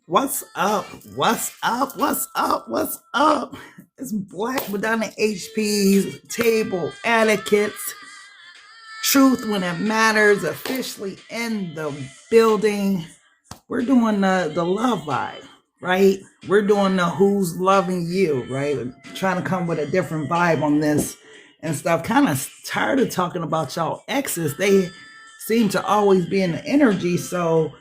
What's up? What's up? What's up? What's up? It's Black Madonna HP's Table Etiquettes. Truth when it matters, officially in the building. We're doing the love vibe, right? We're doing the who's loving you, right? We're trying to come with a different vibe on this and stuff. Kind of tired of talking about y'all exes. They seem to always be in the energy, so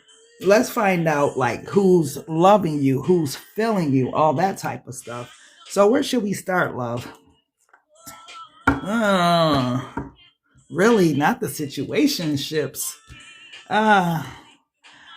let's find out like who's loving you, who's feeling you, all that type of stuff. So where should we start, love? Really not the situationships.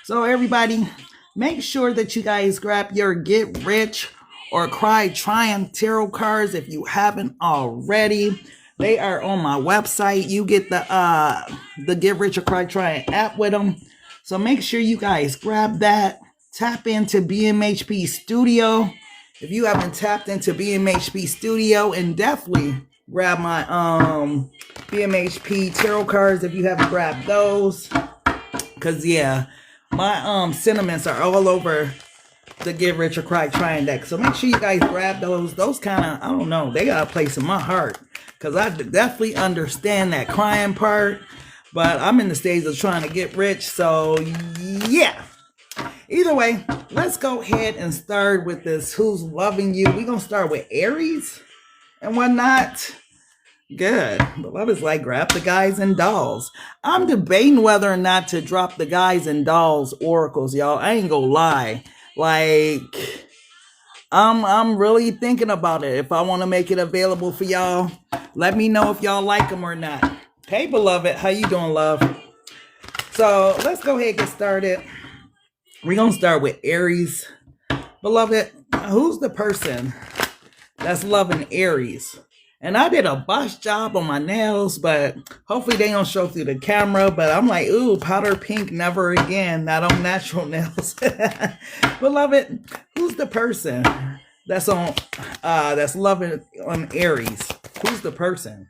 So everybody, make sure that you guys grab your Get Rich or CRY TRYIN tarot cards if you haven't already. They are on my website. You get the Get Rich or CRY TRYIN app with them. So make sure you guys grab that. Tap into BMHP Studio. If you haven't tapped into BMHP Studio, and definitely grab my BMHP tarot cards if you haven't grabbed those. Cause yeah, my sentiments are all over the Get Rich or CRY TRYIN deck. So make sure you guys grab those. Those kind of, I don't know, they got a place in my heart. Cause I definitely understand that crying part. But I'm in the stage of trying to get rich. So yeah. Either way, let's go ahead and start with this who's loving you. We're going to start with Aries and whatnot. Good. Beloved, like grab the GUYZ and DOLLZ. I'm debating whether or not to drop the GUYZ and DOLLZ oracles, y'all. I ain't gonna lie. Like, I'm really thinking about it. If I want to make it available for y'all, let me know if y'all like them or not. Hey, beloved, how you doing, love? So let's go ahead and get started. We're going to start with Aries. Beloved, who's the person that's loving Aries? And I did a botch job on my nails, but hopefully they don't show through the camera. But I'm like, ooh, powder pink, never again. Not on natural nails. Beloved, who's the person that's loving on Aries? Who's the person?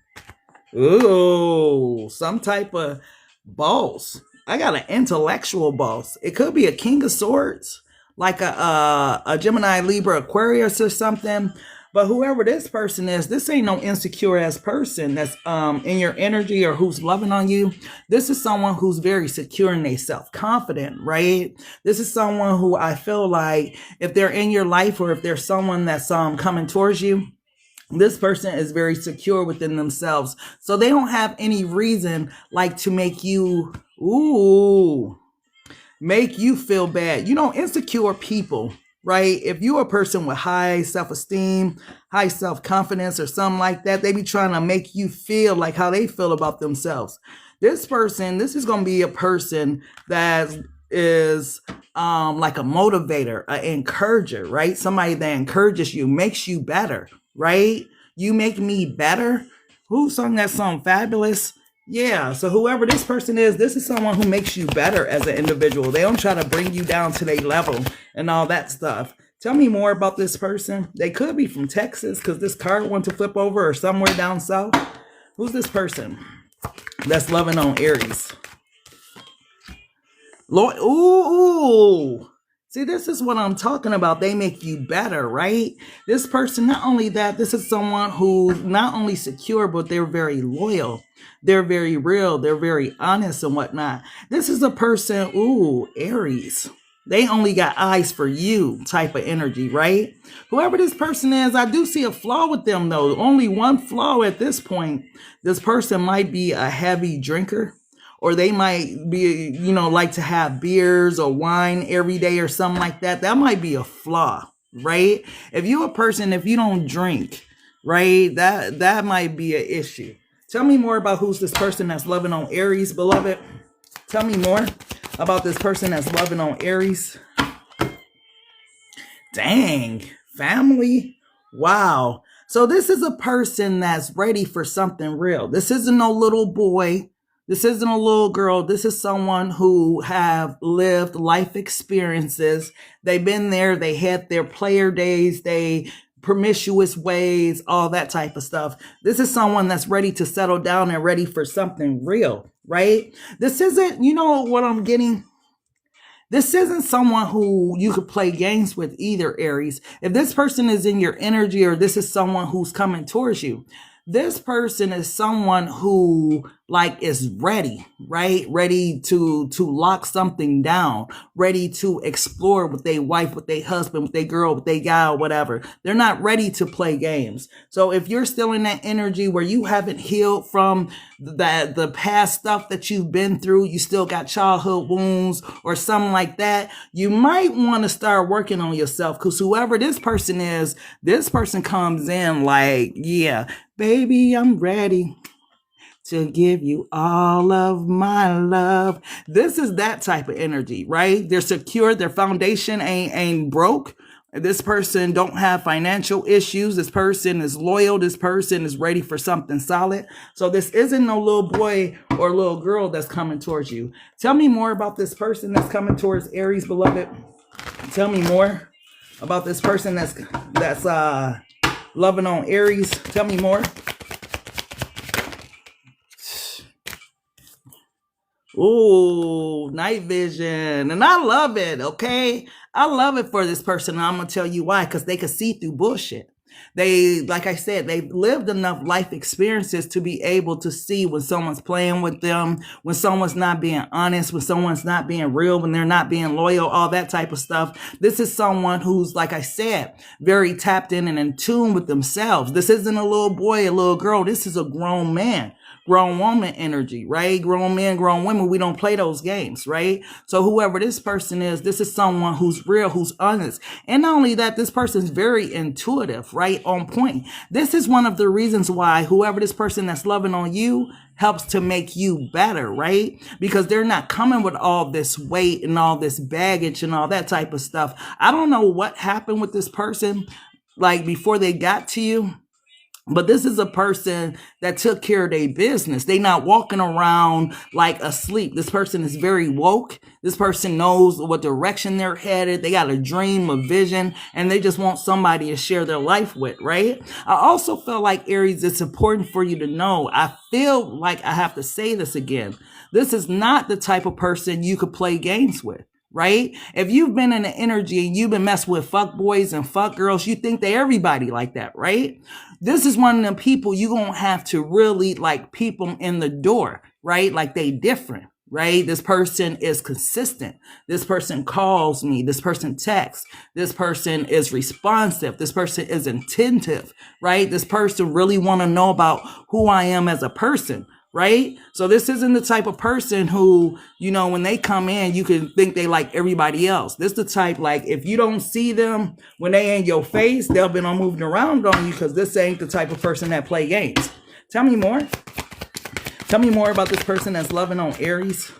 Ooh, some type of boss. I got an intellectual boss. It could be a King of Swords, like a Gemini, Libra, Aquarius or something. But whoever this person is, this ain't no insecure ass person that's in your energy or who's loving on you. This is someone who's very secure in their self-confident, right? This is someone who I feel like if they're in your life or if there's someone that's coming towards you, this person is very secure within themselves. So they don't have any reason like to make you, make you feel bad. You know, insecure people, right? If you're a person with high self-esteem, high self-confidence or something like that, they be trying to make you feel like how they feel about themselves. This is going to be a person that is like a motivator, an encourager, right? Somebody that encourages you, makes you better. Right? You make me better. Who sung that song? Fabulous. Yeah. So whoever this person is, this is someone who makes you better as an individual. They don't try to bring you down to their level and all that stuff. Tell me more about this person. They could be from Texas because this card wants to flip over or somewhere down south. Who's this person that's loving on Aries? Lord, ooh. See, this is what I'm talking about. They make you better, right? This person, not only that, this is someone who's not only secure, but they're very loyal. They're very real. They're very honest and whatnot. This is a person, Aries. They only got eyes for you type of energy, right? Whoever this person is, I do see a flaw with them, though. Only one flaw at this point. This person might be a heavy drinker. Or they might be, like to have beers or wine every day or something like that. That might be a flaw, right? If you're a person, if you don't drink, right, that might be an issue. Tell me more about who's this person that's loving on Aries, beloved. Tell me more about this person that's loving on Aries. Dang, family. Wow. So this is a person that's ready for something real. This isn't no little boy. This isn't a little girl. This is someone who have lived life experiences. They've been there. They had their player days, they promiscuous ways, all that type of stuff. This is someone that's ready to settle down and ready for something real, right? This isn't, what I'm getting? This isn't someone who you could play games with either, Aries. If this person is in your energy, or this is someone who's coming towards you, this person is someone who like is ready, right? Ready to lock something down, ready to explore with their wife, with their husband, with their girl, with their guy, or whatever. They're not ready to play games. So if you're still in that energy where you haven't healed from the past stuff that you've been through, you still got childhood wounds or something like that, you might want to start working on yourself, because whoever this person is, this person comes in like, yeah, baby, I'm ready to give you all of my love. This is that type of energy, right? They're secure. Their foundation ain't broke. This person don't have financial issues. This person is loyal. This person is ready for something solid. So this isn't no little boy or little girl that's coming towards you. Tell me more about this person that's coming towards Aries, beloved. Tell me more about this person that's loving on Aries. Tell me more. Ooh, night vision. And I love it, okay? I love it for this person. And I'm going to tell you why. Because they can see through bullshit. They, like I said, they've lived enough life experiences to be able to see when someone's playing with them, when someone's not being honest, when someone's not being real, when they're not being loyal, all that type of stuff. This is someone who's, like I said, very tapped in and in tune with themselves. This isn't a little boy, a little girl. This is a grown man. Grown woman energy, right? Grown men, grown women, we don't play those games, right? So whoever this person is, this is someone who's real, who's honest. And not only that, this person's very intuitive, right? On point. This is one of the reasons why whoever this person that's loving on you helps to make you better, right? Because they're not coming with all this weight and all this baggage and all that type of stuff. I don't know what happened with this person, like before they got to you. But this is a person that took care of their business. They not walking around like asleep. This person is very woke. This person knows what direction they're headed. They got a dream, a vision, and they just want somebody to share their life with, right? I also feel like, Aries, it's important for you to know, I feel like I have to say this again. This is not the type of person you could play games with. Right? If you've been in the energy and you've been messing with fuck boys and fuck girls, you think they everybody like that, right? This is one of them people you're going to have to really like peep them in the door, right? Like they different, right? This person is consistent. This person calls me. This person texts. This person is responsive. This person is attentive, right? This person really want to know about who I am as a person. Right? So this isn't the type of person who, you know, when they come in, you can think they like everybody else. This is the type, like, if you don't see them when they in your face, they'll be on moving around on you, because this ain't the type of person that play games. Tell me more. Tell me more about this person that's loving on Aries.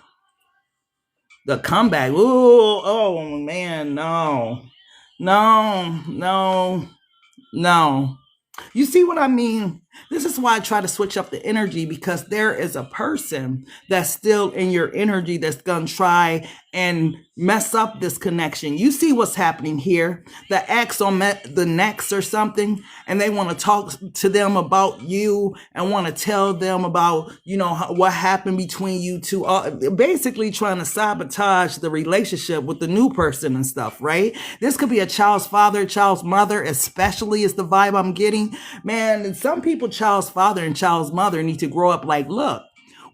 The comeback. Ooh, oh man, no. No, no, no. You see what I mean? This is why I try to switch up the energy, because there is a person that's still in your energy that's going to try and mess up this connection. You see what's happening here. The ex on the next or something, and they want to talk to them about you and want to tell them about, you know, what happened between you two. Basically trying to sabotage the relationship with the new person and stuff, right? This could be a child's father, child's mother, especially is the vibe I'm getting. Man, some people, child's father and child's mother need to grow up like, look,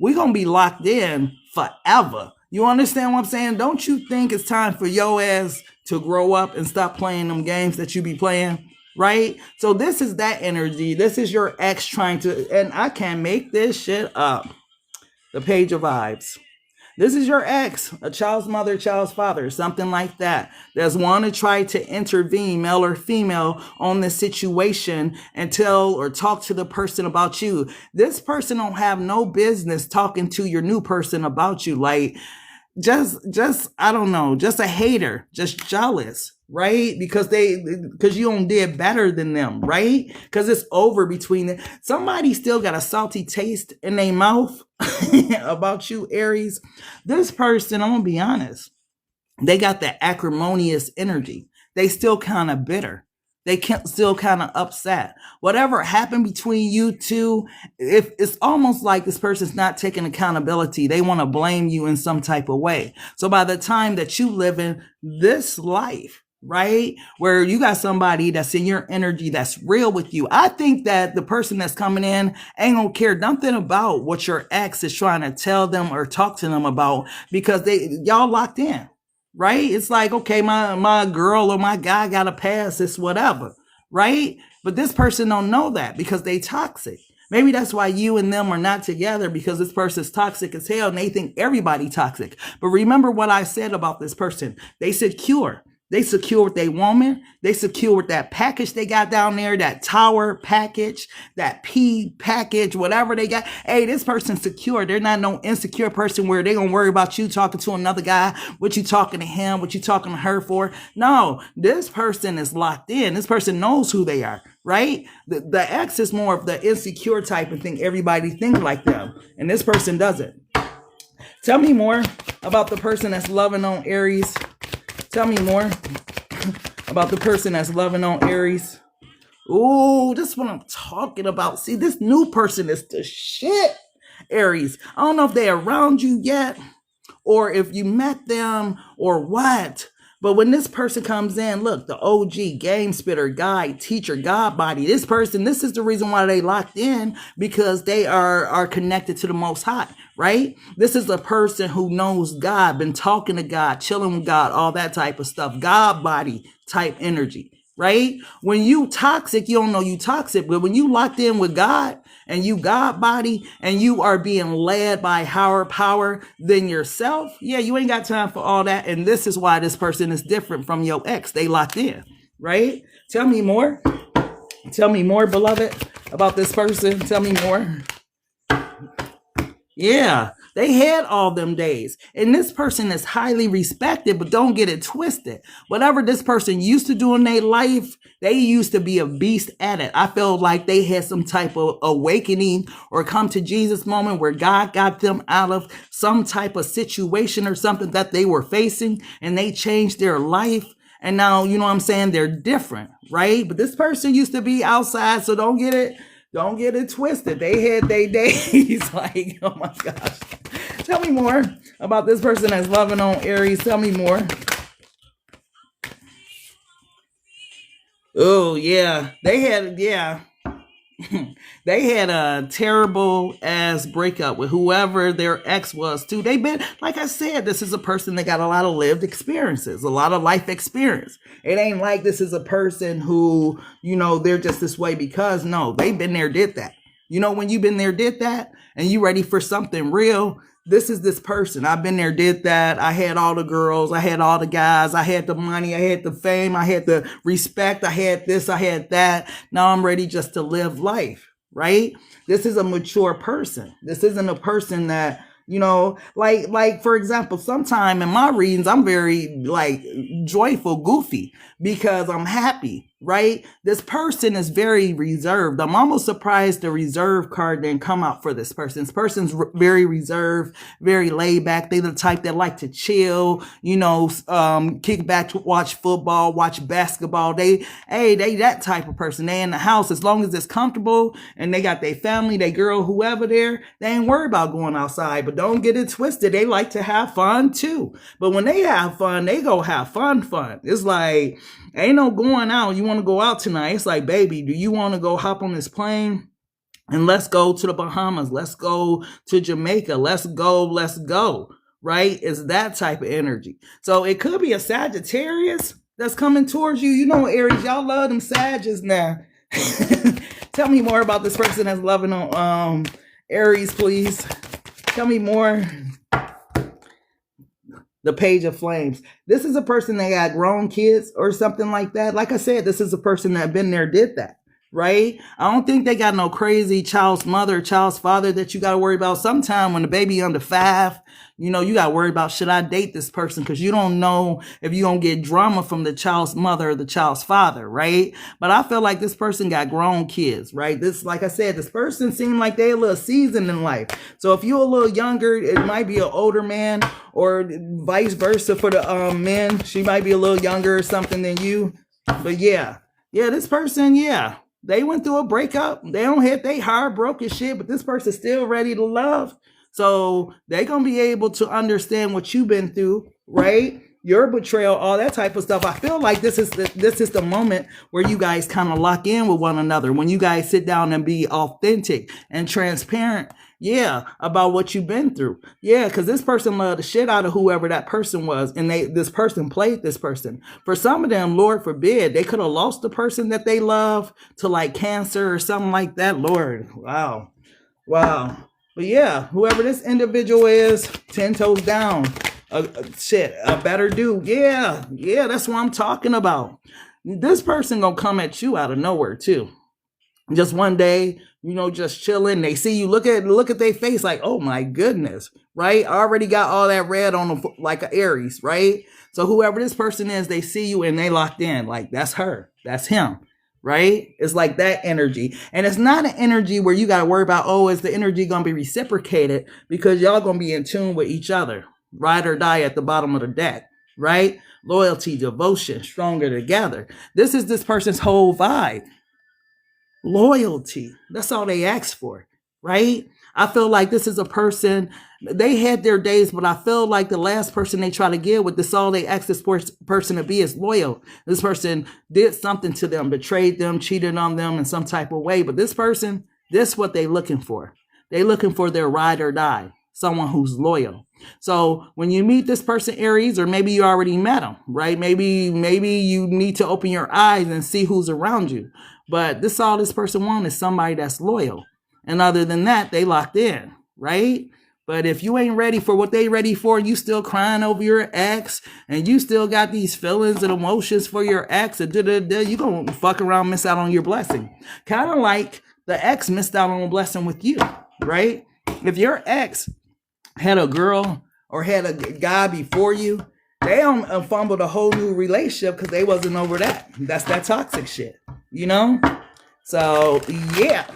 we're going to be locked in forever. You understand what I'm saying? Don't you think it's time for your ass to grow up and stop playing them games that you be playing? Right? So this is that energy. This is your ex trying to, and I can't make this shit up. The Page of Vibes. This is your ex, a child's mother, child's father, something like that. There's one to try to intervene, male or female, on this situation and tell or talk to the person about you. This person don't have no business talking to your new person about you. Like, just, I don't know, just a hater, just jealous, right? Because you don't did better than them, right? Because it's over between them. Somebody still got a salty taste in their mouth about you, Aries. This person, I'm gonna be honest, they got that acrimonious energy. They still kind of bitter, They can still kind of upset. Whatever happened between you two, if it's almost like this person's not taking accountability. They want to blame you in some type of way. So by the time that you live in this life, right, where you got somebody that's in your energy that's real with you, I think that the person that's coming in ain't gonna care nothing about what your ex is trying to tell them or talk to them about, because y'all locked in. Right? It's like, okay, my girl or my guy got to pass this, whatever. Right? But this person don't know that because they toxic. Maybe that's why you and them are not together, because this person's toxic as hell and they think everybody toxic. But remember what I said about this person. They secure. They secure with their woman. They secure with that package they got down there, that tower package, that P package, whatever they got. Hey, this person's secure. They're not no insecure person where they're going to worry about you talking to another guy, what you talking to him, what you talking to her for. No, this person is locked in. This person knows who they are, right? The ex is more of the insecure type of thing. Everybody thinks like them. And this person doesn't. Tell me more about the person that's loving on Aries. Tell me more about the person that's loving on Aries. Ooh, this is what I'm talking about. See, this new person is the shit, Aries. I don't know if they're around you yet or if you met them or what. But when this person comes in, look, the OG, game spitter, guide, teacher, God body, this person, this is the reason why they locked in, because they are connected to the Most High, right? This is a person who knows God, been talking to God, chilling with God, all that type of stuff, God body type energy, right? When you toxic, you don't know you toxic, but when you locked in with God and you God body and you are being led by higher power than yourself, yeah, you ain't got time for all that. And this is why this person is different from your ex. They locked in, right? Tell me more. Tell me more, beloved, about this person. Tell me more. Yeah, they had all them days. And this person is highly respected, but don't get it twisted. Whatever this person used to do in their life, they used to be a beast at it. I feel like they had some type of awakening or come to Jesus moment where God got them out of some type of situation or something that they were facing, and they changed their life. And now, you know what I'm saying? They're different, right? But this person used to be outside, so don't get it twisted. They had their days. Like, oh my gosh. Tell me more about this person that's loving on Aries. Tell me more. Oh, yeah. They had a terrible ass breakup with whoever their ex was too. They've been, like I said, this is a person that got a lot of lived experiences, a lot of life experience. It ain't like this is a person who, you know, they're just this way because, no, they've been there, did that. You know, when you've been there, did that, and you ready for something real, this is this person. I've been there, did that. I had all the girls. I had all the guys. I had the money. I had the fame. I had the respect. I had this. I had that. Now I'm ready just to live life, right? This is a mature person. This isn't a person that, you know, like for example, sometime in my readings, I'm very like joyful, goofy because I'm happy, right? This person is very reserved. I'm almost surprised the reserve card didn't come out for this person. This person's very reserved, very laid back. They're the type that like to chill, you know, kick back, watch football, watch basketball. They that type of person. They in the house as long as it's comfortable and they got their family, their girl, whoever there, they ain't worried about going outside. But don't get it twisted. They like to have fun too. But when they have fun, they go have fun. It's like, ain't no going out. You want to go out tonight. It's like, baby, do you want to go hop on this plane? And let's go to the Bahamas. Let's go to Jamaica. Let's go. Right? It's that type of energy. So it could be a Sagittarius that's coming towards you. You know, Aries, y'all love them Sagittarius now. Tell me more about this person that's loving on Aries, please. Tell me more. The Page of Flames. This is a person that got grown kids or something like that. Like I said, this is a person that been there, did that, right? I don't think they got no crazy child's mother, child's father that you got to worry about. Sometime when the baby under 5, you know, you got to worry about, should I date this person? Because you don't know if you're going to get drama from the child's mother or the child's father, right? But I feel like this person got grown kids, right? This, like I said, this person seemed like they a little seasoned in life. So if you're a little younger, it might be an older man, or vice versa for the men. She might be a little younger or something than you. But yeah, Yeah, this person, yeah, they went through a breakup. They don't hit they heartbroken shit, but this person's still ready to love. So they gonna be able to understand what you've been through, right? Your betrayal, all that type of stuff. I feel like this is the moment where you guys kind of lock in with one another. When you guys sit down and be authentic and transparent, yeah, about what you've been through. Yeah, because this person loved the shit out of whoever that person was, and this person played this person. For some of them, Lord forbid, they could have lost the person that they love to like cancer or something like that. Lord, wow, wow. But yeah, whoever this individual is, 10 toes down. Shit, a better dude. Yeah, that's what I'm talking about. This person gonna come at you out of nowhere too. Just one day, just chilling. They see you, look at their face like, oh my goodness, right? I already got all that red on them like an Aries, right? So whoever this person is, they see you and they locked in. Like, that's her, that's him, right? It's like that energy. And it's not an energy where you got to worry about, oh, is the energy going to be reciprocated? Because y'all going to be in tune with each other. Ride or die at the bottom of the deck, right? Loyalty, devotion, stronger together. This is this person's whole vibe. Loyalty. That's all they ask for, right? I feel like this is a person, they had their days, but I feel like the last person they try to get with this, all they ask this person to be is loyal. This person did something to them, betrayed them, cheated on them in some type of way. But this person, this is what they looking for. They looking for their ride or die. Someone who's loyal. So when you meet this person, Aries, or maybe you already met them, right? Maybe you need to open your eyes and see who's around you. But this all this person wants is somebody that's loyal. And other than that, they locked in, right? But if you ain't ready for what they ready for, you still crying over your ex, and you still got these feelings and emotions for your ex, and you gonna fuck around, miss out on your blessing. Kind of like the ex missed out on a blessing with you, right? If your ex had a girl or had a guy before you, they fumbled a whole new relationship because they wasn't over that. That's that toxic shit, So, yeah.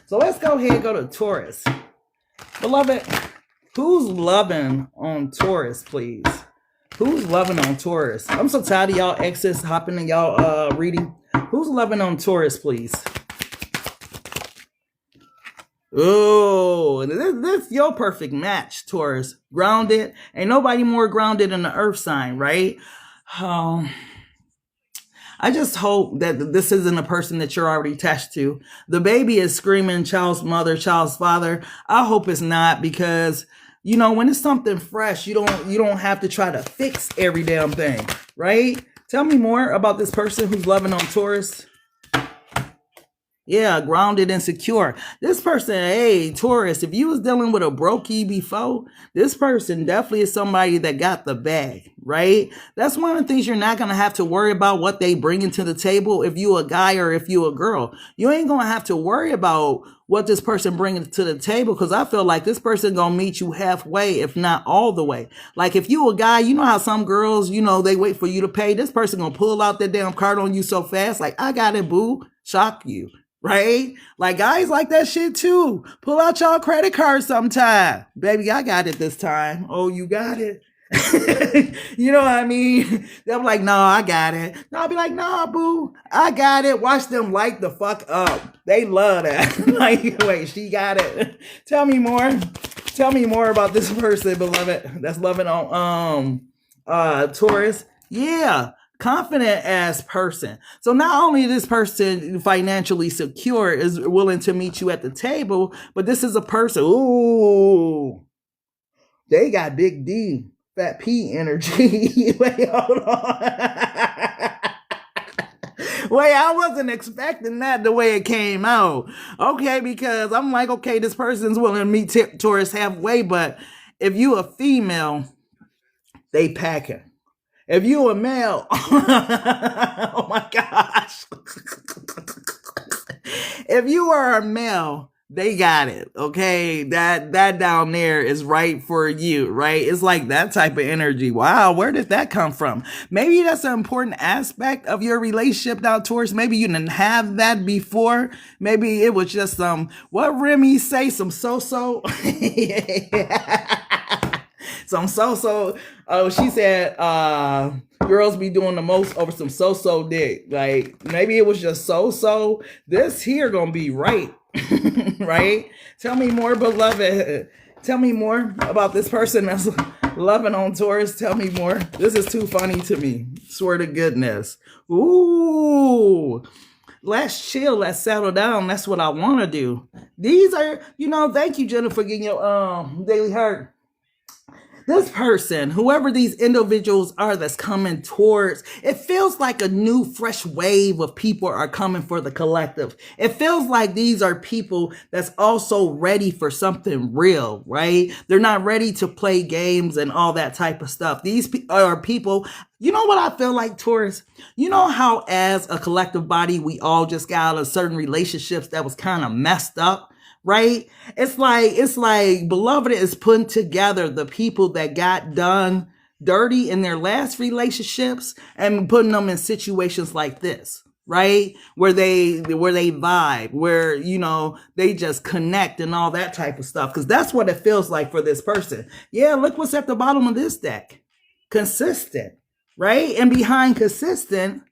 So let's go ahead and go to Taurus. Beloved, who's loving on Taurus, please? Who's loving on Taurus? I'm so tired of y'all exes hopping in y'all reading. Who's loving on Taurus, please? Oh, this your perfect match, Taurus. Grounded. Ain't nobody more grounded than the earth sign, right? I just hope that this isn't a person that you're already attached to. The baby is screaming child's mother, child's father. I hope it's not, because when it's something fresh, you don't have to try to fix every damn thing, right? Tell me more about this person who's loving on Taurus. Yeah, grounded and secure. This person, hey, Taurus, if you was dealing with a brokey before, this person definitely is somebody that got the bag, right? That's one of the things you're not going to have to worry about, what they bring into the table. If you a guy or if you a girl, you ain't going to have to worry about what this person brings to the table, because I feel like this person going to meet you halfway, if not all the way. Like if you a guy, you know how some girls, they wait for you to pay. This person going to pull out that damn card on you so fast, like, I got it, boo, shock you. Right? Like guys like that shit too. Pull out y'all credit card sometime. Baby, I got it this time. Oh, you got it? You know what I mean? They'll be like, no, I got it. No, I'll be like, nah, boo, I got it. Watch them light the fuck up. They love that. Like, wait, she got it. Tell me more. Tell me more about this person, beloved, that's loving on Taurus. Yeah. Confident ass person. So not only this person financially secure, is willing to meet you at the table, but this is a person, ooh, they got big D, fat P energy. Wait, hold on. Wait, I wasn't expecting that the way it came out. Okay, because I'm like, okay, this person's willing to meet Taurus halfway, but if you a female, they packing. If you a male, oh my gosh. If you are a male, they got it, okay? That down there is right for you, right? It's like that type of energy. Wow, where did that come from? Maybe that's an important aspect of your relationship now, Taurus. Maybe you didn't have that before. Maybe it was just what Remy say, some so-so. Some she said, girls be doing the most over some so-so dick. Like, maybe it was just so-so. This here gonna be right. Right? Tell me more, beloved. Tell me more about this person that's loving on Taurus. Tell me more. This is too funny to me. Swear to goodness. Ooh. Let's chill. Let's settle down. That's what I want to do. These are, thank you, Jennifer, for getting your daily heart. This person, whoever these individuals are that's coming towards, it feels like a new fresh wave of people are coming for the collective. It feels like these are people that's also ready for something real, right? They're not ready to play games and all that type of stuff. These are people, you know what I feel like, Taurus? You know how as a collective body, we all just got out of certain relationships that was kind of messed up? Right? It's like beloved is putting together the people that got done dirty in their last relationships and putting them in situations like this, right? Where they vibe, where, they just connect and all that type of stuff. Because that's what it feels like for this person. Yeah, look what's at the bottom of this deck. Consistent, right? And behind consistent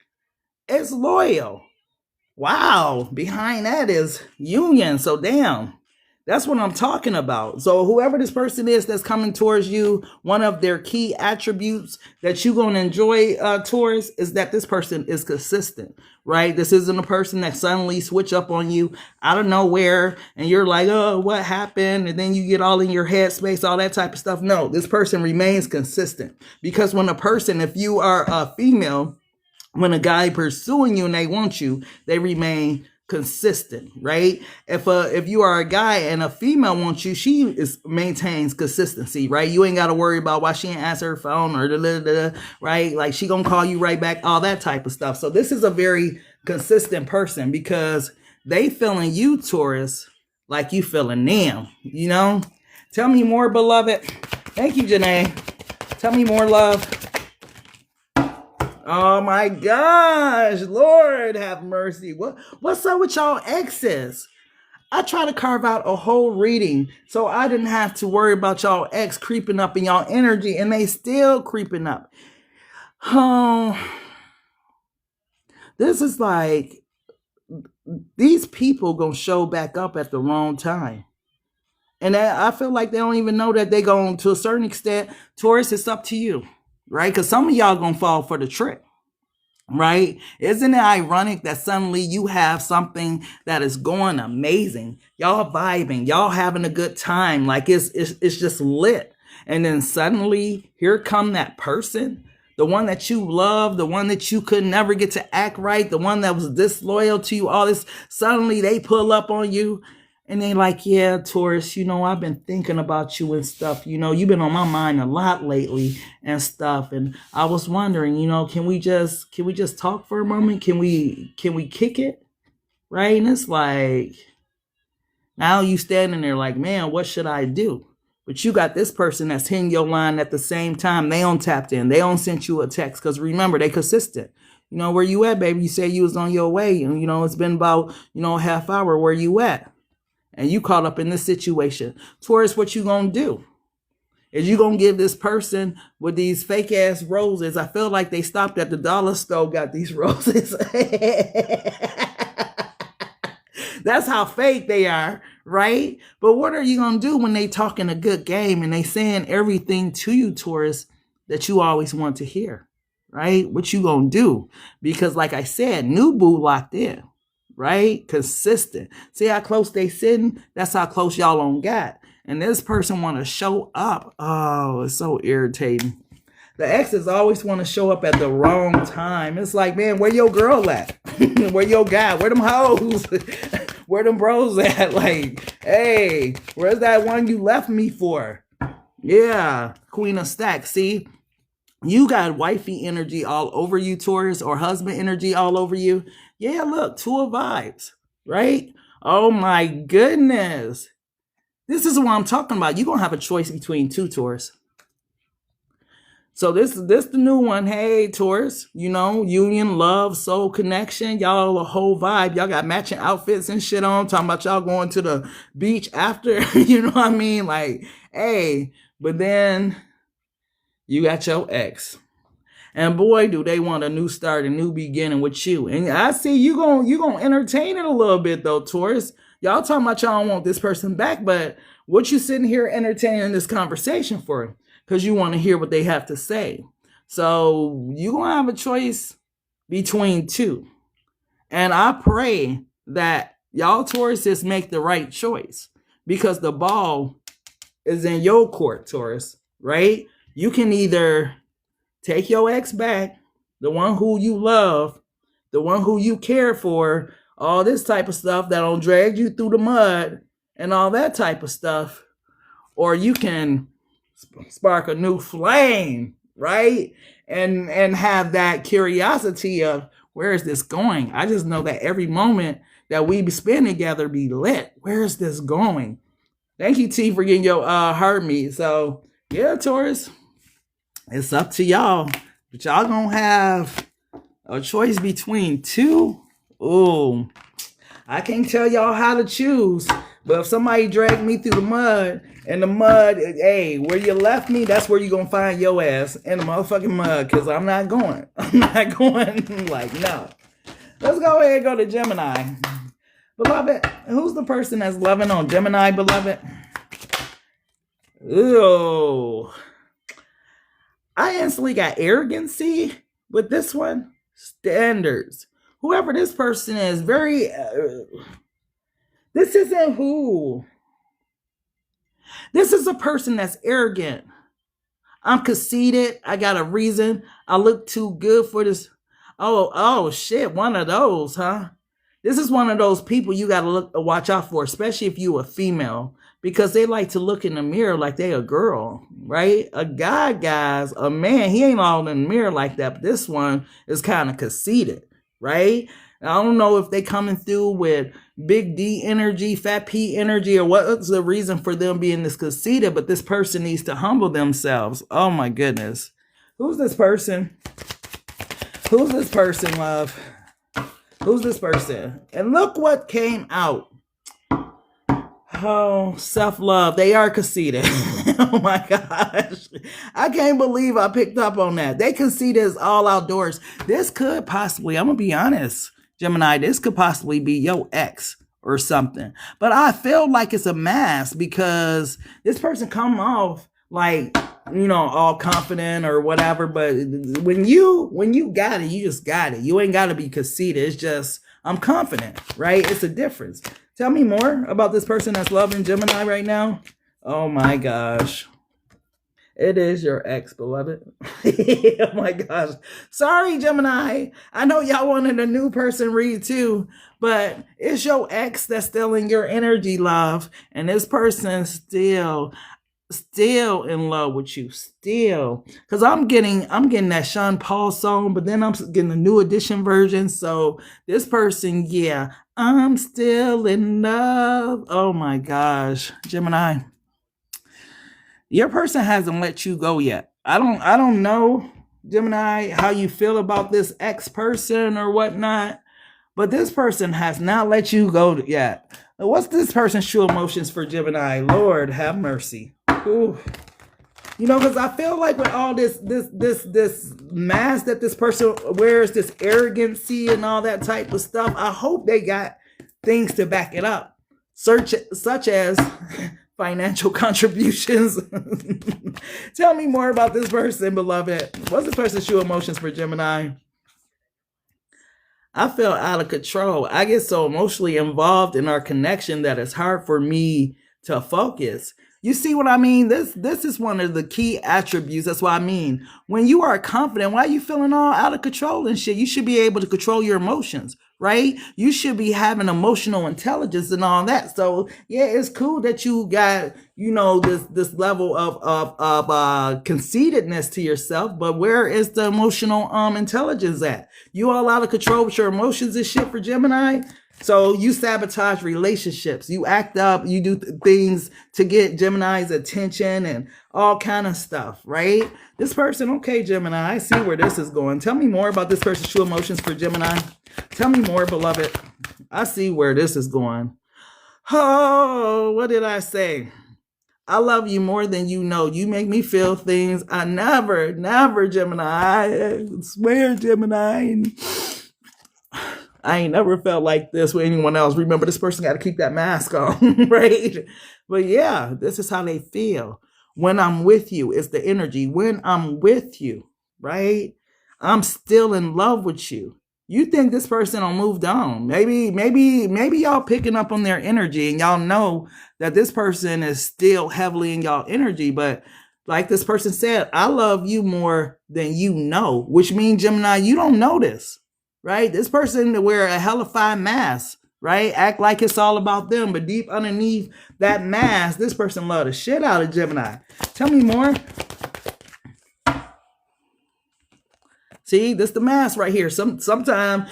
is loyal. Wow, behind that is union. So damn, that's what I'm talking about. So whoever this person is that's coming towards you, one of their key attributes that you're going to enjoy, Taurus, is that this person is consistent, right? This isn't a person that suddenly switch up on you out of nowhere and you're like, oh, what happened? And then you get all in your head space, all that type of stuff. No, this person remains consistent, because when a person, if you are a female, when a guy pursuing you and they want you, they remain consistent, right? If you are a guy and a female wants you, she maintains consistency, right? You ain't got to worry about why she ain't answer her phone or right? Like, she gonna call you right back, all that type of stuff. So this is a very consistent person, because they feeling you, Taurus, like you feeling them, Tell me more, beloved. Thank you, Janae. Tell me more, love. Oh my gosh, Lord have mercy. What's up with y'all exes? I try to carve out a whole reading so I didn't have to worry about y'all ex creeping up in y'all energy, and they still creeping up. This is like, these people gonna show back up at the wrong time. And I feel like they don't even know that they going, to a certain extent, Taurus, it's up to you. Right? Because some of y'all gonna fall for the trick, right? Isn't it ironic that suddenly you have something that is going amazing? Y'all vibing, y'all having a good time, like it's just lit. And then suddenly here come that person, the one that you love, the one that you could never get to act right, the one that was disloyal to you, all this, suddenly they pull up on you. And they like, yeah, Taurus, I've been thinking about you and stuff. You've been on my mind a lot lately and stuff. And I was wondering, can we just talk for a moment? Can we kick it? Right? And it's like, now you standing there like, man, what should I do? But you got this person that's hitting your line at the same time. They on tapped in. They on sent you a text. Because remember, they consistent. Where you at, baby? You said you was on your way. And, it's been about, a half hour. Where you at? And you caught up in this situation. Taurus, what you gonna do? Is you gonna give this person with these fake ass roses? I feel like they stopped at the dollar store, got these roses. That's how fake they are, right? But what are you gonna do when they talking a good game and they saying everything to you, Taurus, that you always want to hear, right? What you gonna do? Because like I said, new boo locked in. Right? Consistent. See how close they sitting? That's how close y'all on got. And this person want to show up. Oh, it's so irritating. The exes always want to show up at the wrong time. It's like, man, where your girl at? Where your guy? Where them hoes? Where them bros at? Like, hey, where's that one you left me for? Yeah, Queen of Stacks. See? You got wifey energy all over you, Taurus, or husband energy all over you. Yeah, look, two of vibes, right? Oh my goodness. This is what I'm talking about. You're going to have a choice between two, Taurus. So this the new one. Hey, Taurus, union, love, soul connection. Y'all a whole vibe. Y'all got matching outfits and shit on. Talking about y'all going to the beach after. You know what I mean? Like, hey, but then You got your ex. And boy, do they want a new start, a new beginning with you. And I see you gonna entertain it a little bit though, Taurus. Y'all talking about y'all don't want this person back, but what you sitting here entertaining this conversation for? Because you want to hear what they have to say. So you're gonna have a choice between two. And I pray that y'all Tauruses make the right choice, because the ball is in your court, Taurus, right? You can either take your ex back, the one who you love, the one who you care for, all this type of stuff that don't drag you through the mud and all that type of stuff, or you can spark a new flame, right? And have that curiosity of, where is this going? I just know that every moment that we be spending together be lit. Where is this going? Thank you, T, for getting your heart meet. So yeah, Taurus, it's up to y'all. But y'all gonna have a choice between two. Ooh, I can't tell y'all how to choose. But if somebody dragged me through the mud, and the mud, hey, where you left me, that's where you gonna find your ass, in the motherfucking mud, because I'm not going. I'm not going. Like, no. Let's go ahead and go to Gemini. Beloved, who's the person that's loving on Gemini, beloved? Ooh. I instantly got arrogancy with this one. Standards. Whoever this person is, very... this isn't who. This is a person that's arrogant. I'm conceited. I got a reason. I look too good for this. Oh, shit. One of those, huh? This is one of those people you got to watch out for, especially if you a female, because they like to look in the mirror like they a girl, right? A guy, guys, a man, he ain't all in the mirror like that, but this one is kind of conceited, right? I don't know if they coming through with big D energy, fat P energy, or what's the reason for them being this conceited, but this person needs to humble themselves. Oh my goodness. Who's this person? Who's this person, love? Who's this person? And look what came out. Oh, self-love. They are conceited. Oh my gosh. I can't believe I picked up on that. They conceited as all outdoors. This could possibly, I'm going to be honest, Gemini, this could possibly be your ex or something. But I feel like it's a mask, because this person come off like, you know, all confident or whatever. But when you got it, you just got it. You ain't got to be conceited. It's just, I'm confident, right? It's a difference. Tell me more about this person that's loving Gemini right now. Oh my gosh. It is your ex, beloved. Oh my gosh. Sorry, Gemini. I know y'all wanted a new person read too, but it's your ex that's still in your energy, love. And this person still in love with you. Still. Because I'm getting that Sean Paul song, but then I'm getting the new edition version. So this person, yeah, I'm still in love. Oh my gosh. Gemini. Your person hasn't let you go yet. I don't know, Gemini, how you feel about this ex person or whatnot, but this person has not let you go yet. What's this person's true emotions for Gemini? Lord, have mercy. Ooh. You know, because I feel like with all this mask that this person wears, this arrogancy and all that type of stuff, I hope they got things to back it up, such as financial contributions. Tell me more about this person, beloved. What's this person's true emotions for Gemini? I feel out of control. I get so emotionally involved in our connection that it's hard for me to focus. You see what I mean? This is one of the key attributes. That's what I mean. When you are confident, why are you feeling all out of control and shit? You should be able to control your emotions, right? You should be having emotional intelligence and all that. So yeah, it's cool that you got, you know, this level of conceitedness to yourself, but where is the emotional intelligence at? You all out of control with your emotions and shit for Gemini? So you sabotage relationships. You act up. You do things to get Gemini's attention and all kind of stuff, right? This person, okay, Gemini, I see where this is going. Tell me more about this person's true emotions for Gemini. Tell me more, beloved. I see where this is going. Oh, what did I say? I love you more than you know. You make me feel things I never, Gemini. I swear, Gemini. I ain't never felt like this with anyone else. Remember, this person got to keep that mask on, right? But yeah, this is how they feel. When I'm with you, it's the energy. When I'm with you, right? I'm still in love with you. You think this person will moved on. Maybe y'all picking up on their energy and y'all know that this person is still heavily in y'all energy. But like this person said, I love you more than you know, which means, Gemini, you don't know this, right? This person wear a hellified mask, right? Act like it's all about them. But deep underneath that mask, this person love the shit out of Gemini. Tell me more. See, this the mask right here. Sometime,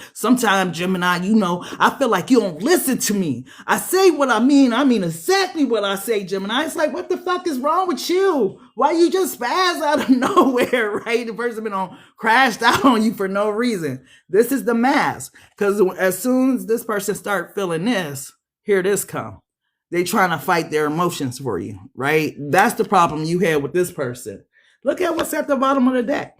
Gemini, you know, I feel like you don't listen to me. I say what I mean exactly what I say, Gemini. It's like, what the fuck is wrong with you? Why you just spaz out of nowhere, right? The person been on crashed out on you for no reason. This is the mask. Because as soon as this person start feeling this, here this come. They trying to fight their emotions for you, right? That's the problem you had with this person. Look at what's at the bottom of the deck.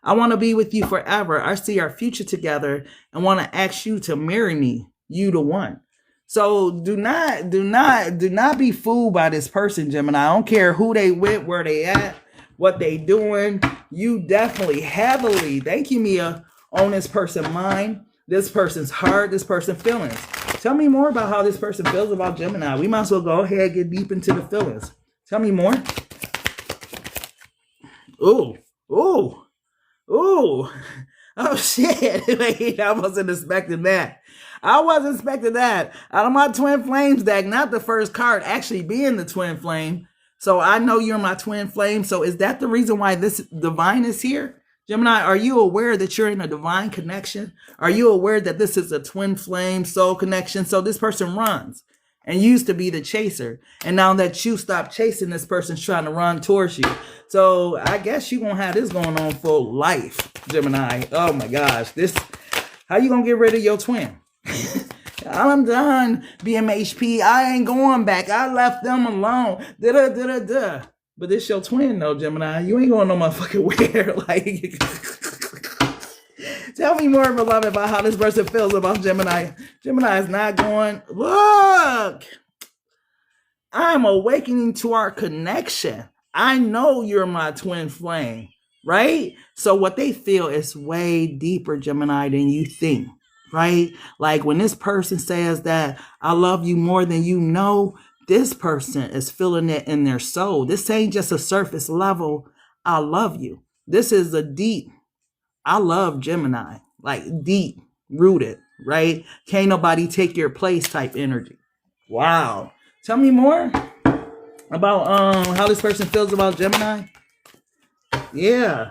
I want to be with you forever. I see our future together and want to ask you to marry me. You the one. So do not be fooled by this person, Gemini. I don't care who they with, where they at, what they doing. You definitely heavily, thank you, Mia, on this person's mind, this person's heart, this person's feelings. Tell me more about how this person feels about Gemini. We might as well go ahead and get deep into the feelings. Tell me more. Ooh. Oh shit. Wait, I wasn't expecting that. Out of my twin flames deck, not the first card actually being the twin flame. So I know you're my twin flame. So is that the reason why this divine is here? Gemini, are you aware that you're in a divine connection? Are you aware that this is a twin flame soul connection? So this person runs and used to be the chaser. And now that you stop chasing, this person's trying to run towards you. So I guess you're going to have this going on for life, Gemini. Oh my gosh. How you going to get rid of your twin? I'm done, BMHP. I ain't going back. I left them alone. But this your twin though, Gemini. You ain't going no motherfucking where. Like, tell me more, beloved, about how this person feels about Gemini. Gemini is not going, look, I'm awakening to our connection. I know you're my twin flame, right? So what they feel is way deeper, Gemini, than you think, right? Like when this person says that I love you more than you know, this person is feeling it in their soul. This ain't just a surface level, I love you. This is a deep, I love Gemini, like deep rooted, right? Can't nobody take your place type energy. Wow. Tell me more about how this person feels about Gemini. Yeah,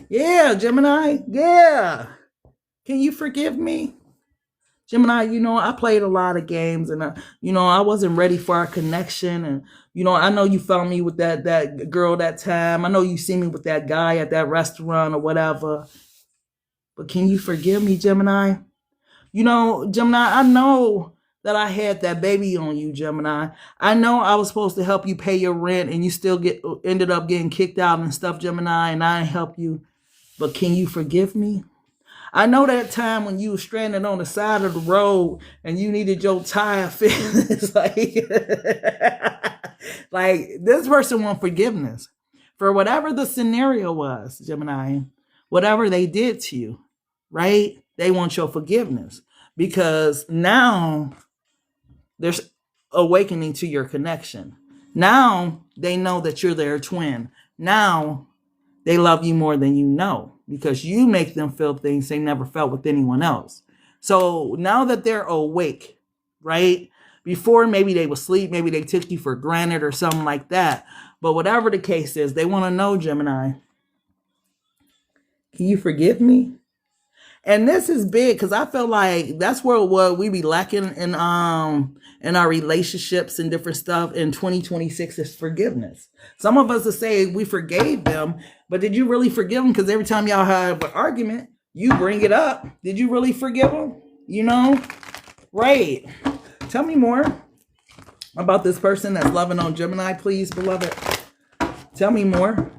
Gemini. Yeah. Can you forgive me? Gemini, you know, I played a lot of games and, you know, I wasn't ready for our connection. And, you know, I know you found me with that girl that time. I know you see me with that guy at that restaurant or whatever. But can you forgive me, Gemini? You know, Gemini, I know that I had that baby on you, Gemini. I know I was supposed to help you pay your rent and you still ended up getting kicked out and stuff, Gemini, and I didn't help you. But can you forgive me? I know that time when you were stranded on the side of the road and you needed your tire fixed. It's like this person wants forgiveness for whatever the scenario was, Gemini, whatever they did to you, right? They want your forgiveness because now there's awakening to your connection. Now they know that you're their twin. Now they love you more than you know because you make them feel things they never felt with anyone else. So now that they're awake, right? Before maybe they were asleep, maybe they took you for granted or something like that. But whatever the case is, they want to know, Gemini, can you forgive me? And this is big because I feel like that's where what we be lacking in our relationships and different stuff in 2026 is forgiveness. Some of us will say we forgave them, but did you really forgive them? Because every time y'all have an argument, you bring it up. Did you really forgive them? You know? Right. Tell me more. about this person that's loving on Gemini, please, beloved? Tell me more.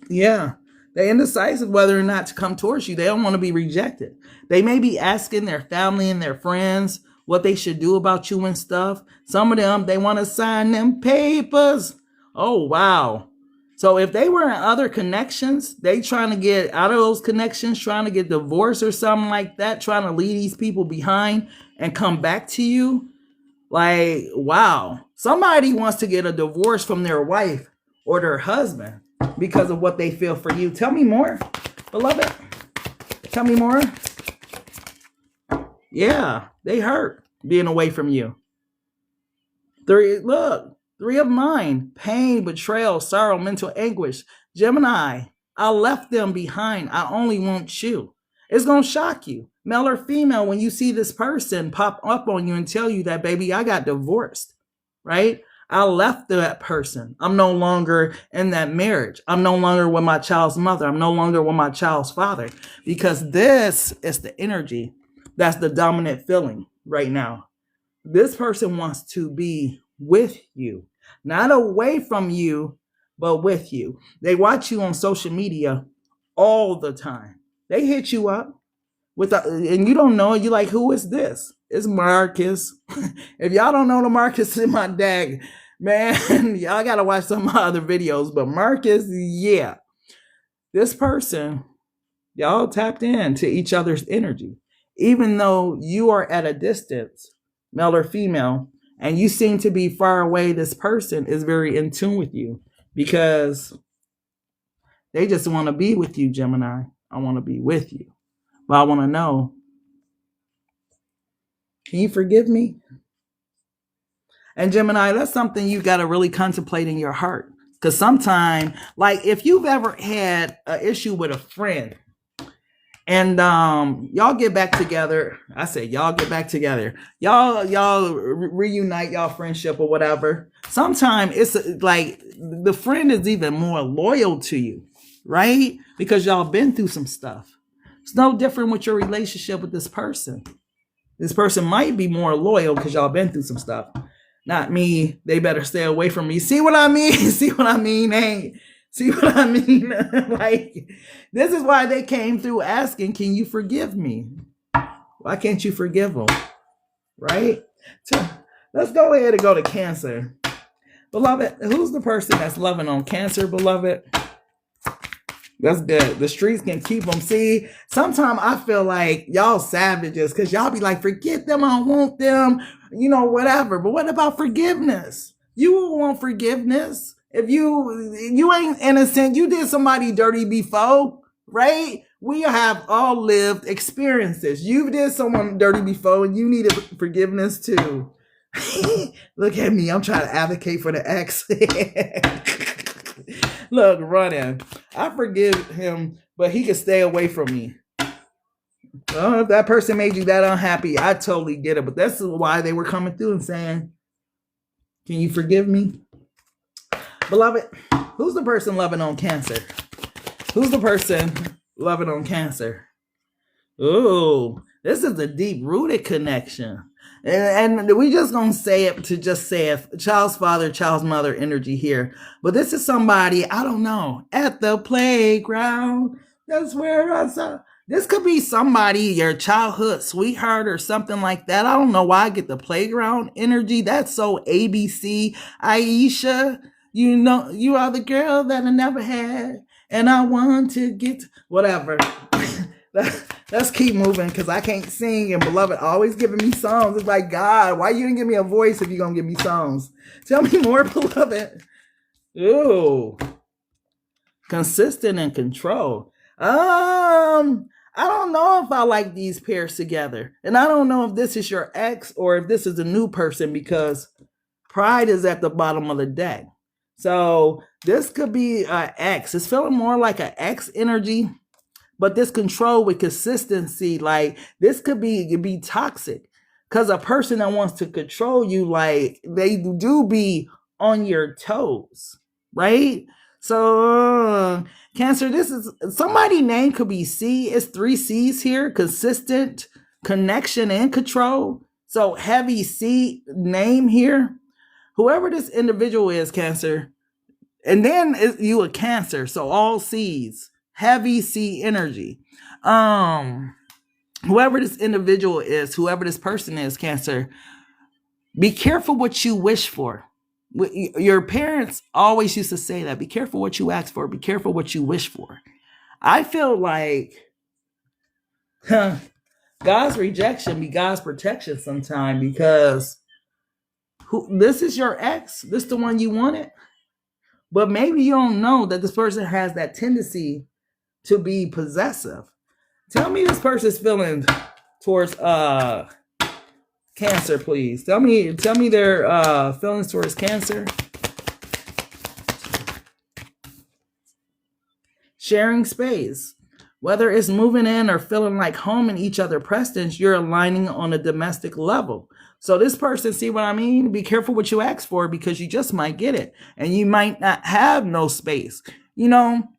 Yeah. They're indecisive whether or not to come towards you. They don't want to be rejected. They may be asking their family and their friends what they should do about you and stuff. Some of them, they want to sign them papers. Oh, wow. So if they were in other connections, they trying to get out of those connections, trying to get divorced or something like that, trying to leave these people behind and come back to you. Like, wow. Somebody wants to get a divorce from their wife or their husband because of what they feel for you. Tell me more, beloved. Tell me more. Yeah, they hurt being away from you. Three of mine. Pain, betrayal, sorrow, mental anguish. Gemini, I left them behind. I only want you. It's going to shock you, male or female, when you see this person pop up on you and tell you that, baby, I got divorced, right? I left that person. I'm no longer in that marriage. I'm no longer with my child's mother. I'm no longer with my child's father, because this is the energy that's the dominant feeling right now. This person wants to be with you, not away from you, but with you. They watch you on social media all the time. They hit you up and you don't know. You like, who is this? It's Marcus. If y'all don't know the Marcus in my deck, man, y'all got to watch some of my other videos. But Marcus, yeah, this person, y'all tapped into each other's energy. Even though you are at a distance, male or female, and you seem to be far away, this person is very in tune with you because they just want to be with you, Gemini. I want to be with you. But I want to know, can you forgive me? And Gemini, that's something you got to really contemplate in your heart. Because sometimes, like if you've ever had an issue with a friend, and y'all get back together. I say y'all get back together. Y'all reunite y'all friendship or whatever. Sometimes it's like the friend is even more loyal to you, right? Because y'all been through some stuff. It's no different with your relationship with this person. This person might be more loyal because y'all been through some stuff. Not me. They better stay away from me. See what I mean? See what I mean? Hey. See what I mean? Like, this is why they came through asking, can you forgive me? Why can't you forgive them? Right? So let's go ahead and go to Cancer. Beloved, who's the person that's loving on Cancer, beloved? That's good. The streets can keep them. See, sometimes I feel like y'all savages because y'all be like, forget them, I don't want them, you know, whatever. But what about forgiveness? You will want forgiveness. If you ain't innocent, you did somebody dirty before, right? We have all lived experiences. You did someone dirty before and you needed forgiveness too. Look at me. I'm trying to advocate for the ex. Look, running. I forgive him, but he can stay away from me. Oh, if that person made you that unhappy, I totally get it. But that's why they were coming through and saying, can you forgive me? Beloved, who's the person loving on Cancer? Who's the person loving on Cancer? Ooh, this is a deep-rooted connection. And we just going to say it to just say it. Child's father, child's mother energy here. But this is somebody, I don't know, at the playground. That's where I saw. This could be somebody, your childhood sweetheart or something like that. I don't know why I get the playground energy. That's so ABC. Aisha. You know, you are the girl that I never had, and I want to get whatever. Let's keep moving because I can't sing, and beloved always giving me songs. It's like, God, why you didn't give me a voice if you're going to give me songs? Tell me more, beloved. Ooh. Consistent and control. I don't know if I like these pairs together. And I don't know if this is your ex or if this is a new person because pride is at the bottom of the deck. So this could be an X. It's feeling more like an X energy, but this control with consistency, like this could be toxic because a person that wants to control you, like they do be on your toes, right? So Cancer, this is somebody name could be C. It's 3 C's here. Consistent, connection and control. So heavy C name here. Whoever this individual is, Cancer. And then you a Cancer. So all C's. Heavy C energy. Whoever this individual is, whoever this person is, Cancer, be careful what you wish for. Your parents always used to say that. Be careful what you ask for. Be careful what you wish for. I feel like God's rejection be God's protection sometime, because this is your ex. This the one you wanted. But maybe you don't know that this person has that tendency to be possessive. Tell me this person's feeling towards Cancer, please. Tell me their feelings towards Cancer. Sharing space. Whether it's moving in or feeling like home in each other presence, you're aligning on a domestic level. So this person, see what I mean? Be careful what you ask for, because you just might get it. And you might not have no space. You know,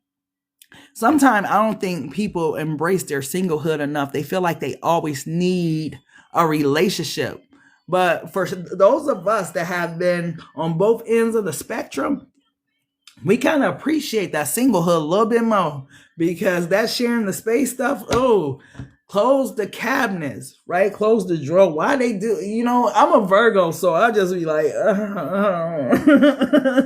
sometimes I don't think people embrace their singlehood enough. They feel like they always need a relationship. But for those of us that have been on both ends of the spectrum, we kind of appreciate that singlehood a little bit more, because that sharing the space stuff, close the cabinets, right? Close the drawer. Why they do, you know, I'm a Virgo, so I just be like,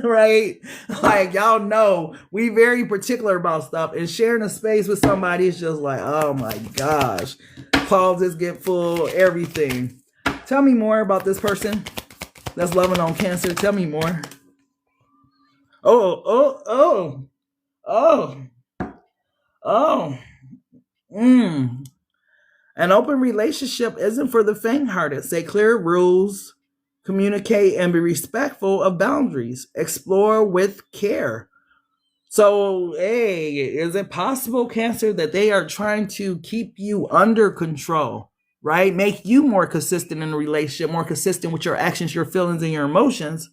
right? Like, y'all know, we very particular about stuff, and sharing a space with somebody is just like, oh my gosh. Closets get full, everything. Tell me more about this person that's loving on Cancer. Tell me more. An open relationship isn't for the faint-hearted. Say clear rules, communicate, and be respectful of boundaries. Explore with care. So, hey, is it possible, Cancer, that they are trying to keep you under control, right? Make you more consistent in the relationship, more consistent with your actions, your feelings, and your emotions,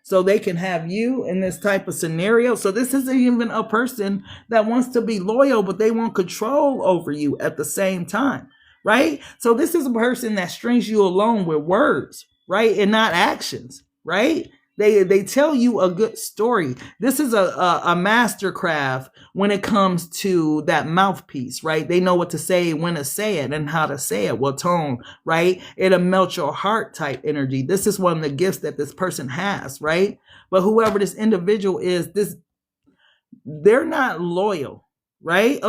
so they can have you in this type of scenario. So this isn't even a person that wants to be loyal, but they want control over you at the same time, right? So this is a person that strings you along with words, right? And not actions, right? They tell you a good story. This is a mastercraft when it comes to that mouthpiece, right? They know what to say, when to say it, and how to say it, what tone, right? It'll melt your heart type energy. This is one of the gifts that this person has, right? But whoever this individual is, they're not loyal, right?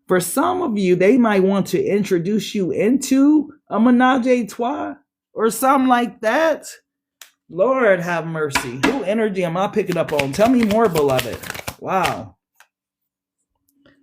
For some of you, they might want to introduce you into a menage a trois or something like that. Lord have mercy. Who energy am I picking up on? Tell me more, beloved. Wow.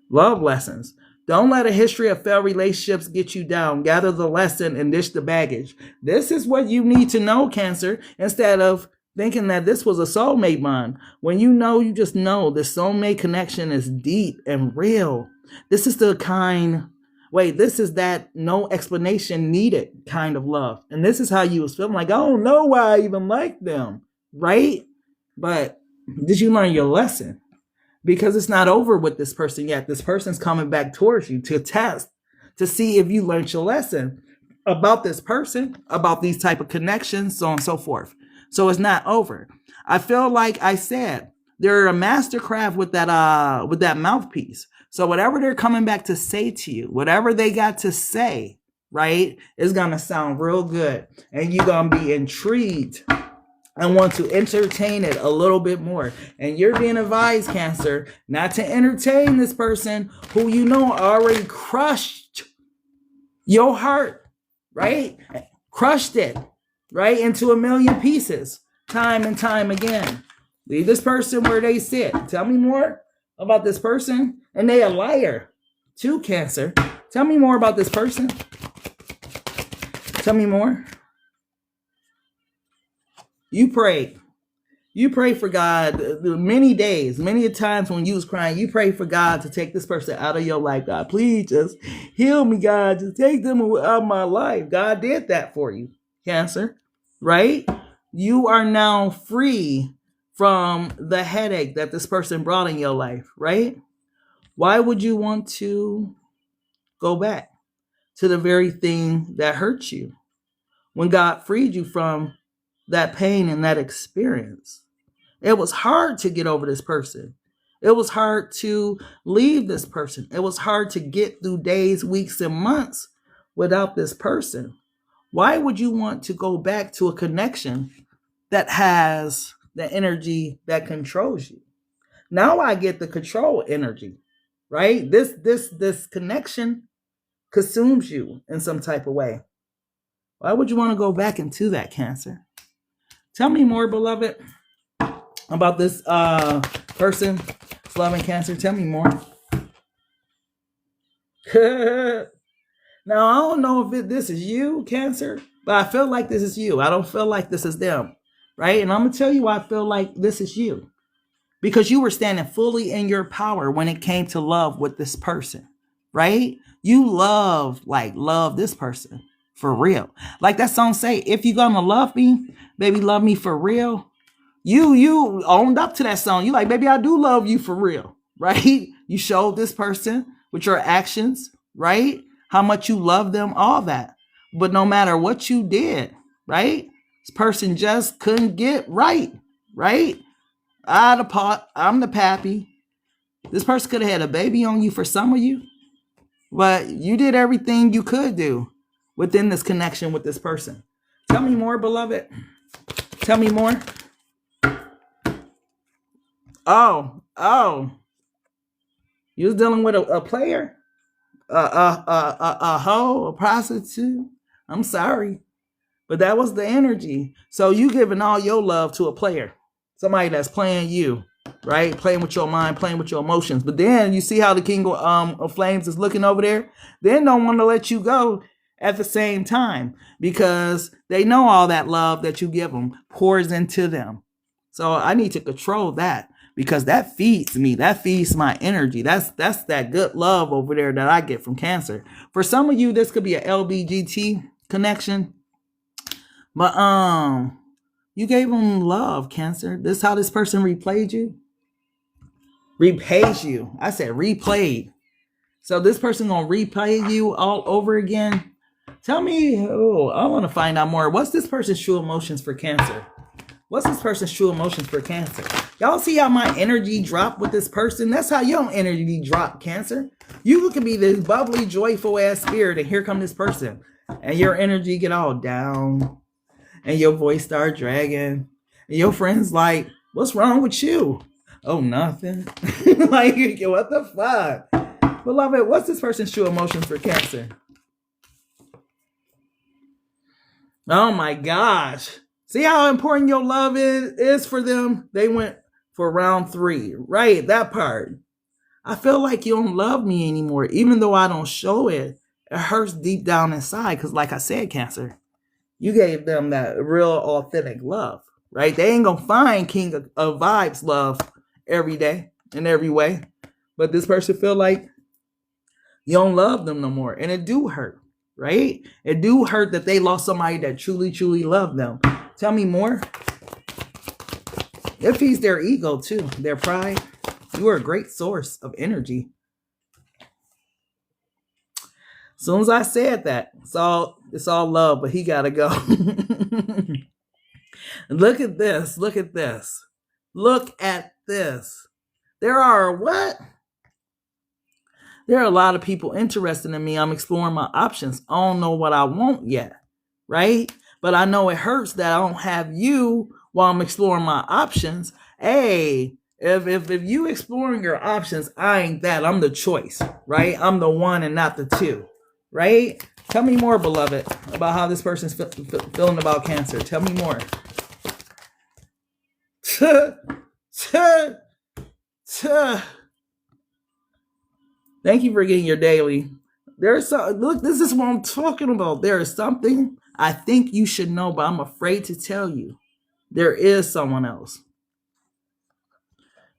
Love lessons. Don't let a history of failed relationships get you down. Gather the lesson and dish the baggage. This is what you need to know, Cancer, instead of thinking that this was a soulmate bond. When you know, you just know the soulmate connection is deep and real. This is the kind... this is that no explanation needed kind of love. And this is how you was feeling like, I don't know why I even like them, right? But did you learn your lesson? Because it's not over with this person yet. This person's coming back towards you to test, to see if you learned your lesson about this person, about these type of connections, so on and so forth. So it's not over. I feel like I said, they're a mastercraft with that mouthpiece. So whatever they're coming back to say to you, whatever they got to say, right, is going to sound real good. And you're going to be intrigued and want to entertain it a little bit more. And you're being advised, Cancer, not to entertain this person who you know already crushed your heart, right? Crushed it, right, into a million pieces, time and time again. Leave this person where they sit. Tell me more about this person. And they a liar too, Cancer. Tell me more about this person. Tell me more. You pray. You pray for God many days, many times when you was crying. You pray for God to take this person out of your life. God, please just heal me, God. Just take them out of my life. God did that for you, Cancer, right? You are now free from the headache that this person brought in your life, right? Why would you want to go back? to the very thing that hurt you. When God freed you from that pain and that experience, it was hard to get over this person. It was hard to leave this person. It was hard to get through days, weeks, and months without this person. Why would you want to go back to a connection that has the energy that controls you? Now I get the control energy, right? This connection consumes you in some type of way. Why would you want to go back into that, Cancer? Tell me more, beloved, about this person, loving Cancer. Tell me more. Now, I don't know if this is you, Cancer, but I feel like this is you. I don't feel like this is them, right? And I'm going to tell you why I feel like this is you. Because you were standing fully in your power when it came to love with this person, right? You love this person for real. Like that song say, if you're going to love me, baby, love me for real. You owned up to that song. You like, baby, I do love you for real, right? You showed this person with your actions, right? How much you love them, all that. But no matter what you did, right? This person just couldn't get right? Out of pot, I'm the pappy. This person could have had a baby on you for some of you, but you did everything you could do within this connection with this person. Tell me more, beloved. Tell me more. Oh. You was dealing with a player? A hoe, a prostitute? I'm sorry, but that was the energy. So you giving all your love to a player. Somebody that's playing you, right? Playing with your mind, playing with your emotions. But then you see how the King of Flames is looking over there. They don't want to let you go at the same time because they know all that love that you give them pours into them. So I need to control that because that feeds me. That feeds my energy. That's that good love over there that I get from Cancer. For some of you, this could be a LBGT connection. But you gave them love, Cancer. This is how this person replayed you. Repays you. I said replayed. So this person gonna replay you all over again. Tell me, I want to find out more. What's this person's true emotions for Cancer? What's this person's true emotions for Cancer? Y'all see how my energy dropped with this person? That's how your energy drop, Cancer. You can be this bubbly, joyful ass spirit, and here come this person, and your energy get all down. And your voice start dragging. And your friend's like, what's wrong with you? Oh, nothing. Like, what the fuck? Beloved, what's this person's true emotions for Cancer? Oh my gosh. See how important your love is for them? They went for round 3. Right, that part. I feel like you don't love me anymore. Even though I don't show it, it hurts deep down inside. Because like I said, Cancer, you gave them that real authentic love, right? They ain't gonna find King of Vibes love every day in every way. But this person feel like you don't love them no more. And it do hurt, right? It do hurt that they lost somebody that truly, truly loved them. Tell me more. It feeds their ego too, their pride. You are a great source of energy. As soon as I said that, it's all love, but he gotta go. Look at this. Look at this. Look at this. There are what? There are a lot of people interested in me. I'm exploring my options. I don't know what I want yet, right? But I know it hurts that I don't have you while I'm exploring my options. Hey, if you exploring your options, I ain't that. I'm the choice, right? I'm the one and not the two. Right? Tell me more, beloved, about how this person's feeling about Cancer. Tell me more. Thank you for getting your daily. Look, this is what I'm talking about. There is something I think you should know, but I'm afraid to tell you. There is someone else.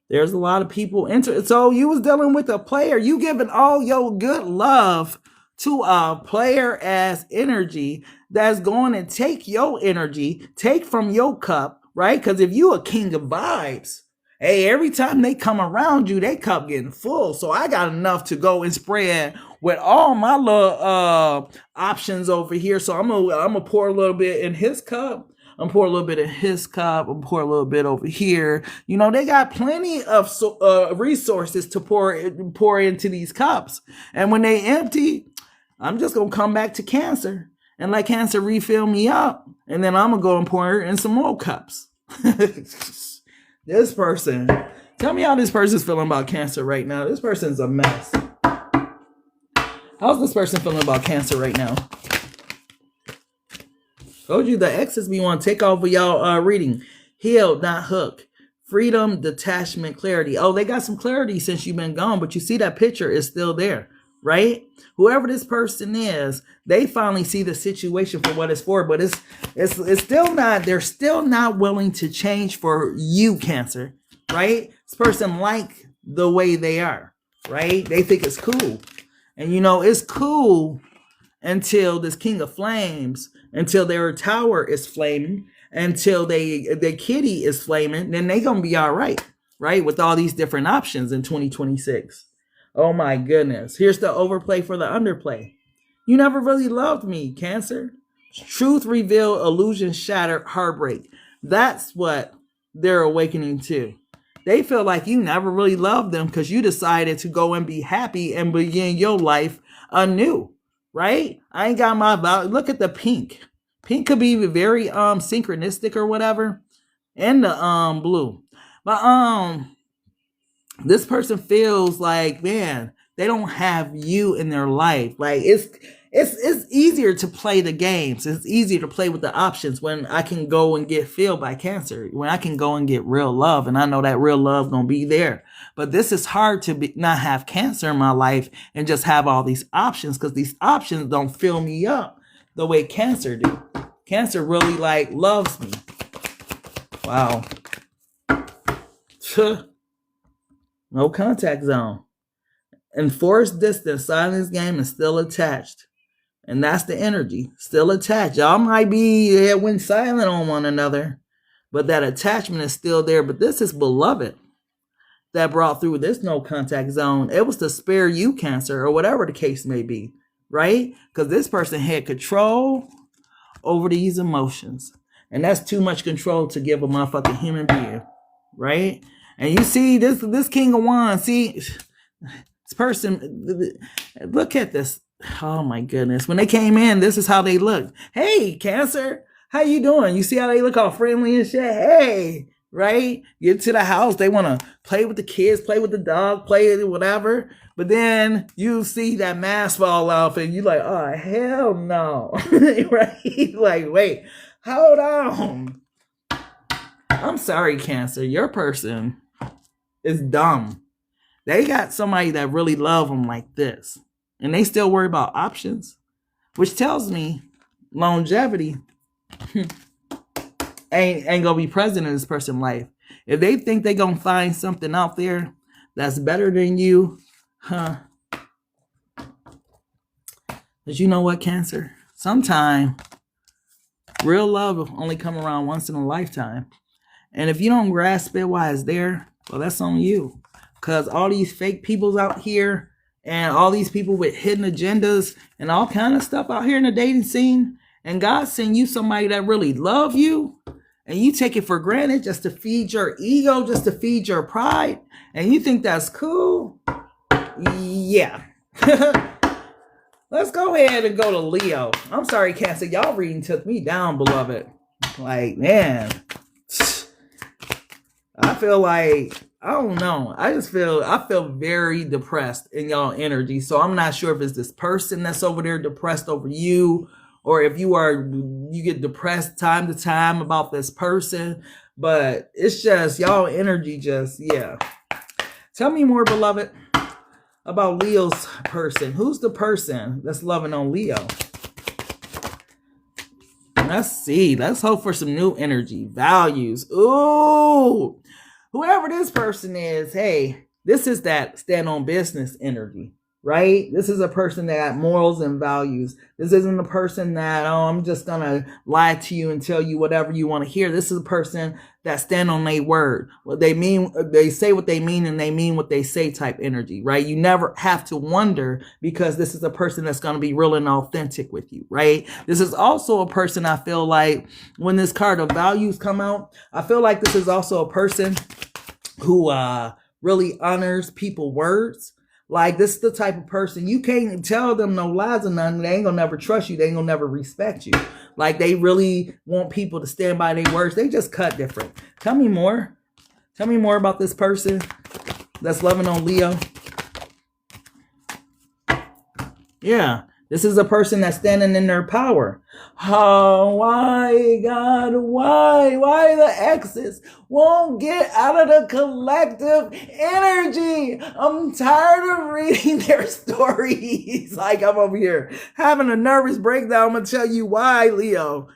There's a lot of people so you was dealing with a player. You giving all your good love to a player as energy that's going to take your energy, take from your cup, right? Because if you a King of Vibes, hey, every time they come around you, they cup getting full. So I got enough to go and spread with all my little options over here. So I'm gonna pour a little bit in his cup. I'm pour a little bit in his cup. I'm pour a little bit over here. You know, they got plenty of resources to pour into these cups. And when they empty, I'm just gonna come back to Cancer and let Cancer refill me up, and then I'm gonna go and pour in some more cups. This person, tell me how this person's feeling about Cancer right now. This person's a mess. How's this person feeling about Cancer right now? Told you the exes we want to take over y'all reading. Healed, not hooked. Freedom, detachment, clarity. Oh, they got some clarity since you've been gone, but you see that picture is still there, right? Whoever this person is, they finally see the situation for what it's for, but it's still not, they're still not willing to change for you, Cancer, right? This person like the way they are, right? They think it's cool. And you know, it's cool until this King of Flames, until their tower is flaming, until their kitty is flaming, then they gonna be all right, right? With all these different options in 2026. Oh my goodness. Here's the overplay for the underplay. You never really loved me, Cancer. Truth revealed, illusion shattered, heartbreak. That's what they're awakening to. They feel like you never really loved them because you decided to go and be happy and begin your life anew, right? I ain't got my value. Look at the pink. Pink could be very synchronistic or whatever. And the blue. But this person feels like, man, they don't have you in their life. Like it's easier to play the games. It's easier to play with the options when I can go and get filled by Cancer. When I can go and get real love, and I know that real love gonna be there. But this is hard to not have Cancer in my life and just have all these options, because these options don't fill me up the way Cancer do. Cancer really like loves me. Wow. No contact zone. Enforced distance, silence game, and still attached. And that's the energy. Still attached. Y'all might be went silent on one another, but that attachment is still there. But this is beloved that brought through this no contact zone. It was to spare you, Cancer, or whatever the case may be, right? Because this person had control over these emotions. And that's too much control to give a motherfucking human being, right? And you see this King of Wands, see, this person, look at this. Oh my goodness. When they came in, this is how they looked. Hey, Cancer, how you doing? You see how they look all friendly and shit? Hey, right? Get to the house. They want to play with the kids, play with the dog, play whatever. But then you see that mask fall off and you're like, oh, hell no. Right? Like, wait, hold on. I'm sorry, Cancer. Your person is dumb. They got somebody that really love them like this. And they still worry about options, which tells me longevity ain't gonna be present in this person's life. If they think they gonna find something out there that's better than you, but you know what, Cancer? Sometime real love will only come around once in a lifetime. And if you don't grasp it while it's there, well, that's on you. Because all these fake peoples out here and all these people with hidden agendas and all kind of stuff out here in the dating scene, and God send you somebody that really love you, and you take it for granted just to feed your ego, just to feed your pride, and you think that's cool? Yeah. Let's go ahead and go to Leo. I'm sorry, Cancer. Y'all reading took me down, beloved. Like, man. I feel like, I don't know. I feel very depressed in y'all energy. So I'm not sure if it's this person that's over there depressed over you, or if you get depressed time to time about this person. But it's just y'all energy just, yeah. Tell me more, beloved, about Leo's person. Who's the person that's loving on Leo? Let's see. Let's hope for some new energy. Values. Ooh. Whoever this person is, hey, this is that stand on business energy, right? This is a person that got morals and values. This isn't a person that, oh, I'm just gonna lie to you and tell you whatever you want to hear. This is a person that stand on their word. What they mean, they say what they mean, and they mean what they say type energy, right? You never have to wonder, because this is a person that's going to be real and authentic with you, right? This is also a person, I feel like, when this card of values come out, I feel like this is also a person who really honors people's words. Like, this is the type of person, you can't tell them no lies or nothing. They ain't gonna never trust you. They ain't gonna never respect you. Like, they really want people to stand by their words. They just cut different. Tell me more. Tell me more about this person that's loving on Leo. Yeah. This is a person that's standing in their power. Oh, why, God, why the exes won't get out of the collective energy? I'm tired of reading their stories. Like, I'm over here having a nervous breakdown. I'm going to tell you why, Leo.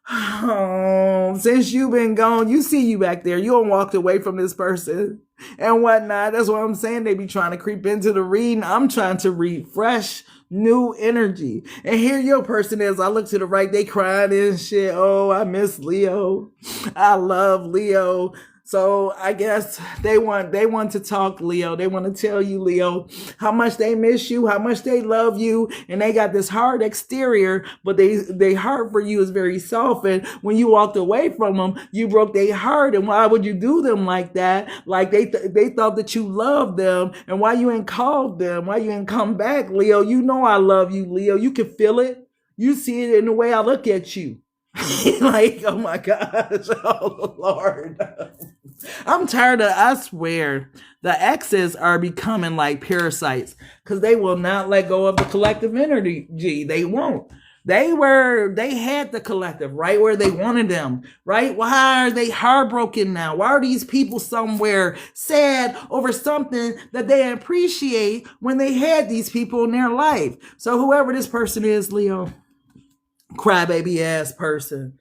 Oh, since you've been gone, you see you back there. You don't walked away from this person and whatnot. That's what I'm saying. They be trying to creep into the reading. I'm trying to read fresh, new energy. And here your person is. I look to the right. They crying and shit. Oh, I miss Leo. I love Leo. So I guess they want to talk, Leo. They want to tell you, Leo, how much they miss you, how much they love you. And they got this hard exterior, but they heart for you is very soft. And when you walked away from them, you broke their heart. And why would you do them like that? Like they thought that you loved them. And why you ain't called them? Why you ain't come back, Leo? You know I love you, Leo. You can feel it. You see it in the way I look at you. Like, oh my gosh, oh Lord. I'm tired of, I swear, the exes are becoming like parasites, because they will not let go of the collective energy. They won't. They had the collective right where they wanted them, right? Why are they heartbroken now? Why are these people somewhere sad over something that they appreciate when they had these people in their life? So whoever this person is, Leo, crybaby ass person.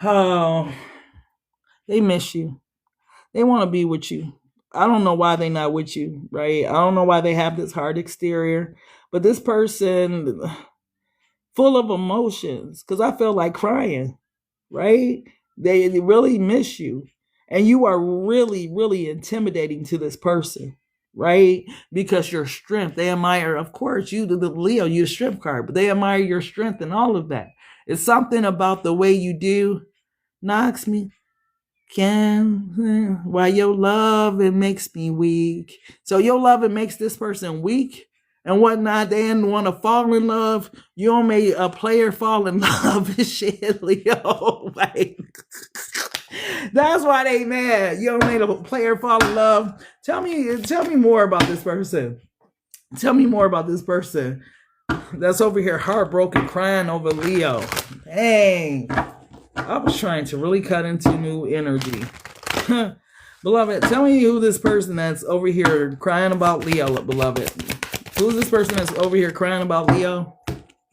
Oh, they miss you. They want to be with you. I don't know why they're not with you, right? I don't know why they have this hard exterior, but this person full of emotions, because I feel like crying, right? They really miss you. And you are really, really intimidating to this person, right? Because your strength, they admire, of course, you, the Leo, you're a strength card, but they admire your strength and all of that. It's something about the way you do knocks me. Why your love, it makes me weak. So your love, it makes this person weak and whatnot. They didn't want to fall in love. You don't make a player fall in love and shit, Leo. Like, that's why they mad. You don't make a player fall in love. Tell me more about this person. Tell me more about this person that's over here heartbroken, crying over Leo. Dang. I was trying to really cut into new energy. Beloved, tell me who this person that's over here crying about Leo, beloved. Who's this person that's over here crying about Leo?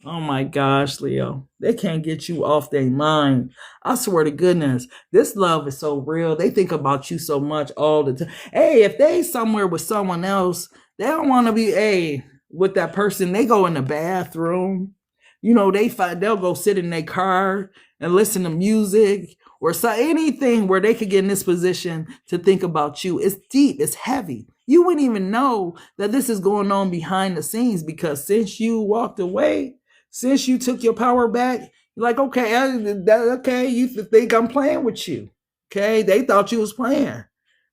Oh my gosh, Leo. They can't get you off their mind. I swear to goodness, this love is so real. They think about you so much all the time. Hey, if they somewhere with someone else, they don't want to be, with that person. They go in the bathroom. You know, they'll go sit in their car and listen to music or anything where they could get in this position to think about you. It's deep. It's heavy. You wouldn't even know that this is going on behind the scenes, because since you walked away, since you took your power back, you're like, okay, you think I'm playing with you. Okay, they thought you was playing,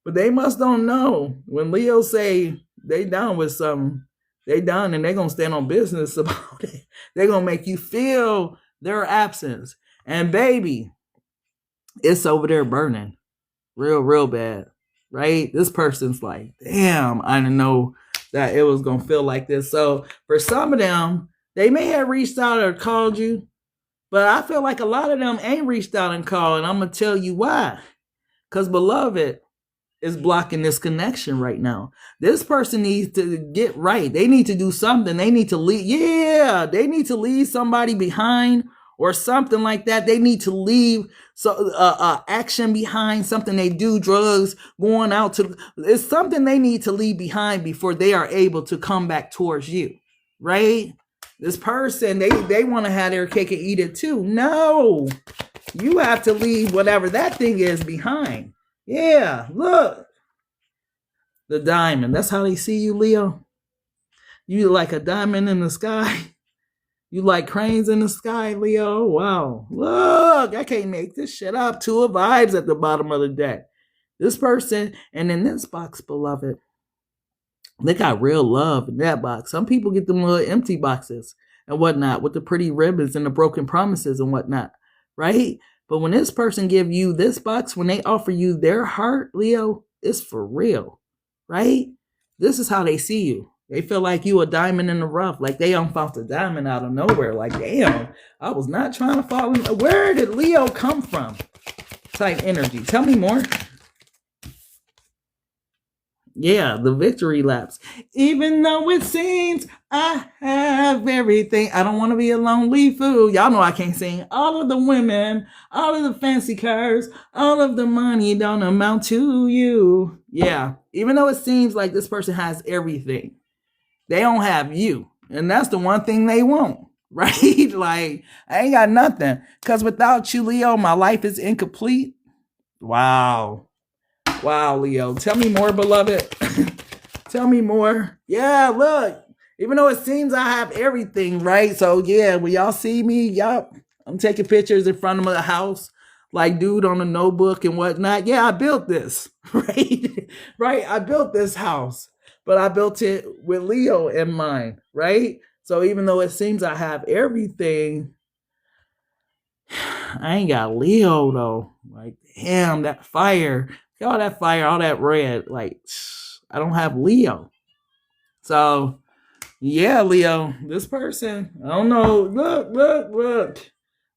but they must don't know. When Leo say they down with something, they done, and they're going to stand on business about it. They're going to make you feel their absence. And baby, it's over there burning real, real bad, right? This person's like, damn, I didn't know that it was going to feel like this. So for some of them, they may have reached out or called you, but I feel like a lot of them ain't reached out and called. And I'm going to tell you why. Because, beloved, is blocking this connection right now. This person needs to get right. They need to do something. They need to leave. Yeah, they need to leave somebody behind, or something like that. They need to leave action behind, something they do, drugs, going out to, it's something they need to leave behind before they are able to come back towards you, right? This person, they want to have their cake and eat it too. No, you have to leave whatever that thing is behind. Yeah, look. The diamond. That's how they see you, Leo. You like a diamond in the sky. You like cranes in the sky, Leo. Wow. Look, I can't make this shit up. Two of vibes at the bottom of the deck. This person, and in this box, beloved, they got real love in that box. Some people get them little empty boxes and whatnot with the pretty ribbons and the broken promises and whatnot, right? But when this person give you this box, when they offer you their heart, Leo, it's for real, right? This is how they see you. They feel like you a diamond in the rough, like they found a diamond out of nowhere. Like, damn, I was not trying to fall in. Where did Leo come from? Type energy. Tell me more. Yeah, the victory laps. Even though it seems I have everything, I don't want to be a lonely fool. Y'all know I can't sing. All of the women, all of the fancy cars, all of the money don't amount to you. Yeah, even though it seems like this person has everything, they don't have you. And that's the one thing they want, right? Like, I ain't got nothing. Because without you, Leo, my life is incomplete. Wow. Wow, Leo. Tell me more, beloved. Tell me more. Yeah, look. Even though it seems I have everything, right? So, yeah, when y'all see me, yup, I'm taking pictures in front of the house, like dude on a notebook and whatnot. Yeah, I built this, right? Right? I built this house. But I built it with Leo in mind, right? So even though it seems I have everything, I ain't got Leo, though. Like, damn, that fire. All that fire, all that red. Like, I don't have Leo. So, yeah, Leo, this person, I don't know. Look.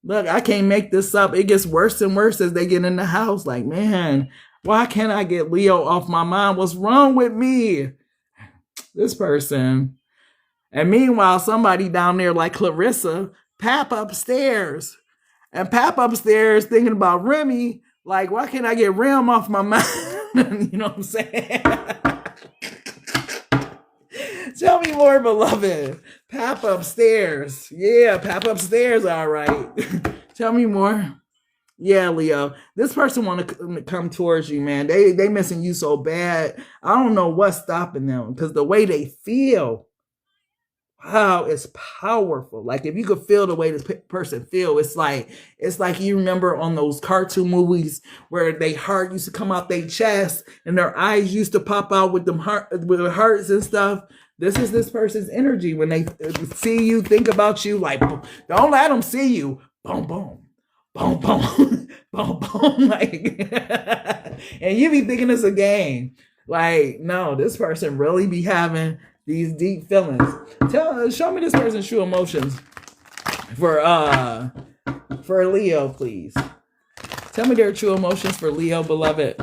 Look, I can't make this up. It gets worse and worse as they get in the house. Like, man, why can't I get Leo off my mind? What's wrong with me? This person. And meanwhile, somebody down there like Clarissa, Pap upstairs. And Pap upstairs thinking about Remy. Like, why can't I get Rem off my mind? You know what I'm saying? Tell me more, beloved. Pap upstairs. Yeah, Pap upstairs. All right. Tell me more. Yeah, Leo. This person want to come towards you, man. They missing you so bad. I don't know what's stopping them because the way they feel, wow, it's powerful. Like if you could feel the way this person feel, it's like you remember on those cartoon movies where they heart used to come out their chest and their eyes used to pop out with them with the hearts and stuff. This is this person's energy when they see you, think about you. Like, don't let them see you. Boom, boom. Boom, boom, boom, boom, like, and you be thinking it's a game. Like, no, this person really be having these deep feelings. Show me this person's true emotions for Leo, please. Tell me their true emotions for Leo, beloved.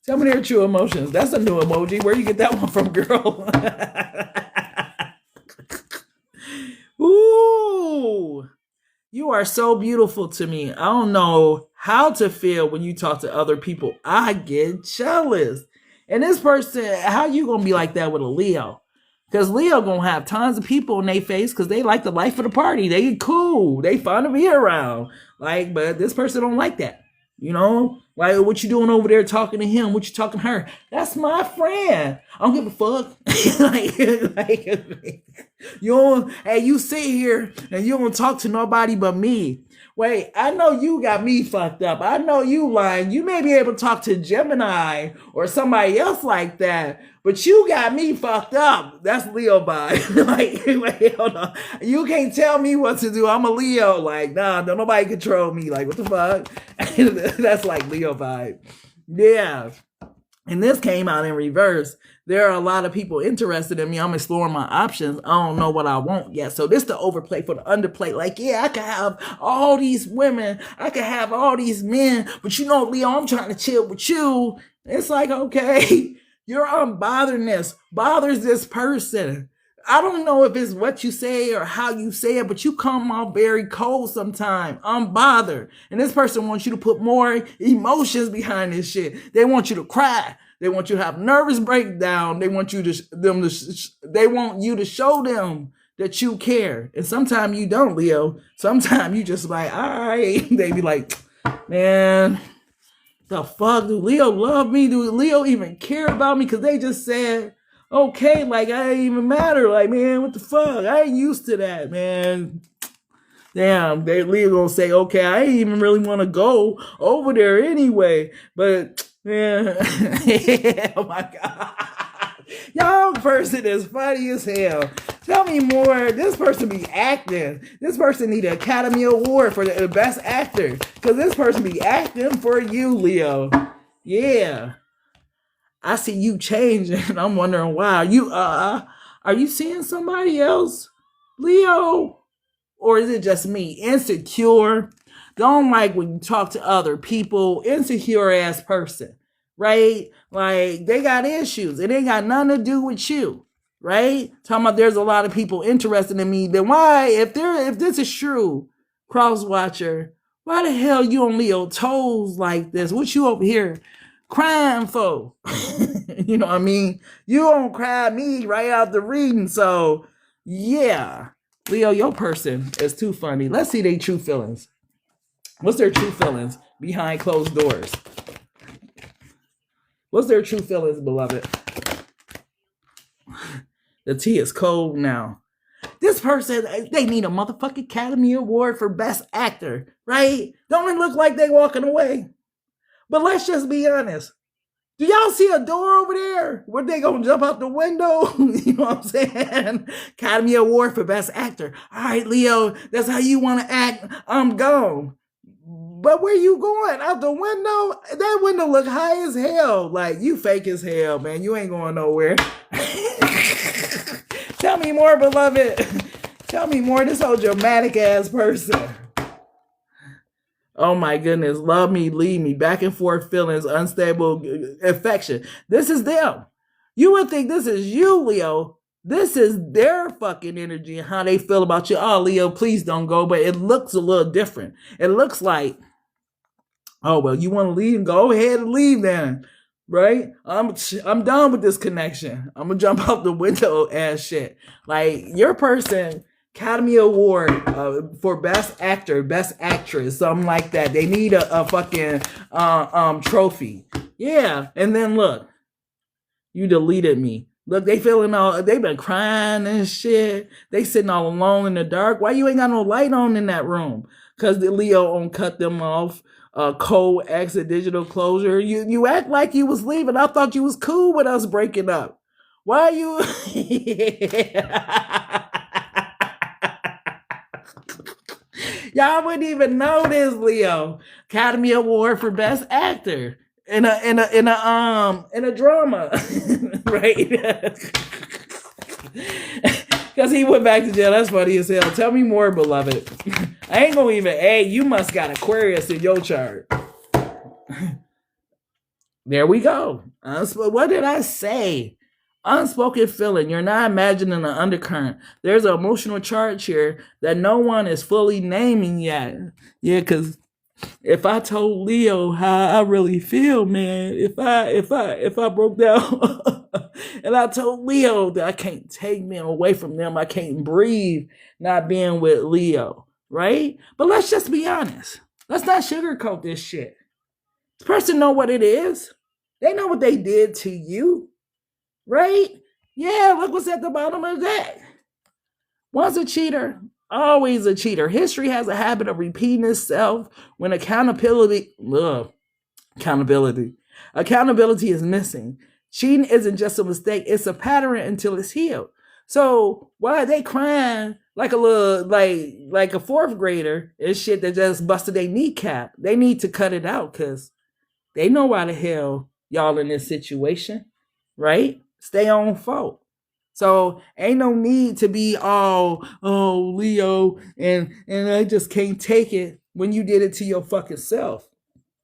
Tell me their true emotions. That's a new emoji. Where you get that one from, girl? Ooh. You are so beautiful to me. I don't know how to feel when you talk to other people. I get jealous. And this person, how you going to be like that with a Leo? Because Leo going to have tons of people in their face because they like the life of the party. They cool. They fun to be around. Like, but this person don't like that. You know? Like, what you doing over there talking to him? What you talking to her? That's my friend. I don't give a fuck. You sit here and you don't talk to nobody but me. Wait, I know you got me fucked up. I know you lying. You may be able to talk to Gemini or somebody else like that, but you got me fucked up. That's Leo vibe. Wait, hold on. You can't tell me what to do. I'm a Leo. Like, nah, don't nobody control me. Like, what the fuck? That's like Leo vibe. Yeah. And this came out in reverse. There are a lot of people interested in me. I'm exploring my options. I don't know what I want yet. So this the overplay for the underplay. Like, yeah, I could have all these women. I could have all these men. But you know, Leo, I'm trying to chill with you. It's like, okay, your unbotheredness bothers this person. I don't know if it's what you say or how you say it, but you come off very cold sometimes, unbothered. And this person wants you to put more emotions behind this shit. They want you to cry. They want you to have nervous breakdown. They want you they want you to show them that you care. And sometimes you don't, Leo. Sometimes you just like, all right. They be like, man, the fuck? Do Leo love me? Do Leo even care about me? Because they just said, okay, like I ain't even matter. Like, man, what the fuck? I ain't used to that, man. Damn, Leo gonna say, okay, I ain't even really want to go over there anyway. But yeah, oh my God. Y'all person is funny as hell. Tell me more. This person be acting. This person need an Academy Award for the best actor. Because this person be acting for you, Leo. Yeah. I see you changing. I'm wondering why. Are you seeing somebody else, Leo? Or is it just me? Insecure. Don't like when you talk to other people. Insecure ass person, right? Like they got issues. It ain't got nothing to do with you, right? Talking about there's a lot of people interested in me. Then why, if this is true, cross watcher, why the hell you on Leo toes like this? What you over here crying for? You know what I mean? You don't cry me right out the reading. So yeah, Leo, your person is too funny. Let's see their true feelings. What's their true feelings behind closed doors? What's their true feelings, beloved? The tea is cold now. This person, they need a motherfucking Academy Award for Best Actor, right? Don't it look like they walking away? But let's just be honest. Do y'all see a door over there? Where they gonna jump out the window? You know what I'm saying? Academy Award for Best Actor. All right, Leo, that's how you want to act. I'm gone. But where you going? Out the window? That window look high as hell. Like, you fake as hell, man. You ain't going nowhere. Tell me more, beloved. Tell me more. This whole dramatic ass person. Oh my goodness. Love me, leave me. Back and forth feelings, unstable affection. This is them. You would think this is you, Leo. This is their fucking energy and how they feel about you. Oh, Leo, please don't go. But it looks a little different. It looks like, oh, well, you want to leave? Go ahead and leave then. Right? I'm done with this connection. I'm going to jump out the window and shit. Like, your person, Academy Award for Best Actor, Best Actress, something like that. They need a fucking trophy. Yeah. And then look, you deleted me. Look, they been crying and shit. They sitting all alone in the dark. Why you ain't got no light on in that room? Because the Leo cut them off. Cold exit, digital closure. You act like you was leaving. I thought you was cool with us breaking up. Why are you? Y'all wouldn't even know this, Leo. Academy Award for Best Actor in a drama, right? Because he went back to jail. That's funny as hell. Tell me more, beloved. I ain't gonna even, hey, you must got Aquarius in your chart. There we go. What did I say? Unspoken feeling. You're not imagining an undercurrent. There's an emotional charge here that no one is fully naming yet. Yeah, because if I told Leo how I really feel, man, if I broke down and I told Leo that I can't take me away from them, I can't breathe not being with Leo, right? But let's just be honest. Let's not sugarcoat this shit. This person know what it is. They know what they did to you, right? Yeah, look what's at the bottom of that. Once a cheater, always a cheater. History has a habit of repeating itself when accountability is missing. Cheating isn't just a mistake, it's a pattern until it's healed. So why are they crying like a little, like a fourth grader and shit that just busted their kneecap? They need to cut it out because they know why the hell y'all in this situation, right? Stay on fault. So ain't no need to be all, oh, Leo, and I just can't take it when you did it to your fucking self.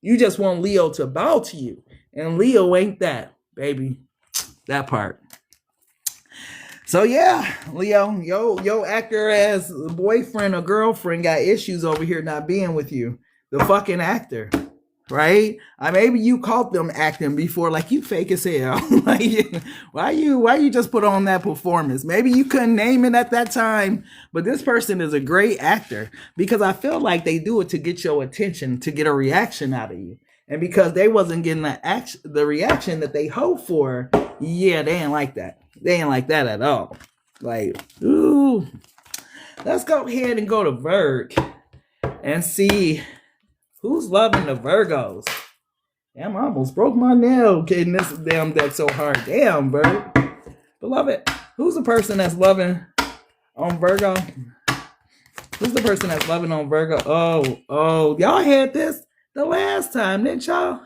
You just want Leo to bow to you. And Leo ain't that, baby. That part. So yeah, Leo, yo actor as boyfriend or girlfriend got issues over here not being with you. The fucking actor, right? Maybe you caught them acting before, like you fake as hell. Like, why you just put on that performance? Maybe you couldn't name it at that time, but this person is a great actor because I feel like they do it to get your attention, to get a reaction out of you. And because they wasn't getting the reaction that they hoped for, yeah, they ain't like that. They ain't like that at all. Like, ooh. Let's go ahead and go to Virg and see who's loving the Virgos. Damn, I almost broke my nail getting this damn deck so hard. Damn, Virg. Beloved, who's the person that's loving on Virgo? Who's the person that's loving on Virgo? Oh, y'all had this the last time, didn't y'all?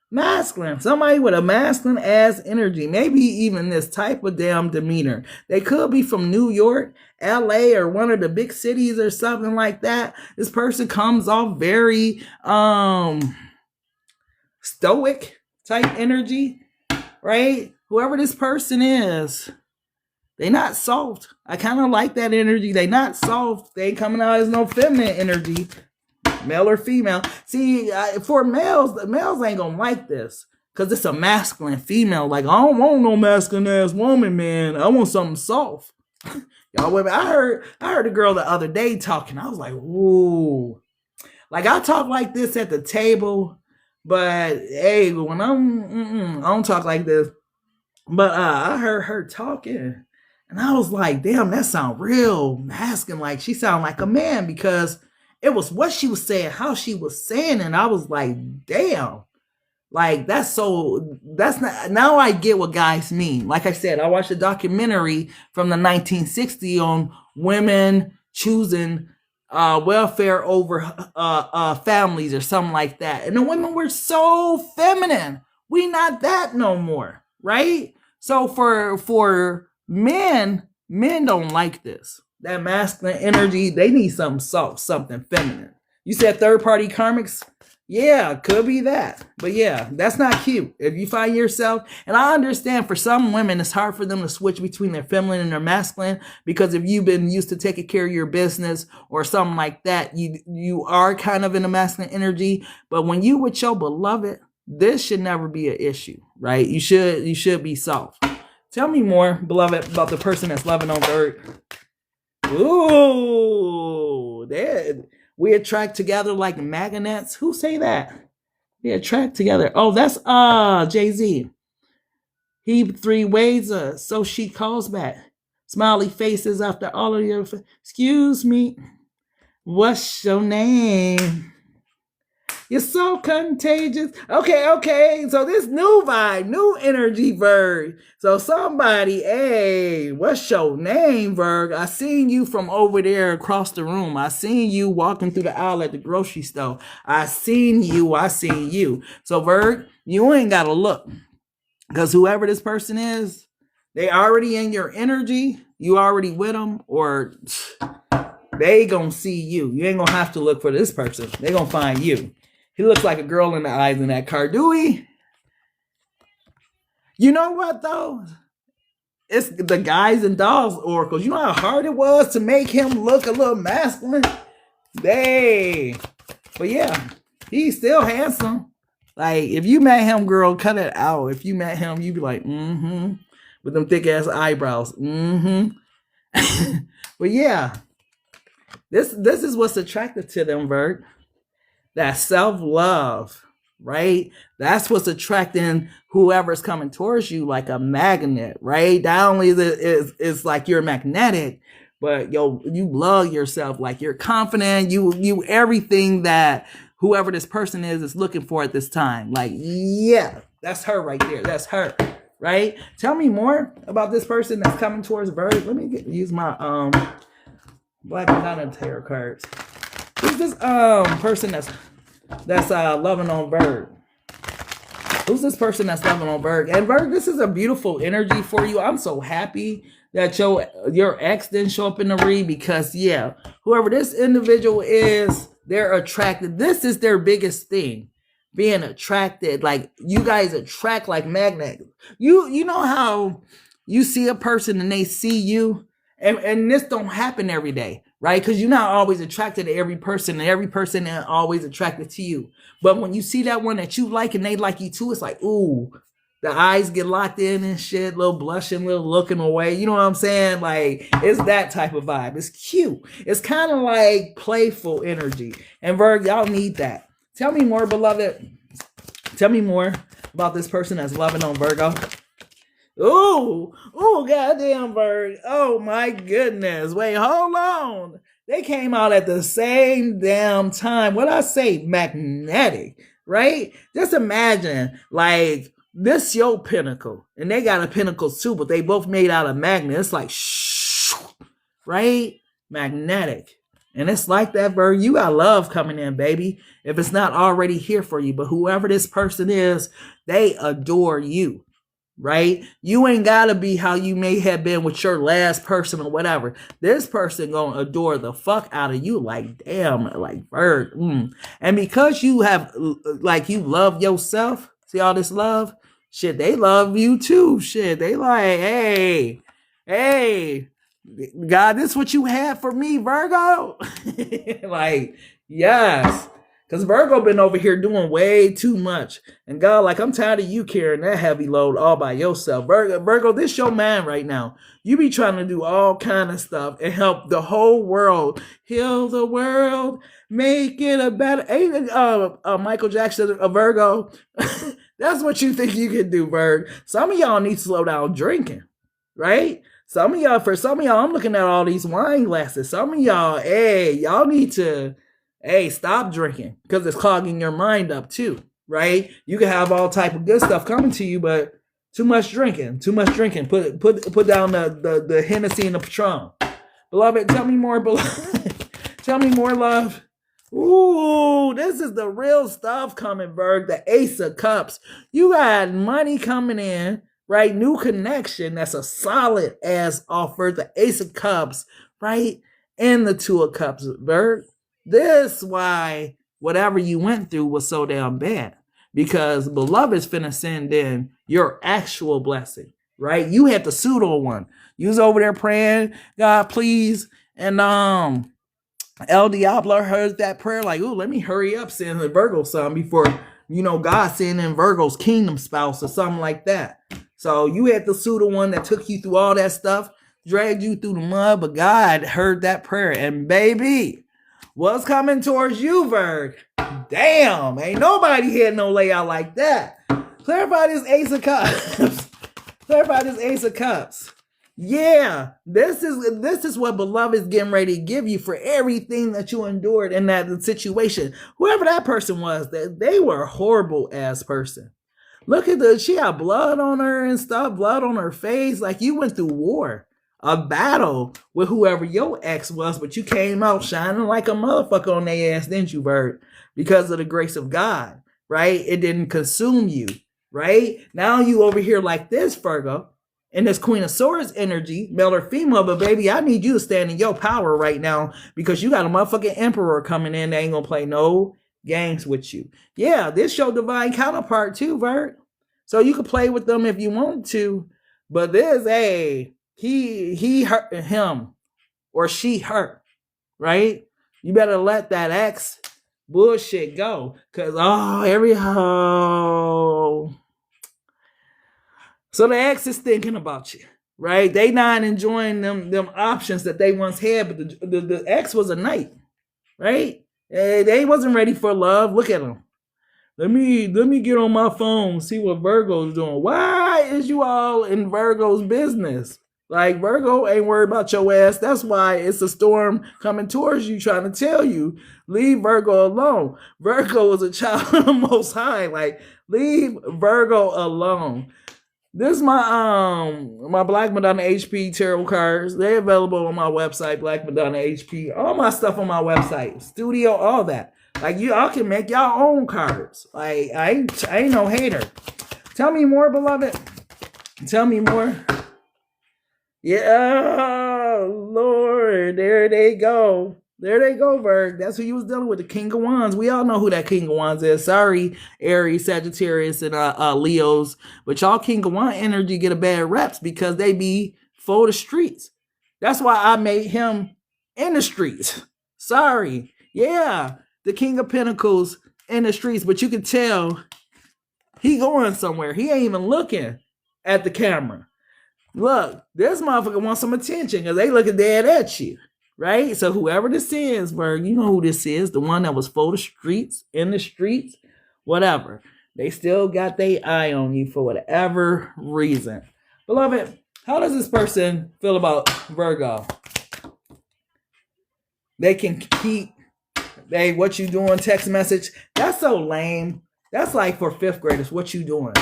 Masculine. Somebody with a masculine ass energy. Maybe even this type of damn demeanor. They could be from New York, LA, or one of the big cities or something like that. This person comes off very stoic type energy, right? Whoever this person is, they not soft. I kind of like that energy. They not soft. They ain't coming out as no feminine energy. Male or female. See, for males, the males ain't gonna like this because it's a masculine female. Like, I don't want no masculine ass woman, man. I want something soft. Y'all women, I heard a girl the other day talking. I was like, ooh. Like, I talk like this at the table, but hey, when I don't talk like this. But I heard her talking, and I was like, damn, that sound real masculine. Like, she sound like a man because it was what she was saying, how she was saying, and I was like, damn. Like, that's not, now I get what guys mean. Like I said, I watched a documentary from the 1960s on women choosing welfare over families or something like that. And the women were so feminine. We not that no more, right? So for men don't like this. That masculine energy, they need something soft, something feminine. You said third-party karmics? Yeah, could be that. But yeah, that's not cute. If you find yourself, and I understand for some women, it's hard for them to switch between their feminine and their masculine, because if you've been used to taking care of your business or something like that, you are kind of in a masculine energy. But when you with your beloved, this should never be an issue, right? You should be soft. Tell me more, beloved, about the person that's loving on Virgo. Ooh, we attract together like magnets. Who say that? We attract together. Oh, that's Jay-Z. He 3 ways so she calls back. Smiley faces after all of your. Excuse me. What's your name? You're so contagious. Okay. So this new vibe, new energy, Virg. So somebody, hey, what's your name, Virg? I seen you from over there across the room. I seen you walking through the aisle at the grocery store. I seen you. So Virg, you ain't got to look. Because whoever this person is, they already in your energy. You already with them, or they gonna see you. You ain't gonna have to look for this person. They gonna find you. He looks like a girl in the eyes in that car. Do he? You know what, though? It's the GUYZ and DOLLZ oracles. You know how hard it was to make him look a little masculine? Dang. But yeah, he's still handsome. Like, if you met him, girl, cut it out. If you met him, you'd be like, with them thick-ass eyebrows. But yeah, this is what's attractive to them, Virg. That self-love, right? That's what's attracting whoever's coming towards you like a magnet, right? Not only is it's like you're magnetic, but you love yourself, like you're confident, you everything that whoever this person is looking for at this time. Like, yeah, that's her right there. That's her, right? Tell me more about this person that's coming towards Virg. Let me use my Black Madonna tarot cards. Who's this person that's loving on Virg? Who's this person that's loving on Virg? And Virg, this is a beautiful energy for you. I'm so happy that your ex didn't show up in the read, because yeah, whoever this individual is, they're attracted. This is their biggest thing, being attracted. Like, you guys attract like magnets. You know how you see a person and they see you, and this don't happen every day, right? Because you're not always attracted to every person, and every person ain't always attracted to you. But when you see that one that you like and they like you too, it's like, ooh, the eyes get locked in and shit, little blushing, little looking away. You know what I'm saying? Like, it's that type of vibe. It's cute. It's kind of like playful energy. And Virgo, y'all need that. Tell me more, beloved. Tell me more about this person that's loving on Virgo. Ooh, goddamn Virgo. Oh my goodness. Wait, hold on. They came out at the same damn time. What I say? Magnetic, right? Just imagine, like, this your pinnacle, and they got a pinnacle too, but they both made out of magnet. It's like, right? Magnetic. And it's like that, Virgo. You got love coming in, baby. If it's not already here for you, but whoever this person is, they adore you, right? You ain't got to be how you may have been with your last person or whatever. This person gonna adore the fuck out of you. Like, damn, like, Virgo. And because you have, like, you love yourself, see all this love? Shit, they love you too. Shit, they like, hey, God, this what you had for me, Virgo? Like, yes. Because Virgo been over here doing way too much. And God, like, I'm tired of you carrying that heavy load all by yourself. Virgo, this your man right now. You be trying to do all kind of stuff and help the whole world. Heal the world. Make it a better... Michael Jackson, a Virgo. That's what you think you can do, Virgo. Some of y'all need to slow down drinking, right? For some of y'all, I'm looking at all these wine glasses. Some of y'all, y'all need to... stop drinking, because it's clogging your mind up too, right? You can have all type of good stuff coming to you, but too much drinking. Put down the Hennessy and the Patron. Beloved, tell me more, beloved. Tell me more, love. Ooh, this is the real stuff coming, Virgo. The Ace of Cups. You got money coming in, right? New connection. That's a solid ass offer. The Ace of Cups, right? And the Two of Cups, Virgo. This why whatever you went through was so damn bad, because beloved's finna send in your actual blessing, right? You had the pseudo one. You was over there praying, God, please. And El Diablo heard that prayer like, ooh, let me hurry up, send the Virgo something before, God send in Virgo's kingdom spouse or something like that. So you had the pseudo one that took you through all that stuff, dragged you through the mud, but God heard that prayer. And baby, what's coming towards you, Virgo? Damn, ain't nobody had no layout like that. Clarify this Ace of Cups. Clarify this Ace of Cups. Yeah, this is what beloved is getting ready to give you for everything that you endured in that situation. Whoever that person was, they were a horrible ass person. Look at she had blood on her and stuff, blood on her face. Like, you went through war. A battle with whoever your ex was, but you came out shining like a motherfucker on their ass, didn't you, Bird? Because of the grace of God, right? It didn't consume you, right? Now you over here like this, Virgo, and this Queen of Swords energy, male or female, but baby, I need you to stand in your power right now, because you got a motherfucking emperor coming in that ain't gonna play no games with you. Yeah, this your divine counterpart too, Virgo. So you can play with them if you want to, but there's he hurt him or she hurt, right? You better let that ex bullshit go, because so the ex is thinking about you, right? They not enjoying them options that they once had, but the ex was a knight, right? They wasn't ready for love. Look at them. Let me get on my phone, see what Virgo's doing. Why is you all in Virgo's business? Like, Virgo ain't worried about your ass. That's why it's a storm coming towards you trying to tell you, leave Virgo alone. Virgo is a child of the Most High. Like, leave Virgo alone. This is my Black MadonnaHP tarot cards. They're available on my website, Black MadonnaHP. All my stuff on my website, studio, all that. Like, y'all can make y'all own cards. Like, I ain't no hater. Tell me more, beloved. Tell me more. Yeah, Lord, there they go. There they go, Virg. That's who you was dealing with, the King of Wands. We all know who that King of Wands is. Sorry, Aries, Sagittarius, and Leos. But y'all King of Wands energy get a bad reps because they be for the streets. That's why I made him in the streets. Sorry. Yeah, the King of Pentacles in the streets. But you can tell he going somewhere. He ain't even looking at the camera. Look, this motherfucker wants some attention because they looking dead at you. Right? So whoever this is, Berg, you know who this is. The one that was for the streets, in the streets, whatever. They still got their eye on you for whatever reason. Beloved, how does this person feel about Virgo? They can keep, what you doing, text message. That's so lame. That's like for fifth graders, what you doing?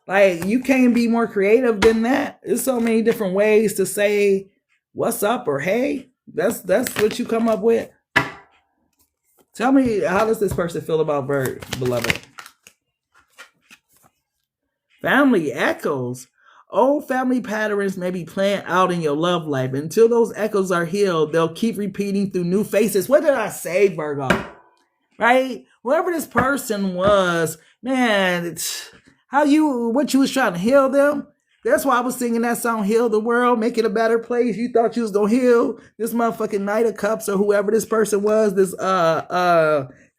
Like, you can't be more creative than that. There's so many different ways to say what's up or hey. That's what you come up with. Tell me, how does this person feel about Virgo, beloved? Family echoes. Old family patterns may be playing out in your love life. Until those echoes are healed, they'll keep repeating through new faces. What did I say, Virgo? Right? Whoever this person was, man, it's what you was trying to heal them. That's why I was singing that song, Heal the World, Make It a Better Place. You thought you was going to heal this motherfucking Knight of Cups or whoever this person was, this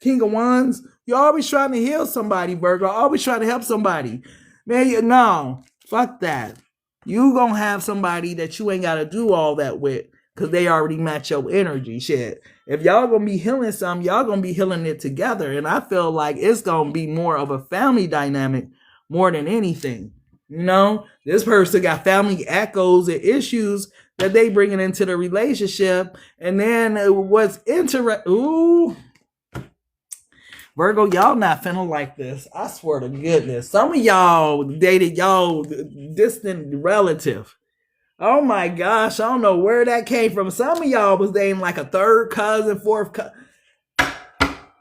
King of Wands. You're always trying to heal somebody, Virgo. Always trying to help somebody. Man, no, fuck that. You going to have somebody that you ain't got to do all that with because they already match your energy. Shit. If y'all going to be healing something, y'all going to be healing it together. And I feel like it's going to be more of a family dynamic more than anything. You know, this person got family echoes and issues that they bringing into the relationship. And then what's interesting, Virgo, y'all not finna like this. I swear to goodness. Some of y'all dated y'all distant relative. Oh my gosh, I don't know where that came from. Some of y'all was dating like a third cousin, fourth cousin.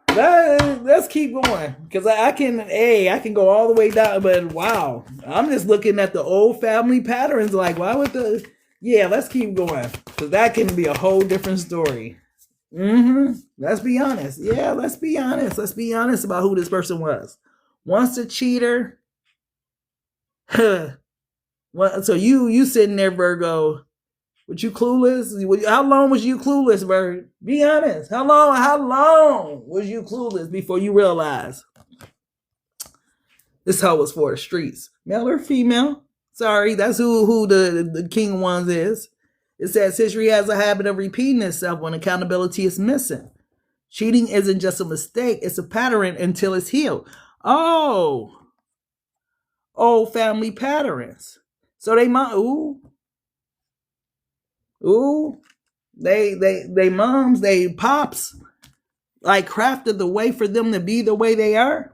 Let's keep going, because I can go all the way down, but wow, I'm just looking at the old family patterns like, why would let's keep going, because that can be a whole different story. Let's be honest. Yeah, let's be honest. Let's be honest about who this person was. Once a cheater. Well, so you sitting there, Virgo. Was you clueless? How long was you clueless, Virgo? Be honest. How long was you clueless before you realized this hoe was for the streets? Male or female? Sorry, that's who the King of Wands is. It says history has a habit of repeating itself when accountability is missing. Cheating isn't just a mistake, it's a pattern until it's healed. Oh, old family patterns. So they might, they moms, they pops, like crafted the way for them to be the way they are.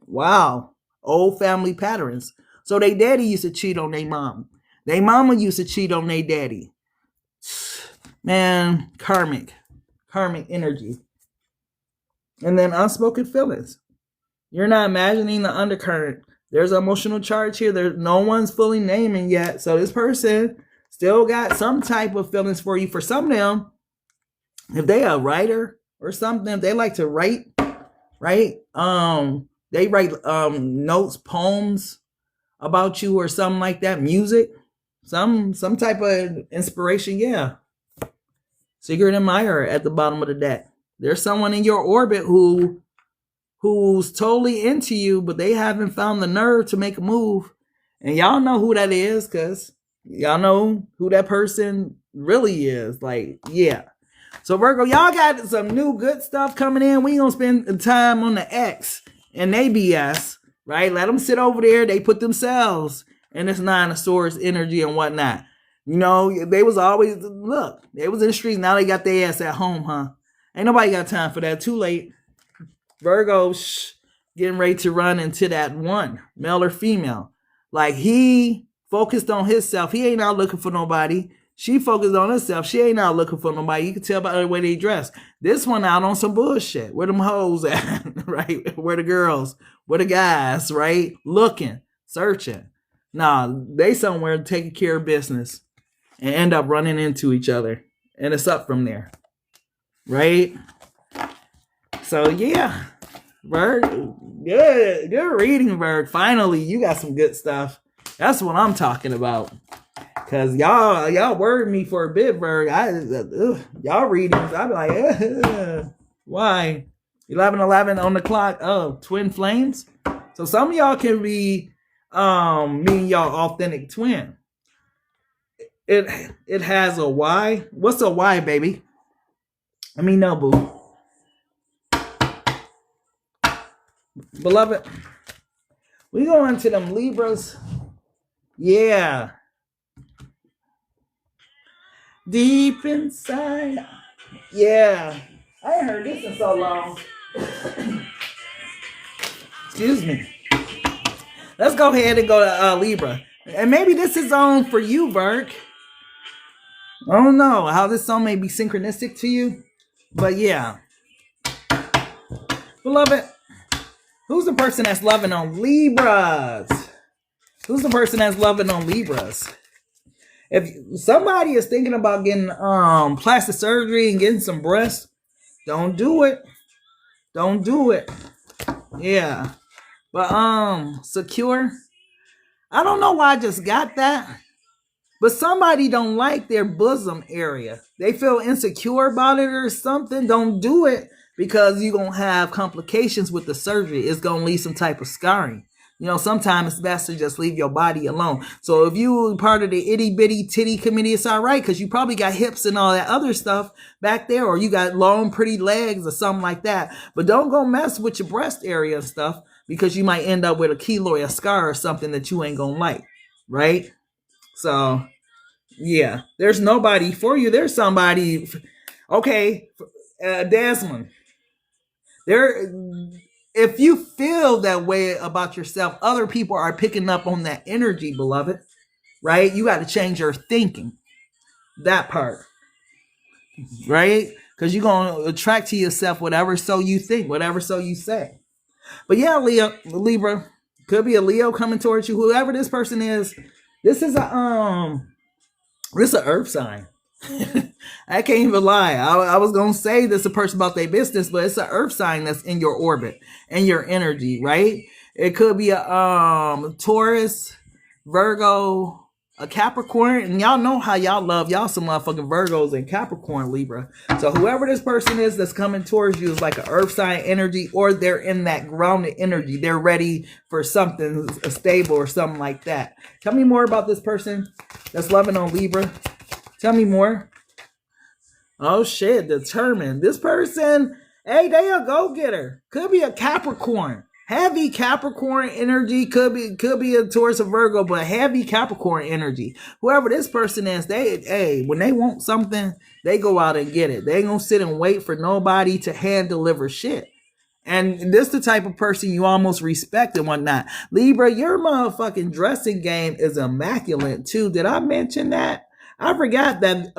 Wow. Old family patterns. So they daddy used to cheat on their mom. They mama used to cheat on their daddy. Man, karmic energy. And then unspoken feelings. You're not imagining the undercurrent. There's an emotional charge here. No one's fully naming yet. So this person still got some type of feelings for you. For some of them, if they a writer or something, if they like to write, right? They write notes, poems about you or something like that. Music, some type of inspiration. Yeah. Secret admirer at the bottom of the deck. There's someone in your orbit who's totally into you, but they haven't found the nerve to make a move. And y'all know who that is, because y'all know who that person really is. Like, yeah. So Virgo, y'all got some new good stuff coming in. We gonna spend time on the X and they BS, right? Let them sit over there. They put themselves in this Nine of Swords energy and whatnot. You know, they was always, look, they was in the streets. Now they got their ass at home, huh? Ain't nobody got time for that. Too late. Virgo, getting ready to run into that one, male or female. Like, he focused on himself. He ain't out looking for nobody. She focused on herself. She ain't out looking for nobody. You can tell by the way they dress. This one out on some bullshit. Where them hoes at, right? Where the girls? Where the guys, right? Looking, searching. Nah, they somewhere taking care of business and end up running into each other. And it's up from there. right? So yeah, Virg, good reading, Virg. Finally, you got some good stuff. That's what I'm talking about. Cause y'all worried me for a bit, Virg. Y'all readings, I be like, why? 11:11 on the clock. Oh, twin flames. So some of y'all can be me and y'all authentic twin. It has a Y. What's a Y, baby? Let me know, boo. Beloved, we go into them Libras. Yeah. Deep inside. Yeah. I ain't heard this in so long. Excuse me. Let's go ahead and go to Libra. And maybe this is on for you, Virg. I don't know how this song may be synchronistic to you. But yeah. Beloved, who's the person that's loving on Libras? Who's the person that's loving on Libras? If somebody is thinking about getting plastic surgery and getting some breasts, don't do it. Don't do it. Yeah. But secure. I don't know why I just got that. But somebody don't like their bosom area. They feel insecure about it or something. Don't do it because you're going to have complications with the surgery. It's going to leave some type of scarring. You know, sometimes it's best to just leave your body alone. So if you part of the itty bitty titty committee, it's all right because you probably got hips and all that other stuff back there, or you got long, pretty legs or something like that. But don't go mess with your breast area and stuff because you might end up with a keloid, a scar, or something that you ain't going to like. Right? So, yeah, there's nobody for you. There's somebody. Okay, Desmond. If you feel that way about yourself, other people are picking up on that energy, beloved, right? You got to change your thinking. That part, right? Because you're going to attract to yourself whatever so you think, whatever so you say. But yeah, Libra, could be a Leo coming towards you. Whoever this person is, this is an earth sign. I can't even lie. I was gonna say this a person about their business, but it's an earth sign that's in your orbit and your energy, right? It could be a Taurus, Virgo, a Capricorn, and y'all know how y'all love y'all some motherfucking Virgos and Capricorn, Libra. So whoever this person is that's coming towards you is like an earth sign energy, or they're in that grounded energy. They're ready for something stable or something like that. Tell me more about this person that's loving on Libra. Tell me more. Oh shit, determined. This person, hey, they a go-getter. Could be a Capricorn. Heavy Capricorn energy. Could be a Taurus or Virgo, but heavy Capricorn energy. Whoever this person is, when they want something, they go out and get it. They ain't gonna sit and wait for nobody to hand deliver shit. And this the type of person you almost respect and whatnot. Libra, your motherfucking dressing game is immaculate too. Did I mention that? I forgot that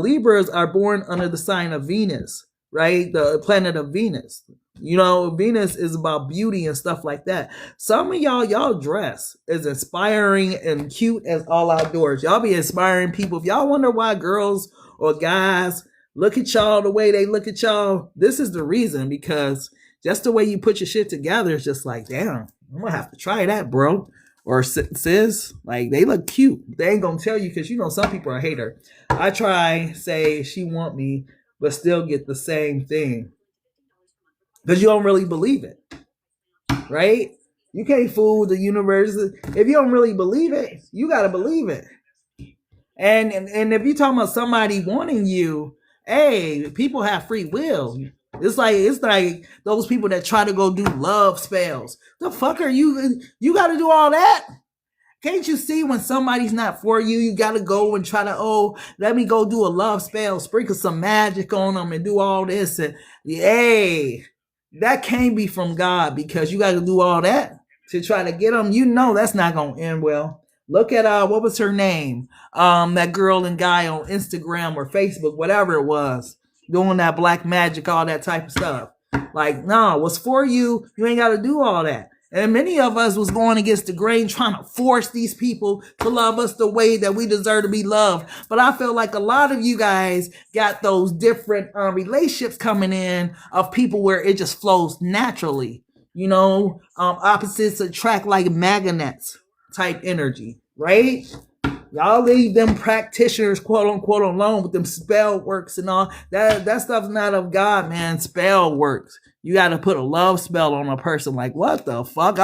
Libras are born under the sign of Venus, right? The planet of Venus. You know, Venus is about beauty and stuff like that. Some of y'all dress is inspiring and cute as all outdoors. Y'all be inspiring people. If y'all wonder why girls or guys look at y'all the way they look at y'all, this is the reason, because just the way you put your shit together is just like, damn, I'm gonna have to try that, bro. Or sis, like, they look cute. They ain't gonna tell you because, you know, some people are hater. I try, say she want me, but still get the same thing. Because you don't really believe it. Right? You can't fool the universe. If you don't really believe it, you gotta believe it. And if you're talking about somebody wanting you, hey, people have free will. It's like those people that try to go do love spells. The fuck are you? You got to do all that? Can't you see when somebody's not for you, you got to go and try to, let me go do a love spell, sprinkle some magic on them and do all this. And hey, that can't be from God, because you got to do all that to try to get them. You know that's not going to end well. Look at, what was her name? That girl and guy on Instagram or Facebook, whatever it was, doing that black magic, all that type of stuff. Like, no, what's for you, you ain't got to do all that. And many of us was going against the grain, trying to force these people to love us the way that we deserve to be loved. But I feel like a lot of you guys got those different relationships coming in of people where it just flows naturally. You know, opposites attract like magnets type energy, right? Y'all leave them practitioners, quote unquote, alone with them spell works and all. That stuff's not of God, man. Spell works. You got to put a love spell on a person. Like, what the fuck?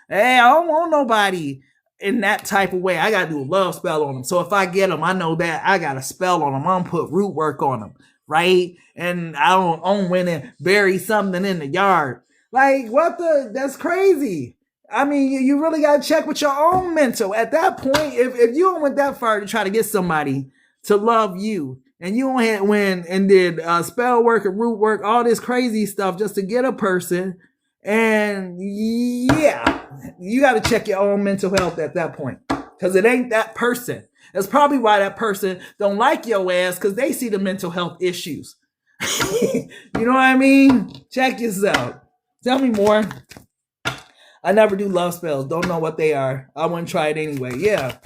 Hey, I don't want nobody in that type of way. I got to do a love spell on them. So if I get them, I know that I got a spell on them. I'm going to put root work on them, right? And I don't went and bury something in the yard. Like, what the? That's crazy. I mean, you really got to check with your own mental. At that point, if you don't went that far to try to get somebody to love you, and you went and did spell work and root work, all this crazy stuff just to get a person, and yeah, you got to check your own mental health at that point, because it ain't that person. That's probably why that person don't like your ass, because they see the mental health issues. You know what I mean? Check yourself. Tell me more. I never do love spells. Don't know what they are. I wouldn't try it anyway. Yeah.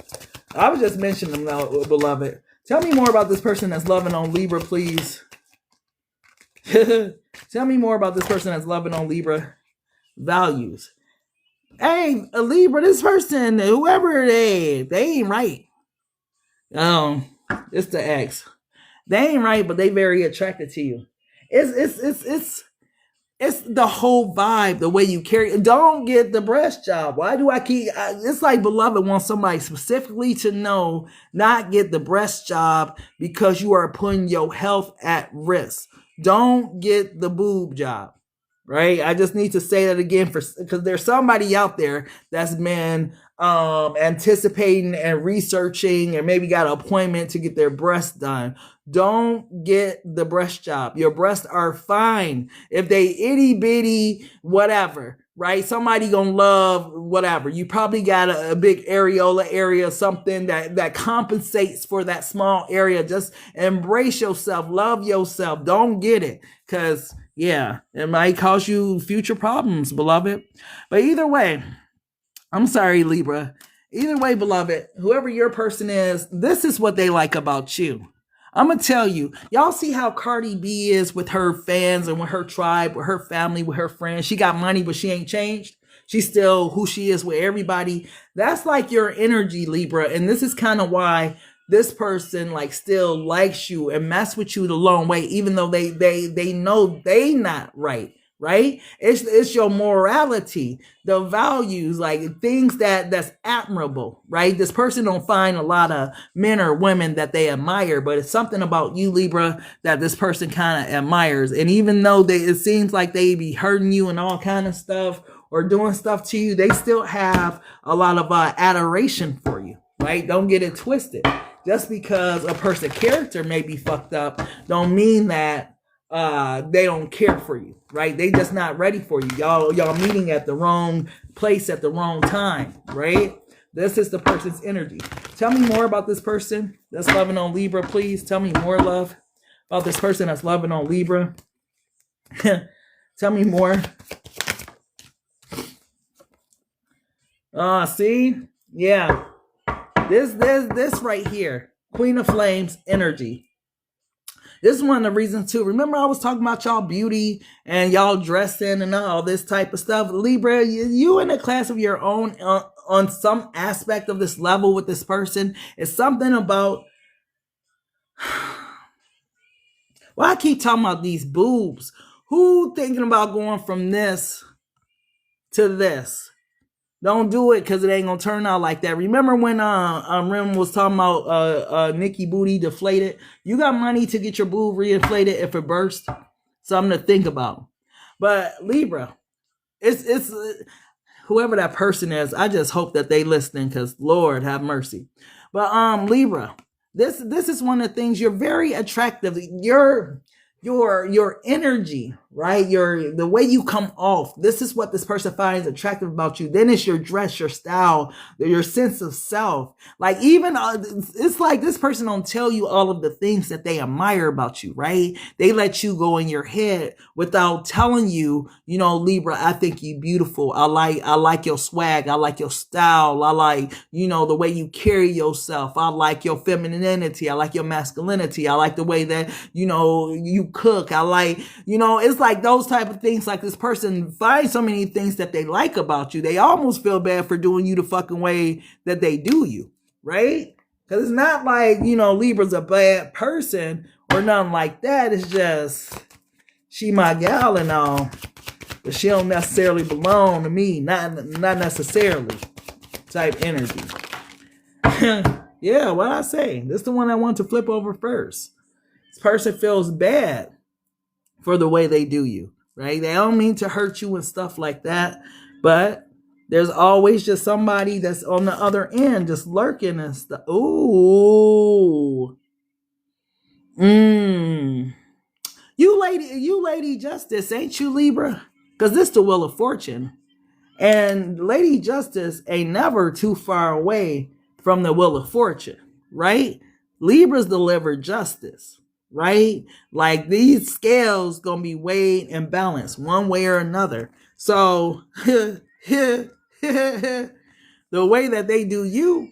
I was just mentioning them now, beloved. Tell me more about this person that's loving on Libra, please. Tell me more about this person that's loving on Libra. Values. Hey, a Libra, this person, whoever they ain't right. It's the ex. They ain't right, but they very attracted to you. It's the whole vibe, the way you carry. Don't get the breast job. Why do I keep? It's like beloved wants somebody specifically to know, not get the breast job because you are putting your health at risk. Don't get the boob job, right? I just need to say that again because there's somebody out there that's been anticipating and researching and maybe got an appointment to get their breasts done. Don't get the breast job. Your breasts are fine. If they itty bitty, whatever, right? Somebody gonna love whatever. You probably got a big areola area, something that compensates for that small area. Just embrace yourself. Love yourself. Don't get it. Cause yeah, it might cause you future problems, beloved. But either way, I'm sorry, Libra. Either way, beloved, whoever your person is, this is what they like about you. I'm going to tell you, y'all see how Cardi B is with her fans and with her tribe, with her family, with her friends. She got money, but she ain't changed. She's still who she is with everybody. That's like your energy, Libra. And this is kind of why this person like still likes you and mess with you the long way, even though they know they not right. Right? It's your morality, the values, like things that's admirable, right? This person don't find a lot of men or women that they admire, but it's something about you, Libra, that this person kind of admires. And even though it seems like they be hurting you and all kind of stuff or doing stuff to you, they still have a lot of adoration for you, right? Don't get it twisted. Just because a person's character may be fucked up, don't mean that they don't care for you, right? They just not ready for you. Y'all meeting at the wrong place at the wrong time, right? This is the person's energy. Tell me more about this person that's loving on Libra, please. Tell me more, love, about this person that's loving on Libra. Tell me more. See? Yeah. This right here. Queen of Flames energy. This is one of the reasons too. Remember I was talking about y'all beauty and y'all dressing and all this type of stuff. Libra, you in a class of your own on some aspect of this level with this person. It's something about, well, I keep talking about these boobs. Who thinking about going from this to this? Don't do it because it ain't gonna turn out like that. Remember when Rim was talking about Nikki booty deflated? You got money to get your boob reinflated if it bursts. Something to think about. But Libra, it's whoever that person is. I just hope that they listening because Lord have mercy. But Libra, this is one of the things. You're very attractive. Your energy, right? The way you come off. This is what this person finds attractive about you. Then it's your dress, your style, your sense of self. Like even, it's like this person don't tell you all of the things that they admire about you, right? They let you go in your head without telling you, you know, Libra, I think you beautiful. I like your swag. I like your style. I like, you know, the way you carry yourself. I like your femininity. I like your masculinity. I like the way that, you know, you cook. I like, you know, it's like those type of things. Like this person finds so many things that they like about you. They almost feel bad for doing you the fucking way that they do you, right? Because it's not like, you know, Libra's a bad person or nothing like that. It's just, she my gal and all, but she don't necessarily belong to me. Not necessarily type energy. Yeah, what I say? This is the one I want to flip over first. This person feels bad for the way they do you, right? They don't mean to hurt you and stuff like that, but there's always just somebody that's on the other end just lurking and stuff. Ooh. You lady justice, ain't you, Libra? Because this the Wheel of Fortune. And Lady Justice ain't never too far away from the Wheel of Fortune, right? Libras deliver justice. Right? Like these scales gonna be weighed and balanced one way or another. So the way that they do you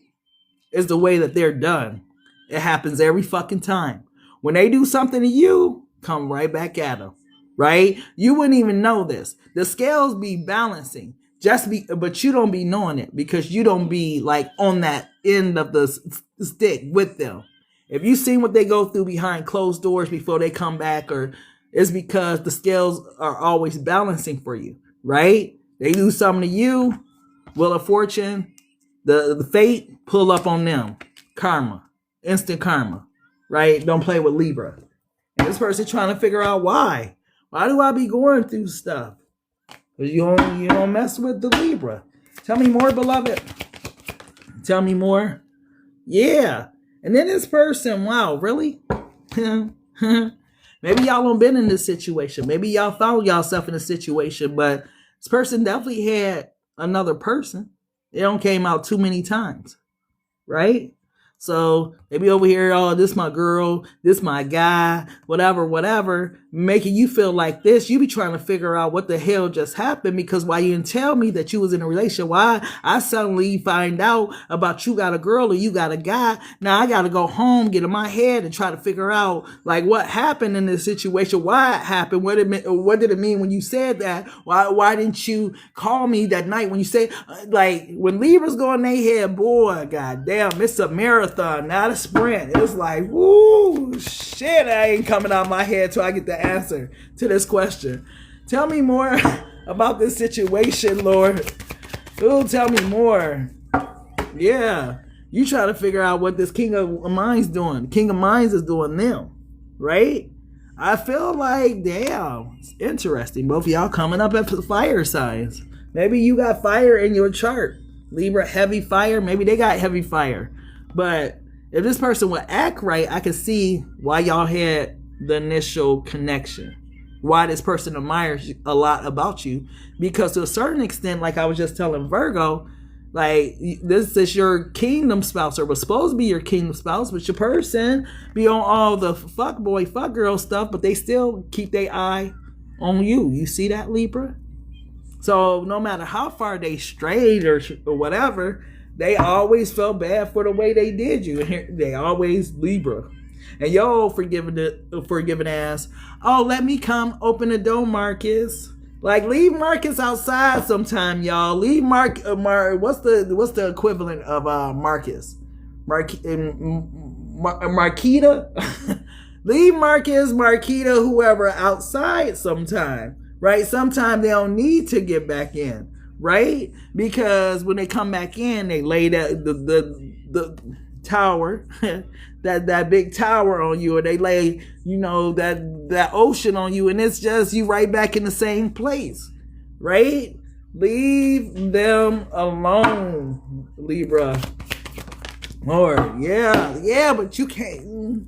is the way that they're done. It happens every fucking time. When they do something to you, come right back at them. Right? You wouldn't even know this. The scales be balancing. But you don't be knowing it because you don't be like on that end of the stick with them. If you seen what they go through behind closed doors before they come back, or it's because the scales are always balancing for you, right? They do something to you, Wheel of Fortune, the fate, pull up on them. Karma, instant karma, right? Don't play with Libra. And this person trying to figure out why. Why do I be going through stuff? Because you don't mess with the Libra. Tell me more, beloved. Tell me more. Yeah. And then this person, wow, really? Maybe y'all don't been in this situation. Maybe y'all found yourself in a situation, but this person definitely had another person. It don't came out too many times, right? So they be over here, oh, this my girl, this my guy, whatever, making you feel like this. You be trying to figure out what the hell just happened, because why you didn't tell me that you was in a relationship? Why I suddenly find out about you got a girl or you got a guy. Now I got to go home, get in my head and try to figure out like what happened in this situation, why it happened, what did it mean when you said that? Why didn't you call me that night when you said, like when Libras go in their head, boy, goddamn, it's a marathon, not a sprint. It's like, woo, shit, I ain't coming out my head till I get the answer to this question. Tell me more about this situation, Lord. Ooh, tell me more. Yeah, you try to figure out what this King of Minds doing. King of Minds is doing them, right? I feel like, damn, it's interesting. Both of y'all coming up at fire signs. Maybe you got fire in your chart. Libra, heavy fire. Maybe they got heavy fire. But if this person would act right, I could see why y'all had the initial connection. Why this person admires a lot about you. Because to a certain extent, like I was just telling Virgo, like this is your kingdom spouse, or was supposed to be your kingdom spouse, but your person be on all the fuck boy, fuck girl stuff, but they still keep their eye on you. You see that, Libra? So no matter how far they strayed or whatever, they always felt bad for the way they did you. They always Libra. And y'all forgiving ass. Oh, let me come open the door, Marcus. Like, leave Marcus outside sometime, y'all. Leave what's the equivalent of Marcus? Marquita? Leave Marcus, Marquita, whoever outside sometime, right? Sometimes they don't need to get back in, right? Because when they come back in, they lay that the tower, that big tower on you, or they lay, you know, that ocean on you, and it's just you right back in the same place, right? Leave them alone, Libra. Or yeah, but you can't.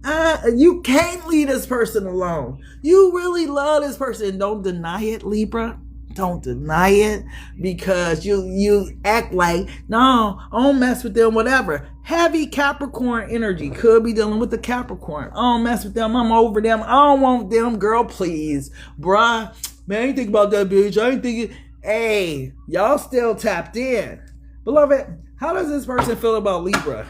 You can't leave this person alone. You really love this person. Don't deny it, Libra. Don't deny it, because you act like, no, I don't mess with them, whatever. Heavy Capricorn energy. Could be dealing with the Capricorn. I don't mess with them. I'm over them. I don't want them. Girl, please. Bruh. Man, I ain't think about that, bitch. I ain't thinking. Hey, y'all still tapped in. Beloved, how does this person feel about Libra?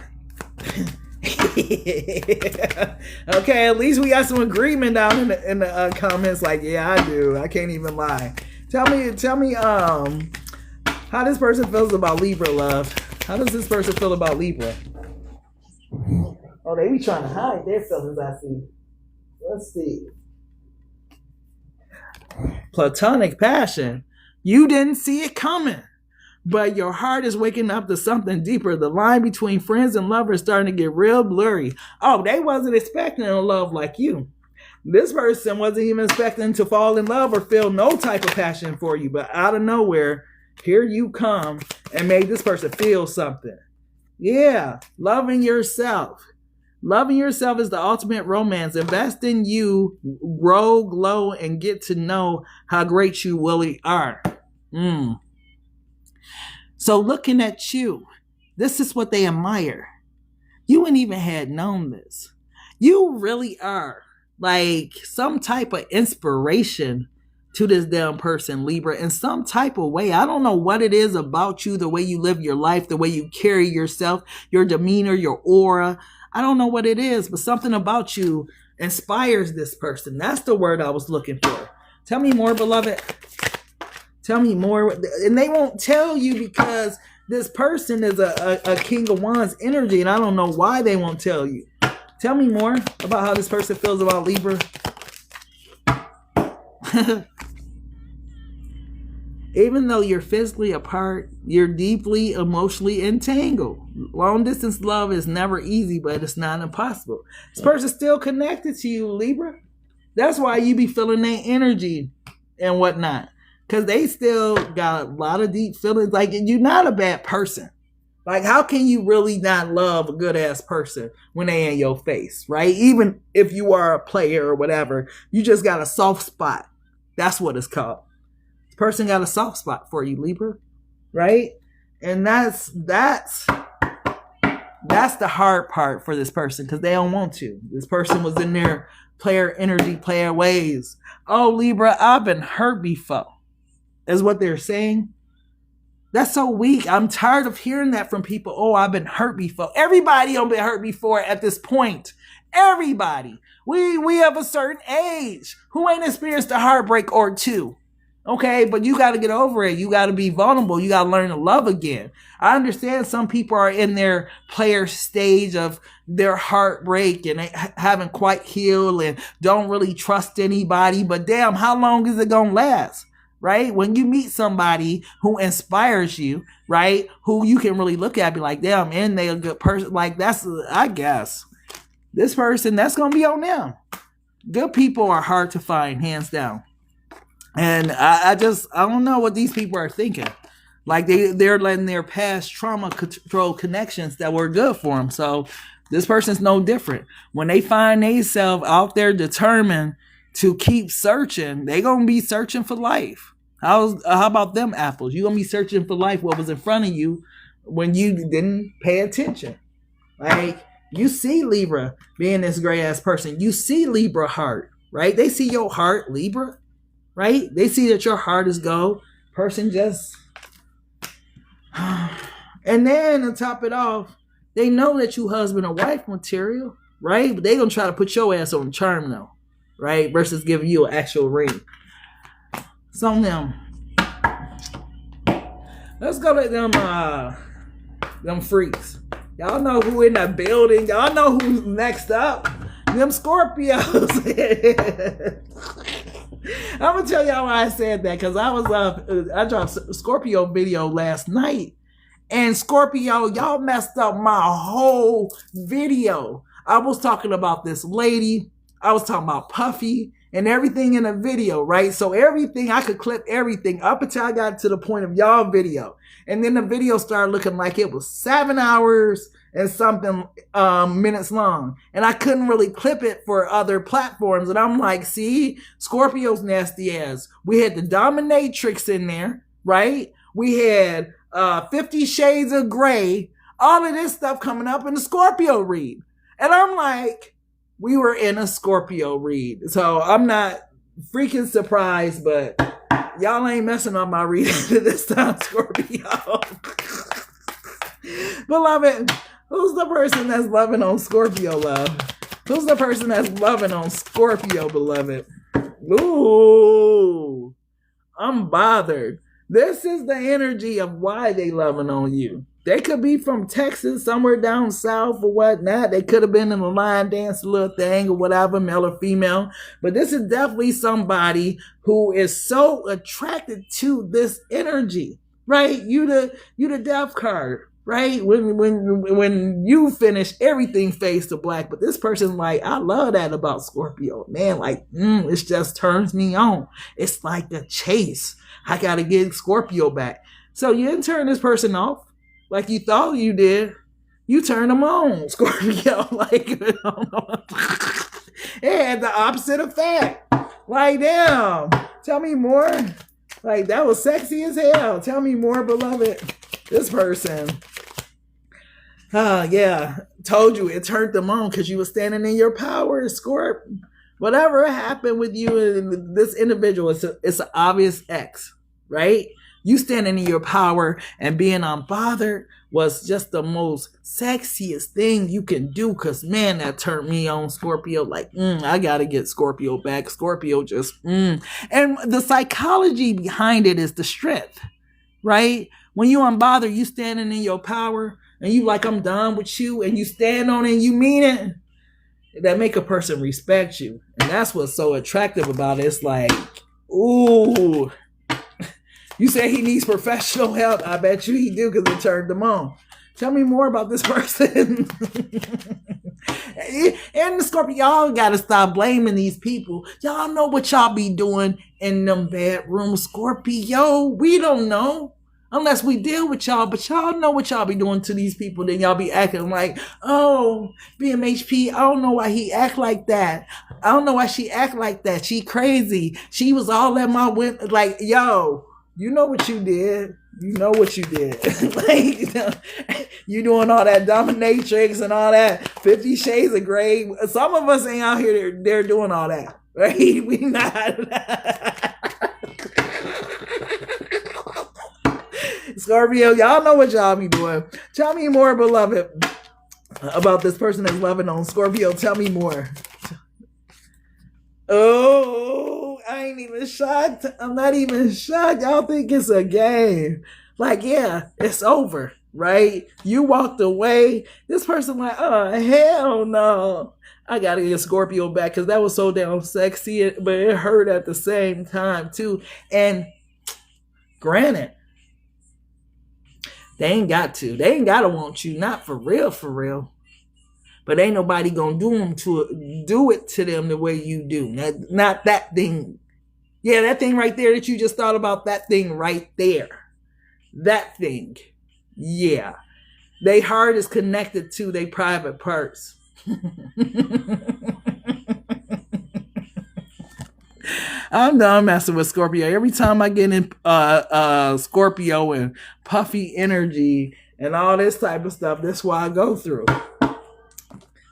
Okay, at least we got some agreement down in the comments. Like, yeah, I do. I can't even lie. Tell me, how this person feels about Libra, love. How does this person feel about Libra? Oh, they be trying to hide their feelings, I see. Let's see. Platonic passion. You didn't see it coming, but your heart is waking up to something deeper. The line between friends and lovers is starting to get real blurry. Oh, they wasn't expecting a love like you. This person wasn't even expecting to fall in love or feel no type of passion for you, but out of nowhere, here you come and made this person feel something. Yeah, loving yourself. Loving yourself is the ultimate romance. Invest in you, grow, glow, and get to know how great you really are. So looking at you, this is what they admire. You wouldn't even had known this. You really are like some type of inspiration to this damn person, Libra, in some type of way. I don't know what it is about you, the way you live your life, the way you carry yourself, your demeanor, your aura. I don't know what it is, but something about you inspires this person. That's the word I was looking for. Tell me more, beloved. Tell me more. And they won't tell you because this person is a King of Wands energy, and I don't know why they won't tell you. Tell me more about how this person feels about Libra. Even though you're physically apart, you're deeply emotionally entangled. Long distance love is never easy, but it's not impossible. This person's still connected to you, Libra. That's why you be feeling their energy and whatnot. Because they still got a lot of deep feelings. Like, you're not a bad person. Like, how can you really not love a good ass person when they in your face, right? Even if you are a player or whatever, you just got a soft spot. That's what it's called. This person got a soft spot for you, Libra, right? And that's the hard part for this person, because they don't want to. This person was in their player energy, player ways. Oh, Libra, I've been hurt before, is what they're saying. That's so weak. I'm tired of hearing that from people. Oh, I've been hurt before. Everybody done been hurt before at this point. Everybody. We have a certain age. Who ain't experienced a heartbreak or two? Okay, but you got to get over it. You got to be vulnerable. You got to learn to love again. I understand some people are in their player stage of their heartbreak and they haven't quite healed and don't really trust anybody. But damn, how long is it going to last? Right? When you meet somebody who inspires you, right? Who you can really look at and be like, damn, and they a good person. Like, that's, I guess, this person, that's going to be on them. Good people are hard to find, hands down. And I don't know what these people are thinking. Like, they're letting their past trauma control connections that were good for them. So this person's no different. When they find themselves out there determined to keep searching, they going to be searching for life. How about them apples? You going to be searching for life, what was in front of you when you didn't pay attention. Like, you see Libra being this great ass person. You see Libra heart, right? They see your heart, Libra. Right? They see that your heart is gold. Person just... And then, to top it off, they know that you husband or wife material, right? But they going to try to put your ass on charm, though. Right? Versus giving you an actual ring. It's on them. Let's go to them freaks. Y'all know who in the building. Y'all know who's next up. Them Scorpios. I'm gonna tell y'all why I said that, because I dropped a Scorpio video last night, and Scorpio, y'all messed up my whole video. I was talking about this lady, I was talking about Puffy and everything in the video, right? So everything, I could clip everything up until I got to the point of y'all video, and then the video started looking like it was 7 hours and something minutes long. And I couldn't really clip it for other platforms. And I'm like, see, Scorpio's nasty ass. We had the dominatrix in there, right? We had 50 Shades of Grey, all of this stuff coming up in the Scorpio read. And I'm like, we were in a Scorpio read. So I'm not freaking surprised, but y'all ain't messing up my reading this time, Scorpio. Beloved, who's the person that's loving on Scorpio, love? Who's the person that's loving on Scorpio, beloved? Ooh, I'm bothered. This is the energy of why they loving on you. They could be from Texas, somewhere down south or whatnot. They could have been in a line dance little thing or whatever, male or female. But this is definitely somebody who is so attracted to this energy, right? You the death card, right? When you finish, everything fades to black. But this person's like, I love that about Scorpio, man. Like, it just turns me on. It's like a chase. I gotta get Scorpio back. So you didn't turn this person off like you thought you did. You turn them on, Scorpio. Like, it had the opposite effect. Like, damn. Tell me more. Like, that was sexy as hell. Tell me more, beloved. This person. Yeah. Told you it turned them on because you were standing in your power, Scorp. Whatever happened with you and this individual, it's an obvious X, right? You standing in your power and being unbothered was just the most sexiest thing you can do. Cause man, that turned me on, Scorpio. Like, I gotta get Scorpio back. Scorpio just, And the psychology behind it is the strength, right? When you unbothered, you standing in your power and you like, I'm done with you, and you stand on it and you mean it. That make a person respect you. And that's what's so attractive about it. It's like, ooh. You say he needs professional help. I bet you he do because it turned him on. Tell me more about this person. And the Scorpio, y'all got to stop blaming these people. Y'all know what y'all be doing in them bedrooms, Scorpio. We don't know unless we deal with y'all. But y'all know what y'all be doing to these people. Then y'all be acting like, oh, BMHP, I don't know why he act like that. I don't know why she act like that. She crazy. She was all at my window. Like, yo. You know what you did. You know what you did. Like, you doing all that dominatrix and all that 50 Shades of Grey. Some of us ain't out here, they're doing all that. Right? We not. Scorpio, y'all know what y'all be doing. Tell me more, beloved, about this person that's loving on Scorpio. Tell me more. Oh, I ain't even shocked. I'm not even shocked. Y'all think it's a game. Like, yeah, it's over, right? You walked away. This person like, oh, hell no. I got to get Scorpio back because that was so damn sexy, but it hurt at the same time, too. And granted, they ain't got to. They ain't got to want you. Not for real, for real. But ain't nobody gonna do it to them the way you do. Not that thing. Yeah, that thing right there that you just thought about, that thing right there. That thing. Yeah. They heart is connected to their private parts. I'm done messing with Scorpio. Every time I get in Scorpio and puffy energy and all this type of stuff, that's why I go through.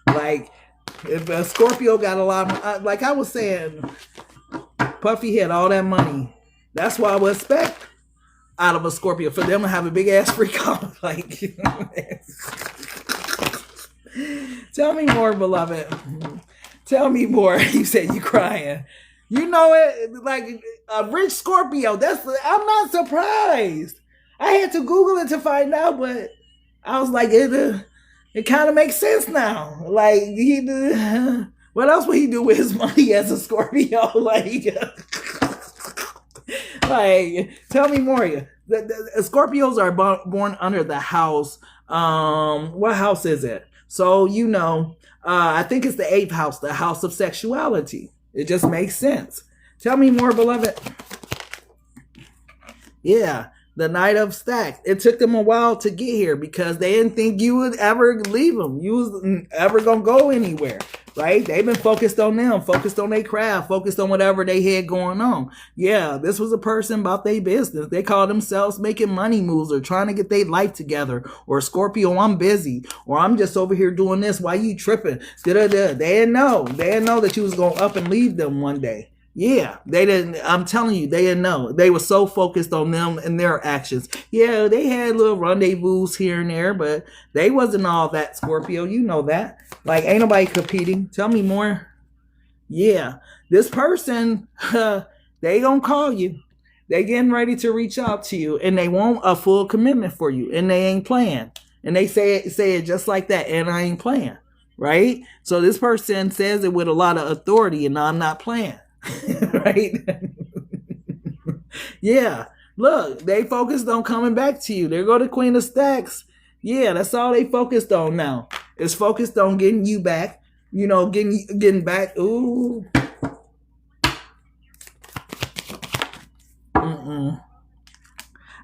Like, if a Scorpio got a lot of, like I was saying, Puffy had all that money. That's what I would expect out of a Scorpio, for them to have a big ass freak off. Like, tell me more, beloved. Tell me more. You said you crying. You know it, like a rich Scorpio. I'm not surprised. I had to Google it to find out, but I was like, it kind of makes sense now. Like, what else would he do with his money as a Scorpio? Like, tell me more. The Scorpios are born under the house. What house is it? So, I think it's the 8th house, the house of sexuality. It just makes sense. Tell me more, beloved. Yeah. The Knight of Stacks. It took them a while to get here because they didn't think you would ever leave them. You was ever gonna go anywhere, right? They've been focused on them, focused on their craft, focused on whatever they had going on. Yeah, this was a person about their business. They call themselves making money moves or trying to get their life together. Or Scorpio, I'm busy. Or I'm just over here doing this. Why you tripping? They didn't know. They didn't know that you was going to up and leave them one day. Yeah, they didn't. I'm telling you, they didn't know. They were so focused on them and their actions. Yeah, they had little rendezvous here and there, but they wasn't all that, Scorpio. You know that. Like, ain't nobody competing. Tell me more. Yeah, this person, they gonna call you. They getting ready to reach out to you, and they want a full commitment for you, and they ain't playing. And they say it just like that, and I ain't playing, right? So this person says it with a lot of authority, and I'm not playing. Right? Yeah, look, they focused on coming back to you. There go the Queen of Stacks. Yeah, that's all they focused on now. It's focused on getting you back, you know, getting back. Ooh.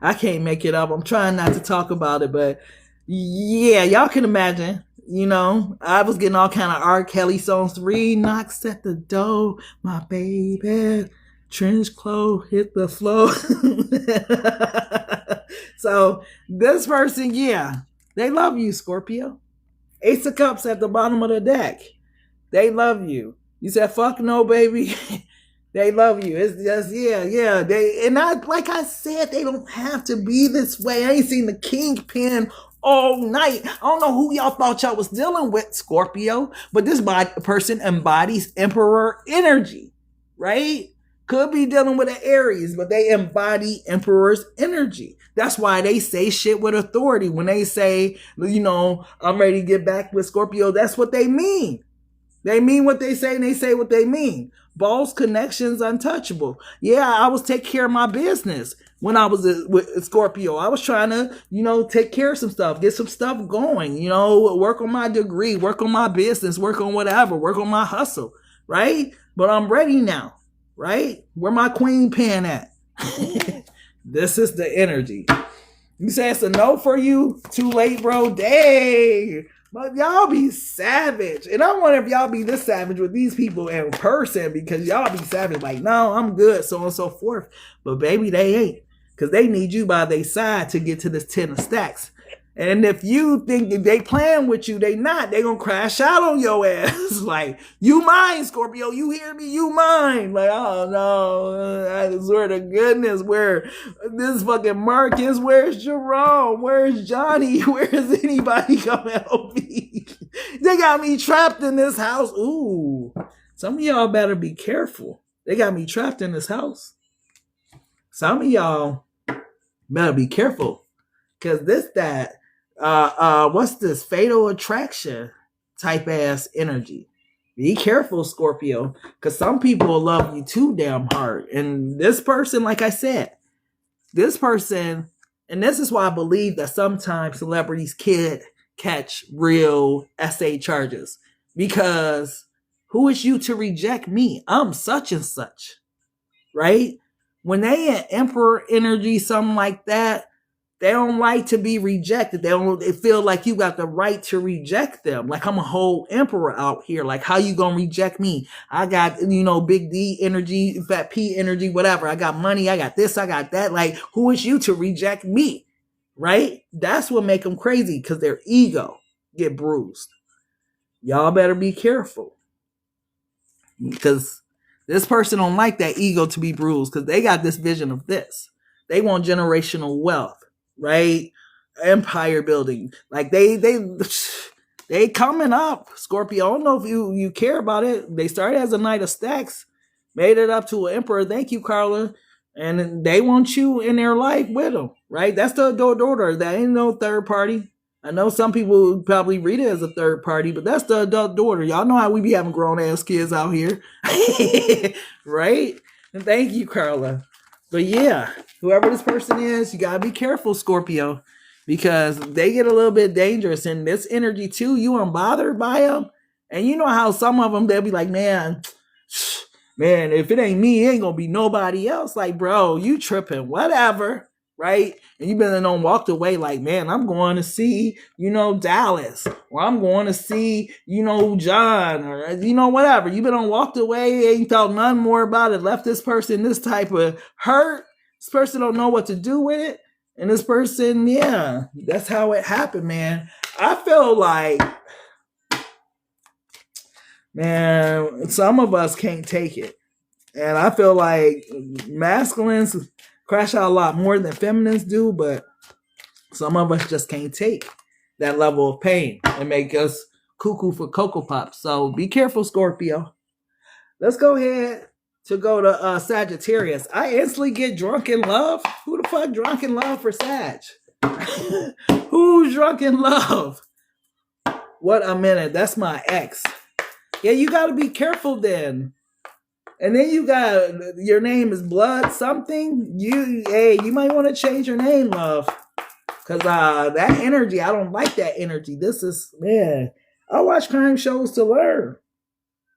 I can't make it up. I'm trying not to talk about it, but yeah, y'all can imagine. You know, I was getting all kind of R. Kelly songs. 3 knocks at the door, my baby. Trench clothes hit the floor. So this person, yeah, they love you, Scorpio. Ace of Cups at the bottom of the deck. They love you. You said, fuck no, baby. They love you. It's just, yeah. Like I said, they don't have to be this way. I ain't seen the kingpin all night. I don't know who y'all thought y'all was dealing with, Scorpio, but this person embodies emperor energy, right? Could be dealing with an Aries, but they embody emperor's energy. That's why they say shit with authority. When they say, you know, I'm ready to get back with Scorpio, that's what they mean. They mean what they say, and they say what they mean. Balls, connections, untouchable. Yeah, I was taking care of my business when I was with Scorpio. I was trying to, you know, take care of some stuff, get some stuff going, you know, work on my degree, work on my business, work on whatever, work on my hustle, right? But I'm ready now, right? Where my queen pen at? This is the energy. You say it's a no for you? Too late, bro? Dang. But y'all be savage. And I wonder if y'all be this savage with these people in person, because y'all be savage like, no, I'm good, so on and so forth. But baby, they ain't. Because they need you by their side to get to this 10 of stacks. And if you think that they playing with you, they not. They gonna crash out on your ass. Like, you mine, Scorpio. You hear me? You mine. Like, oh no. I swear to goodness, where this fucking Marcus? Where's Jerome? Where's Johnny? Where's anybody come help me? They got me trapped in this house. Ooh. Some of y'all better be careful. They got me trapped in this house. Some of y'all better be careful. Cause what's this fatal attraction type ass energy? Be careful, Scorpio, because some people will love you too damn hard. And this person, like I said, this person, and this is why I believe that sometimes celebrities can't catch real SA charges, because who is you to reject me? I'm such and such, right? When they in emperor energy, something like that, they don't like to be rejected. They feel like you got the right to reject them. Like, I'm a whole emperor out here. Like, how you gonna reject me? I got, you know, big D energy, fat P energy, whatever. I got money. I got this. I got that. Like, who is you to reject me? Right? That's what make them crazy, because their ego get bruised. Y'all better be careful, because this person don't like that ego to be bruised, because they got this vision of this. They want generational wealth. Right? Empire building. Like they coming up, Scorpio. I don't know if you care about it. They started as a Knight of Stacks, made it up to an Emperor. Thank you, Carla. And they want you in their life with them, right? That's the daughter. That ain't no third party. I know some people probably read it as a third party, but that's the adult daughter. Y'all know how we be having grown ass kids out here. Right? And thank you, Carla. But yeah, whoever this person is, you gotta be careful, Scorpio, because they get a little bit dangerous. And this energy too, you unbothered by them. And you know how some of them, they'll be like, man, if it ain't me, it ain't gonna be nobody else. Like, bro, you tripping, whatever. right? And you've been on walked away like, man, I'm going to see, Dallas, or I'm going to see, John, or, whatever. You've been on walked away, ain't thought none more about it, left this person this type of hurt. This person don't know what to do with it. And this person, yeah, that's how it happened, man. I feel like, man, some of us can't take it. And I feel like masculines crash out a lot more than feminines do, but some of us just can't take that level of pain and make us cuckoo for Cocoa Pops. So be careful, Scorpio. Let's go ahead to go to Sagittarius. I instantly get drunk in love. Who the fuck drunk in love for Sag? Who's drunk in love? What a minute. That's my ex. Yeah, you got to be careful then. And then you got, your name is Blood something. You might want to change your name, love. Because that energy, I don't like that energy. This is, man, I watch crime shows to learn,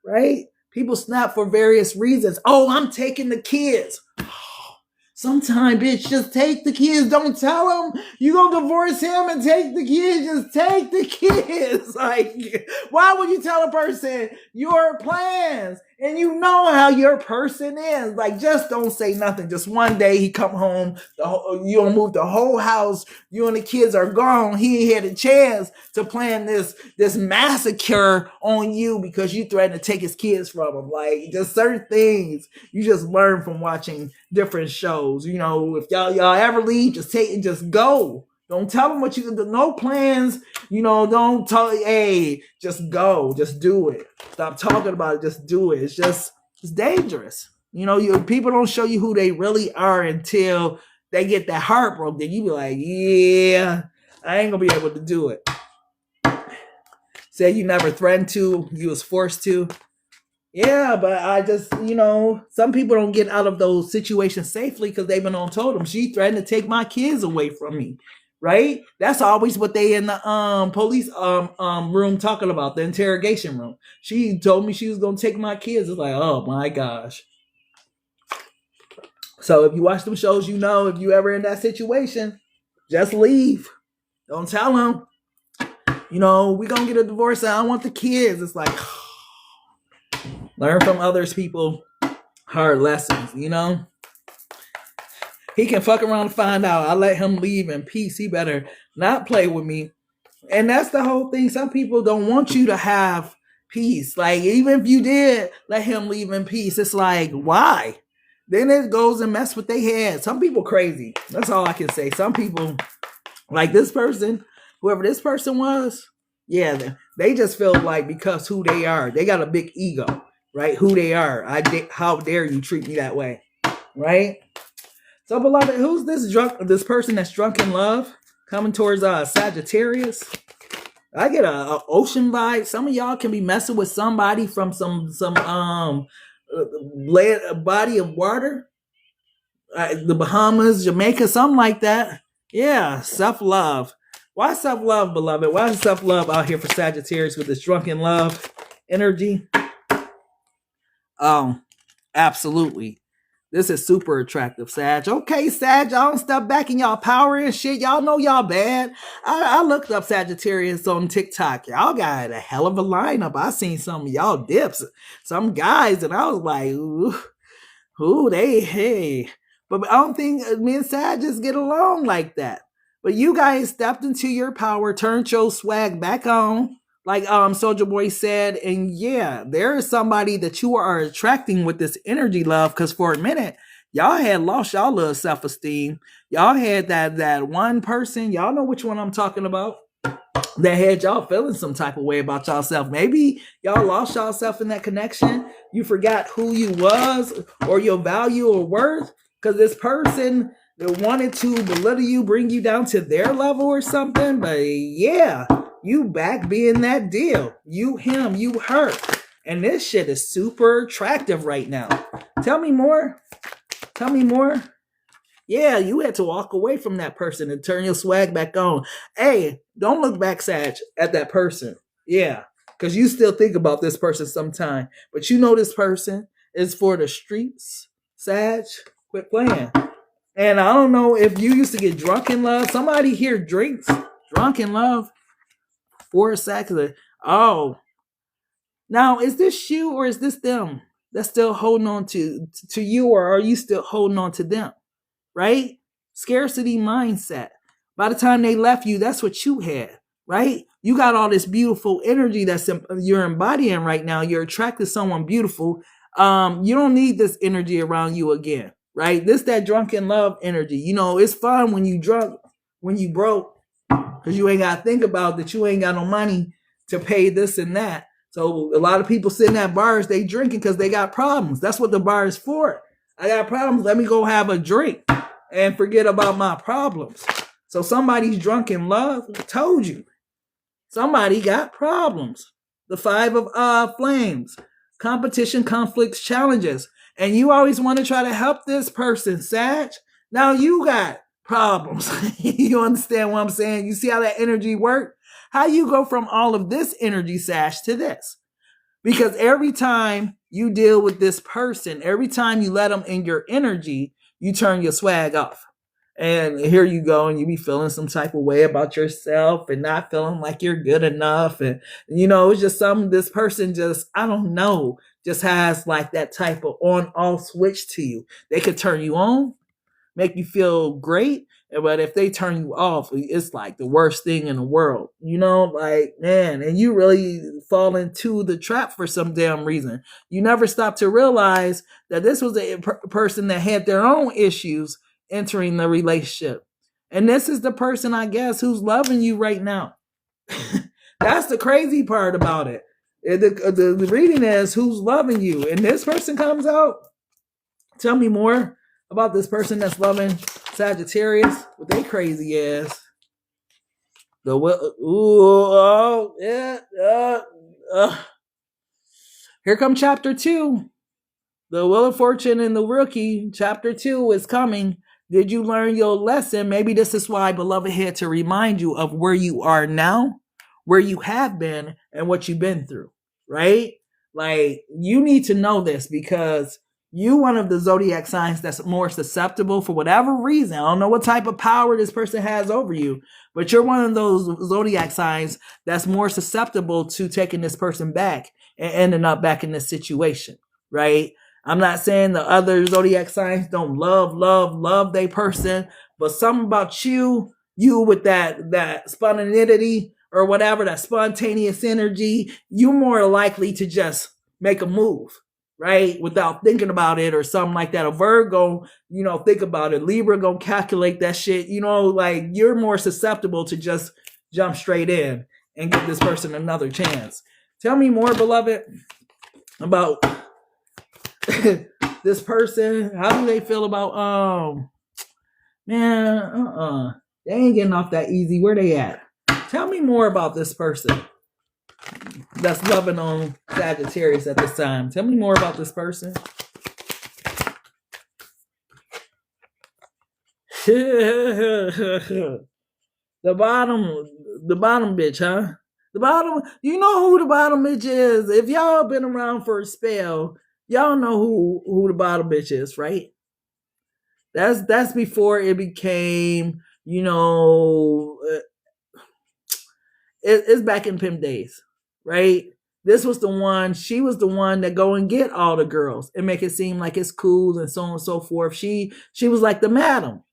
right? People snap for various reasons. Oh, I'm taking the kids. Sometimes, bitch, just take the kids. Don't tell them you gonna divorce him and take the kids. Just take the kids. Like, why would you tell a person your plans and you know how your person is? Like, just don't say nothing. Just one day he come home, you don't move the whole house. You and the kids are gone. He ain't had a chance to plan this massacre on you because you threatened to take his kids from him. Like, just certain things you just learn from watching different shows. If y'all ever leave, just go. Don't tell them what you do. No plans. Don't tell. Hey, just go. Just do it. Stop talking about it. Just do it. It's dangerous. People don't show you who they really are until they get that heartbroken. Then you be like, yeah, I ain't gonna be able to do it. Say you never threatened to. You was forced to. Yeah, but I just, some people don't get out of those situations safely because they've been told them she threatened to take my kids away from me, right? That's always what they in the police room talking about, the interrogation room. She told me she was gonna take my kids. It's like, oh my gosh. So if you watch them shows, if you ever in that situation, just leave. Don't tell them. We gonna get a divorce. I don't want the kids. It's like. Learn from others people hard lessons, He can fuck around and find out. I let him leave in peace. He better not play with me. And that's the whole thing. Some people don't want you to have peace. Like, even if you did let him leave in peace, it's like, why? Then it goes and mess with their head. Some people crazy. That's all I can say. Some people, like this person, whoever this person was, yeah, they just feel like because who they are, they got a big ego. Right? Who they are. How dare you treat me that way? Right? So, beloved, who's this person that's drunk in love coming towards Sagittarius? I get a ocean vibe. Some of y'all can be messing with somebody from some body of water. The Bahamas, Jamaica, something like that. Yeah, self-love. Why self-love, beloved? Why is self-love out here for Sagittarius with this drunken love energy? Absolutely. This is super attractive, Sag. Okay, Sag, y'all don't step back in y'all power and shit. Y'all know y'all bad. I looked up Sagittarius on TikTok. Y'all got a hell of a lineup. I seen some of y'all dips, some guys, and I was like, ooh, hey. But I don't think me and Sag just get along like that. But you guys stepped into your power, turned your swag back on. Like Soulja Boy said, and yeah, there is somebody that you are attracting with this energy, love, because for a minute, y'all had lost y'all little self-esteem. Y'all had that one person, y'all know which one I'm talking about, that had y'all feeling some type of way about yourself. Maybe y'all lost yourself in that connection. You forgot who you was or your value or worth because this person that wanted to belittle you, bring you down to their level or something. But yeah. You back being that deal. You him, you her. And this shit is super attractive right now. Tell me more. Yeah, you had to walk away from that person and turn your swag back on. Hey, don't look back, Sag, at that person. Yeah, because you still think about this person sometime. But this person is for the streets. Sag, quit playing. And I don't know if you used to get drunk in love. Somebody here drinks drunk in love for a second. Oh, now is this you or is this them that's still holding on to you, or are you still holding on to them? Right? Scarcity mindset. By the time they left you, that's what you had, right? You got all this beautiful energy you're embodying right now. You're attracted to someone beautiful. You don't need this energy around you again, right? This that drunken love energy. You know, it's fun when you drunk, when you broke, because you ain't got to think about that. You ain't got no money to pay this and that. So a lot of people sitting at bars, they drinking because they got problems. That's what the bar is for. I got problems. Let me go have a drink and forget about my problems. So somebody's drunk in love. I told you. Somebody got problems. The 5 of flames. Competition, conflicts, challenges. And you always want to try to help this person, Sag. Now you got problems. You understand what I'm saying? You see how that energy works? How you go from all of this energy, Sag, to this? Because every time you deal with this person, every time you let them in your energy, you turn your swag off. And here you go, and you be feeling some type of way about yourself and not feeling like you're good enough. And, you know, it's just this person just, I don't know, just has like that type of on-off switch to you. They could turn you on, make you feel great. But if they turn you off, it's like the worst thing in the world, you know, like, man, and you really fall into the trap for some damn reason. You never stop to realize that this was a person that had their own issues entering the relationship. And this is the person, I guess, who's loving you right now. That's the crazy part about it. The reading is who's loving you. And this person comes out. Tell me more about this person that's loving Sagittarius. What they crazy ass. Here come chapter 2. The Wheel of Fortune and the Rookie. Chapter 2 is coming. Did you learn your lesson? Maybe this is why Beloved had to remind you of where you are now, where you have been, and what you've been through, right? Like, you need to know this because you one of the zodiac signs that's more susceptible for whatever reason. I don't know what type of power this person has over you, but you're one of those zodiac signs that's more susceptible to taking this person back and ending up back in this situation, right? I'm not saying the other zodiac signs don't love their person, but something about you with that spontaneity or whatever, that spontaneous energy, you're more likely to just make a move, right? Without thinking about it or something like that. A Virgo, you know, think about it. Libra gonna calculate that shit. You know, like you're more susceptible to just jump straight in and give this person another chance. Tell me more, beloved, about this person. How do they feel about they ain't getting off that easy. Where they at? Tell me more about this person that's loving on Sagittarius at this time. Tell me more about this person. The bottom bitch, huh? The bottom, you know who the bottom bitch is. If y'all been around for a spell, y'all know who the bottom bitch is, right? That's before it became, you know, it's back in pimp days, right? This was the one, she was the one that go and get all the girls and make it seem like it's cool and so on and so forth. She was like the madam,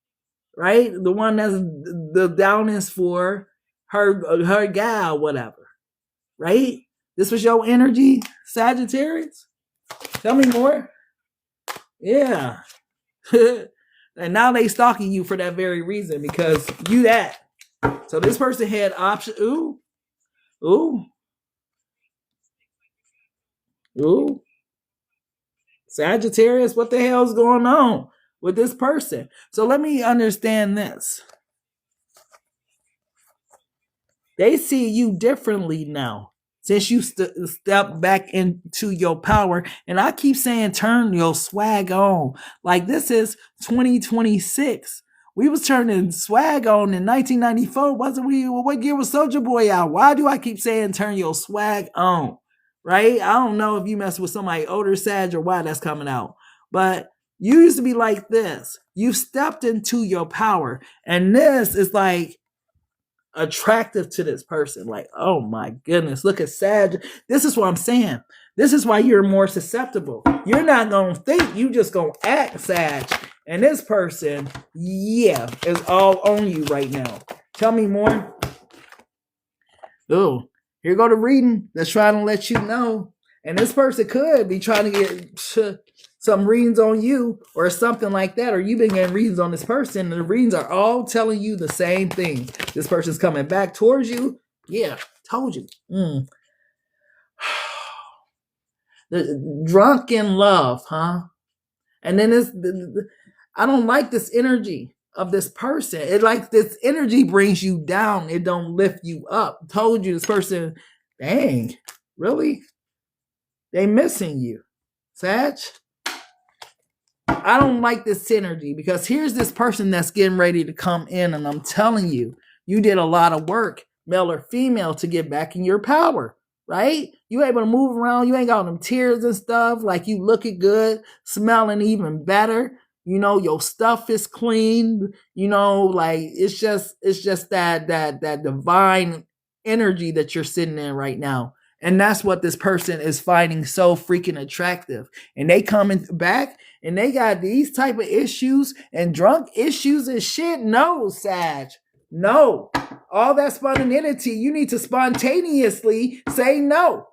right? The one that's the downest for her gal, whatever, right? This was your energy, Sagittarius? Tell me more. Yeah. And now they stalking you for that very reason because you that. So this person had option. Ooh. Sagittarius, what the hell's going on with this person? So let me understand this. They see you differently now since you step back into your power. And I keep saying, turn your swag on. Like this is 2026. We was turning swag on in 1994. Wasn't we? What year was Soulja Boy out? Why do I keep saying turn your swag on? Right? I don't know if you mess with somebody older Sag or why that's coming out. But You used to be like this. You stepped into your power. And this is like attractive to this person. Like, oh my goodness, look at Sag. This is what I'm saying. This is why you're more susceptible. You're not going to think, you just going to act, Sag. And this person, yeah, is all on you right now. Tell me more. Oh, here go the reading that's trying to let you know. And this person could be trying to get some readings on you or something like that. Or you've been getting readings on this person. And the readings are all telling you the same thing. This person's coming back towards you. Yeah, told you. The drunken love, huh? And then I don't like this energy of this person. It like this energy brings you down. It don't lift you up. Told you this person, dang, really? They missing you, Sag. I don't like this synergy because here's this person that's getting ready to come in, and I'm telling you, you did a lot of work, male or female, to get back in your power, right? You able to move around. You ain't got them tears and stuff. Like you looking good, smelling even better. You know, your stuff is clean. You know, like it's just that divine energy that you're sitting in right now. And that's what this person is finding so freaking attractive. And they coming back and they got these type of issues and drunk issues and shit. No, Sag. No. All that spontaneity, you need to spontaneously say no.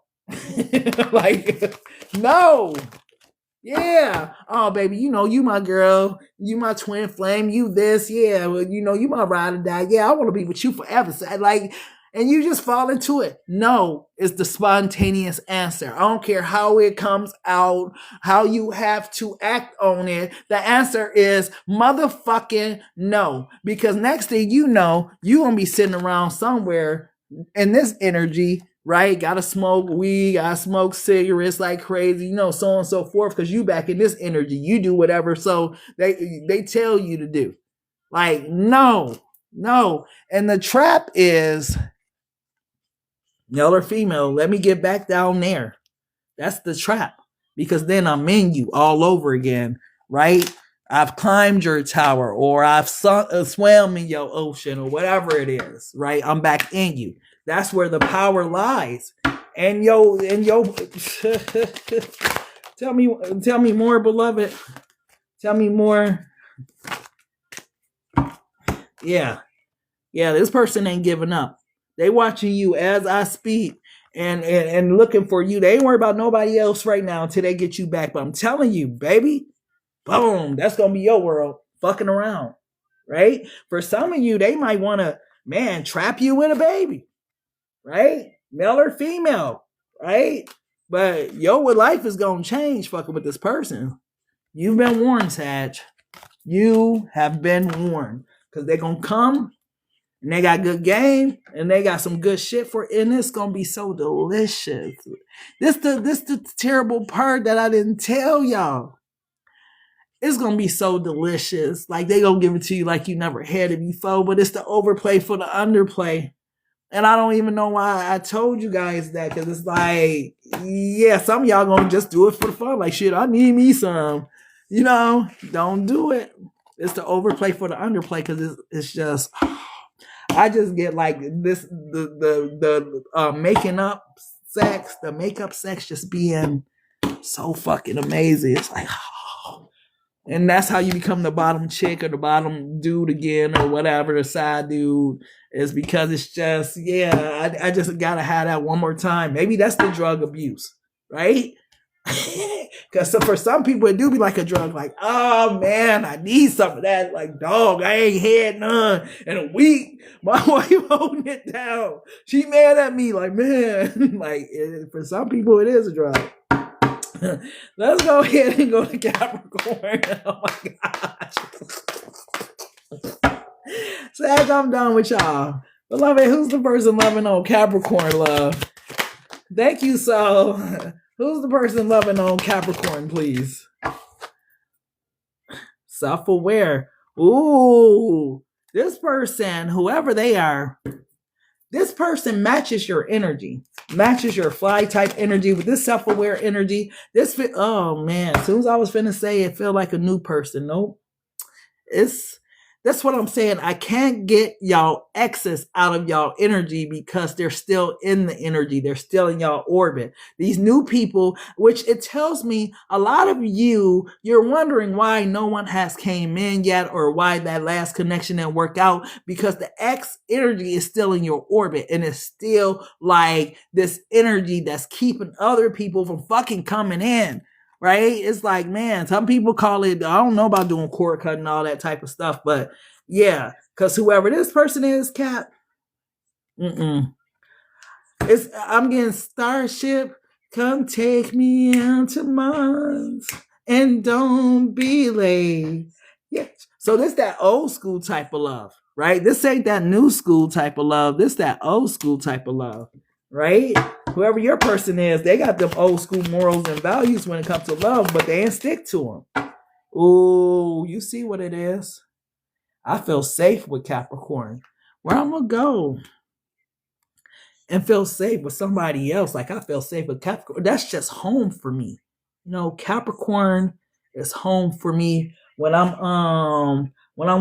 Like, no. Yeah. Oh, baby, you know, you my girl. You my twin flame. You this. Yeah. Well, you know, you my ride or die. Yeah, I want to be with you forever. So, like, and you just fall into it. No is the spontaneous answer. I don't care how it comes out, how you have to act on it. The answer is motherfucking no. Because next thing you know, you going to be sitting around somewhere in this energy, right? Gotta smoke weed, gotta smoke cigarettes like crazy, you know, so on and so forth. Because you back in this energy, you do whatever. So they tell you to do. Like, no. And the trap is male or female. Let me get back down there. That's the trap. Because then I'm in you all over again, right? I've climbed your tower, or I've swam in your ocean, or whatever it is, right? I'm back in you. That's where the power lies. And yo, tell me more, beloved. Tell me more. Yeah, this person ain't giving up. They watching you as I speak and looking for you. They ain't worried about nobody else right now until they get you back. But I'm telling you, baby, boom, that's going to be your world, fucking around, right? For some of you, they might want to, trap you with a baby, right? Male or female, right? But your life is going to change fucking with this person. You've been warned, Sag. You have been warned. Because they're going to come. And they got good game, and they got some good shit for it, and it's gonna be so delicious. This the terrible part that I didn't tell y'all. It's gonna be so delicious. Like they gonna give it to you like you never had it before, but it's the overplay for the underplay. And I don't even know why I told you guys that, because it's like, yeah, some of y'all gonna just do it for the fun. Like, shit, I need me some. You know, don't do it. It's the overplay for the underplay, because it's just... I just get like this, the making up sex, the makeup sex just being so fucking amazing. It's like, oh. And that's how you become the bottom chick or the bottom dude again or whatever, the side dude, is because it's just, yeah, I just gotta have that one more time. Maybe that's the drug abuse, right? Because for some people it do be like a drug, like, oh man, I need some of that. Like, dog, I ain't had none in a week. My wife holding it down. She mad at me, like, man. Like, for some people it is a drug. Let's go ahead and go to Capricorn. Oh my gosh. Sag, I'm done with y'all. Beloved, who's the person loving on Capricorn love? Thank you, so. Who's the person loving on Capricorn, please? Self-aware. Ooh, this person, whoever they are, This person matches your energy, matches your fly type energy with this self-aware energy. Oh man, as soon as I was finna say it feel like a new person. Nope. That's what I'm saying. I can't get y'all exes out of y'all energy because they're still in the energy. They're still in y'all orbit. These new people, which it tells me a lot of you're wondering why no one has came in yet or why that last connection didn't work out, because the ex energy is still in your orbit and it's still like this energy that's keeping other people from fucking coming in. Right? It's like, man, some people call it, I don't know about doing cord cut and all that type of stuff, but yeah, because whoever this person is, Cap, I'm getting Starship, come take me out to Mars and don't be late. Yeah. So this that old school type of love, right? This ain't that new school type of love. This that old school type of love, right? Whoever your person is, they got them old school morals and values when it comes to love, but they ain't stick to them. Ooh, you see what it is? I feel safe with Capricorn. Where I'm going to go and feel safe with somebody else, like I feel safe with Capricorn, that's just home for me. You know, Capricorn is home for me. When I'm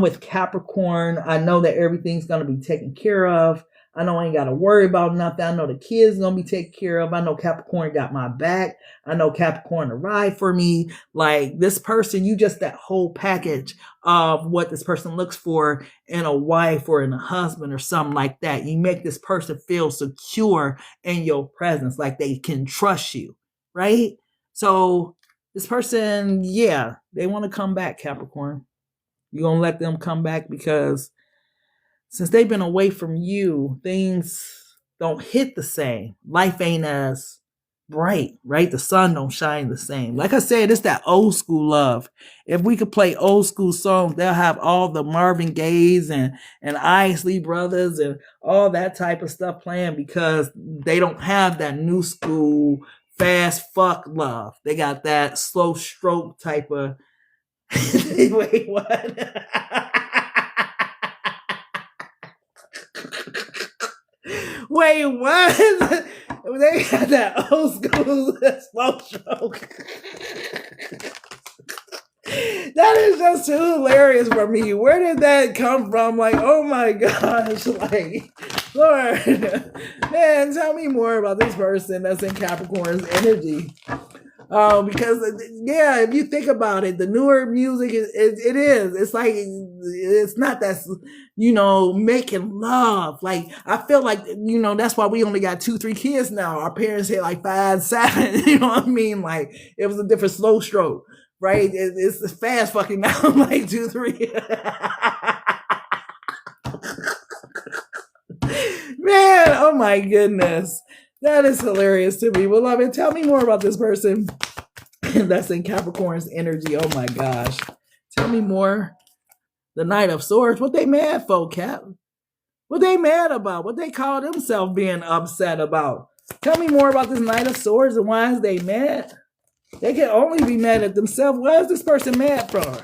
with Capricorn, I know that everything's going to be taken care of. I know I ain't got to worry about nothing. I know the kids going to be taken care of. I know Capricorn got my back. I know Capricorn to ride for me. Like this person, you just that whole package of what this person looks for in a wife or in a husband or something like that. You make this person feel secure in your presence, like they can trust you, right? So this person, yeah, they want to come back, Capricorn. You're going to let them come back because since they've been away from you, things don't hit the same. Life ain't as bright, right? The sun don't shine the same. Like I said, it's that old school love. If we could play old school songs, they'll have all the Marvin Gayes and Isley Brothers and all that type of stuff playing because they don't have that new school fast fuck love. They got that slow stroke type of... Wait, what? Wait, what? They got that old school slow stroke. That is just too hilarious for me. Where did that come from? Like, oh my gosh, like, Lord, man, tell me more about this person that's in Capricorn's energy. Because yeah, if you think about it, the newer music it's like, it's not that, making love. Like, I feel like, that's why we only got 2-3 kids now. Our parents had like 5, 7, you know what I mean? Like, it was a different slow stroke, right? It's fast fucking now, like 2, 3. Man, oh my goodness. That is hilarious to me. Beloved, tell me more about this person that's in Capricorn's energy. Oh my gosh. Tell me more. The Knight of Swords. What they mad for, Cap? What they mad about? What they call themselves being upset about? Tell me more about this Knight of Swords and why is they mad? They can only be mad at themselves. What is this person mad for?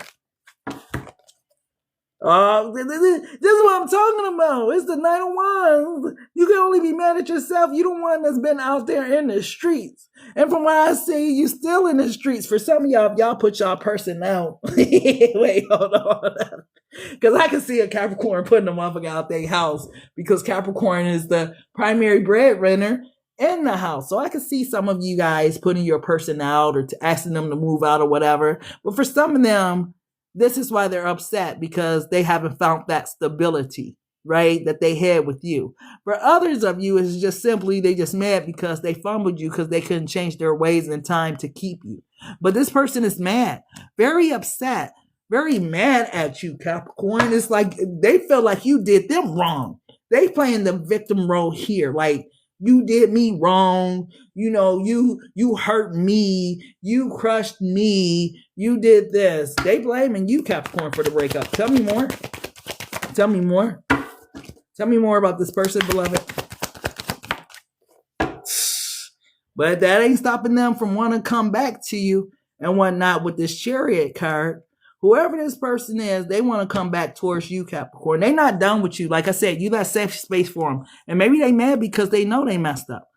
This is what I'm talking about. It's the Knight of Wands. You can only be mad at yourself. You the one that's been out there in the streets. And from what I see, you still in the streets. For some of y'all put y'all person out. Wait, hold on. Because I can see a Capricorn putting a motherfucker out their house because Capricorn is the primary breadwinner in the house. So I can see some of you guys putting your person out or asking them to move out or whatever. But for some of them, this is why they're upset because they haven't found that stability, right, that they had with you. For others of you, it's just simply they just mad because they fumbled you because they couldn't change their ways in time to keep you. But this person is mad, very upset, very mad at you, Capricorn. It's like they feel like you did them wrong. They playing the victim role here, like, you did me wrong. You hurt me. You crushed me. You did this. They blaming you, Capricorn, for the breakup. Tell me more. Tell me more. Tell me more about this person, beloved. But that ain't stopping them from wanting to come back to you and whatnot with this Chariot card. Whoever this person is, they want to come back towards you, Capricorn. They're not done with you. Like I said, you got safe space for them. And maybe they mad because they know they messed up.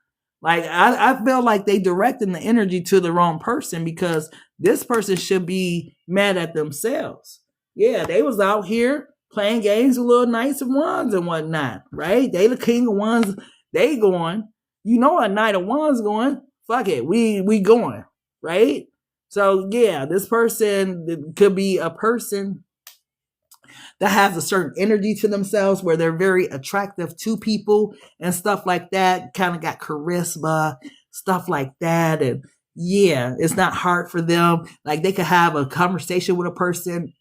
Like, I feel like they directing the energy to the wrong person because this person should be mad at themselves. Yeah, they was out here playing games with little knights of wands and whatnot, right? They the king of wands. They going. You know a knight of wands going. Fuck it. We going, right? So, yeah, this person could be a person that has a certain energy to themselves where they're very attractive to people and stuff like that. Kind of got charisma, stuff like that. And yeah, it's not hard for them. Like they could have a conversation with a person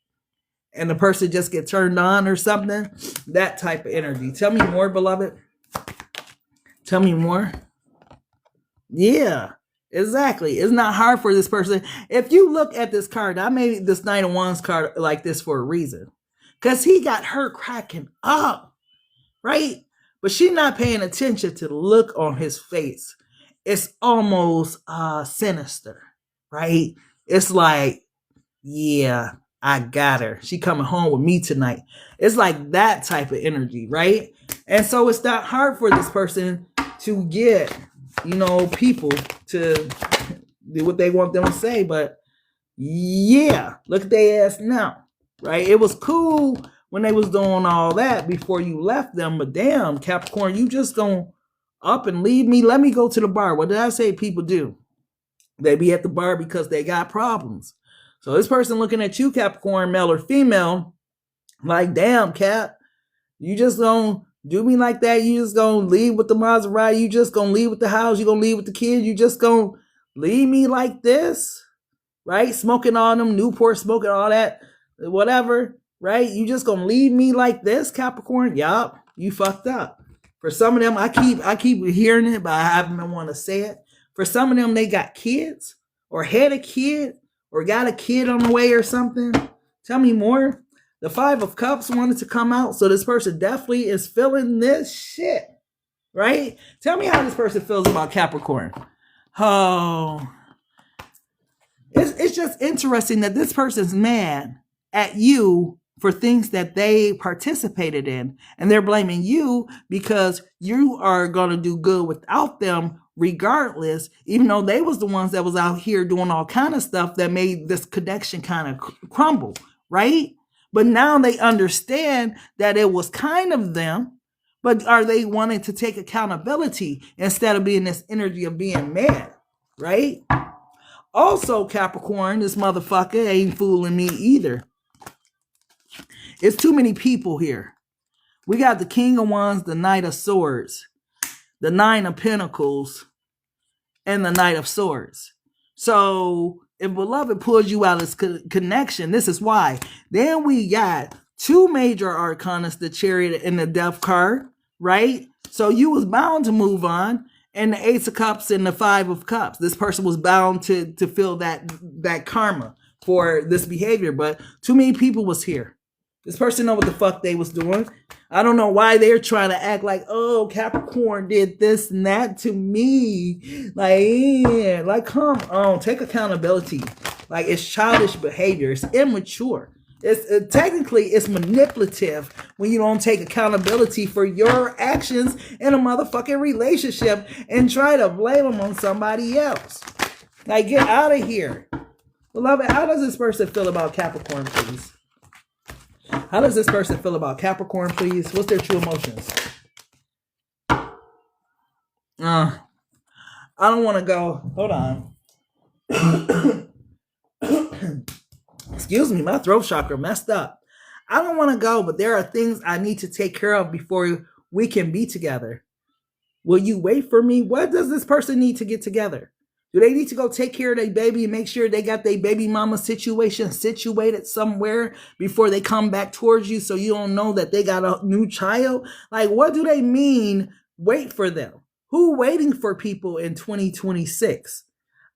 and the person just get turned on or something. That type of energy. Tell me more, beloved. Tell me more. Yeah, exactly. It's not hard for this person. If you look at this card, I made this Knight of Wands card like this for a reason. Because he got her cracking up, right? But she's not paying attention to the look on his face. It's almost sinister, right? It's like, yeah, I got her. She coming home with me tonight. It's like that type of energy, right? And so it's not hard for this person to get, you know, people to do what they want them to say. But yeah, look at their ass now. Right? It was cool when they was doing all that before you left them. But damn, Capricorn, you just gonna up and leave me? Let me go to the bar. What did I say people do? They be at the bar because they got problems. So this person looking at you, Capricorn, male or female, like, damn, Cap, you just gonna do me like that? You just gonna leave with the Maserati? You just gonna leave with the house? You gonna leave with the kids? You just gonna leave me like this? Right? Smoking all them Newport, smoking all that. Whatever, right? You just gonna leave me like this, Capricorn? Yup, you fucked up. For some of them, I keep hearing it, but I haven't want to say it. For some of them, they got kids or had a kid or got a kid on the way or something. Tell me more. The Five of Cups wanted to come out, so this person definitely is feeling this shit, right? Tell me how this person feels about Capricorn. Oh, it's just interesting that this person's mad at you for things that they participated in. And they're blaming you because you are going to do good without them regardless, even though they was the ones that was out here doing all kind of stuff that made this connection kind of crumble, right? But now they understand that it was kind of them, but are they wanting to take accountability instead of being this energy of being mad, right? Also, Capricorn, this motherfucker ain't fooling me either. It's too many people here. We got the King of Wands, the Knight of Swords, the Nine of Pentacles, and the Knight of Swords. So if Beloved pulls you out of this connection, this is why. Then we got two major arcanas, the Chariot and the Death card, right? So you was bound to move on. And the Ace of Cups and the Five of Cups. This person was bound to feel that karma for this behavior. But too many people was here. This person know what the fuck they was doing. I don't know why they're trying to act like, oh, Capricorn did this and that to me. Like, yeah, like, come on, take accountability. Like, it's childish behavior. It's immature. It's technically it's manipulative when you don't take accountability for your actions in a motherfucking relationship and try to blame them on somebody else. Like, get out of here. Beloved, how does this person feel about Capricorn, please? How does this person feel about Capricorn, please? What's their true emotions? I don't want to go. Hold on. Excuse me, my throat chakra messed up. I don't want to go, but there are things I need to take care of before we can be together. Will you wait for me? What does this person need to get together? Do they need to go take care of their baby and make sure they got their baby mama situation situated somewhere before they come back towards you so you don't know that they got a new child? Like, what do they mean, wait for them? Who waiting for people in 2026?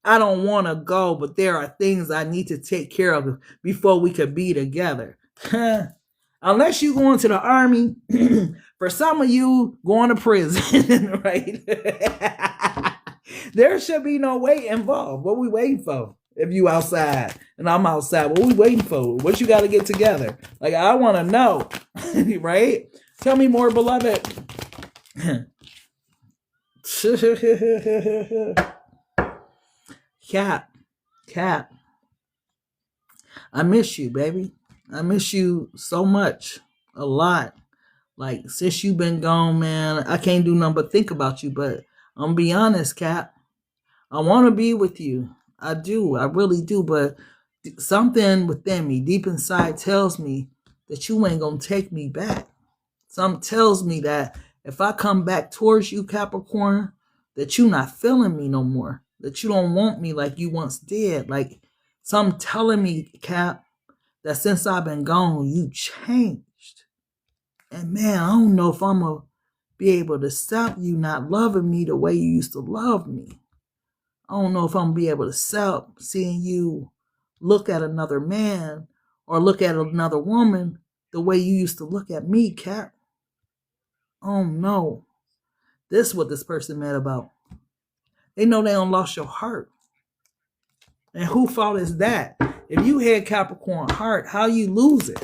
I don't want to go, but there are things I need to take care of before we could be together. Unless you go into the army, for some of you going to prison, right? There should be no wait involved. What we waiting for? if you outside and I'm outside? What we waiting for? What you got to get together? Like, I want to know, right? Tell me more, beloved. Cap, I miss you, baby. I miss you so much, a lot. Like, since you've been gone, man, I can't do nothing but think about you. But I'm gonna be honest, Cap. I want to be with you. I do. I really do. But something within me, deep inside, tells me that you ain't gonna take me back. Something tells me that if I come back towards you, Capricorn, that you not feeling me no more. That you don't want me like you once did. Like, something telling me, Cap, that since I've been gone, you changed. And man, I don't know if I'm going to be able to stop you not loving me the way you used to love me. I don't know if I'm going to be able to stop seeing you look at another man or look at another woman the way you used to look at me, Cap. Oh no. This is what this person mad about. They know they don't lost your heart. And who fault is that? If you had Capricorn heart, how you lose it?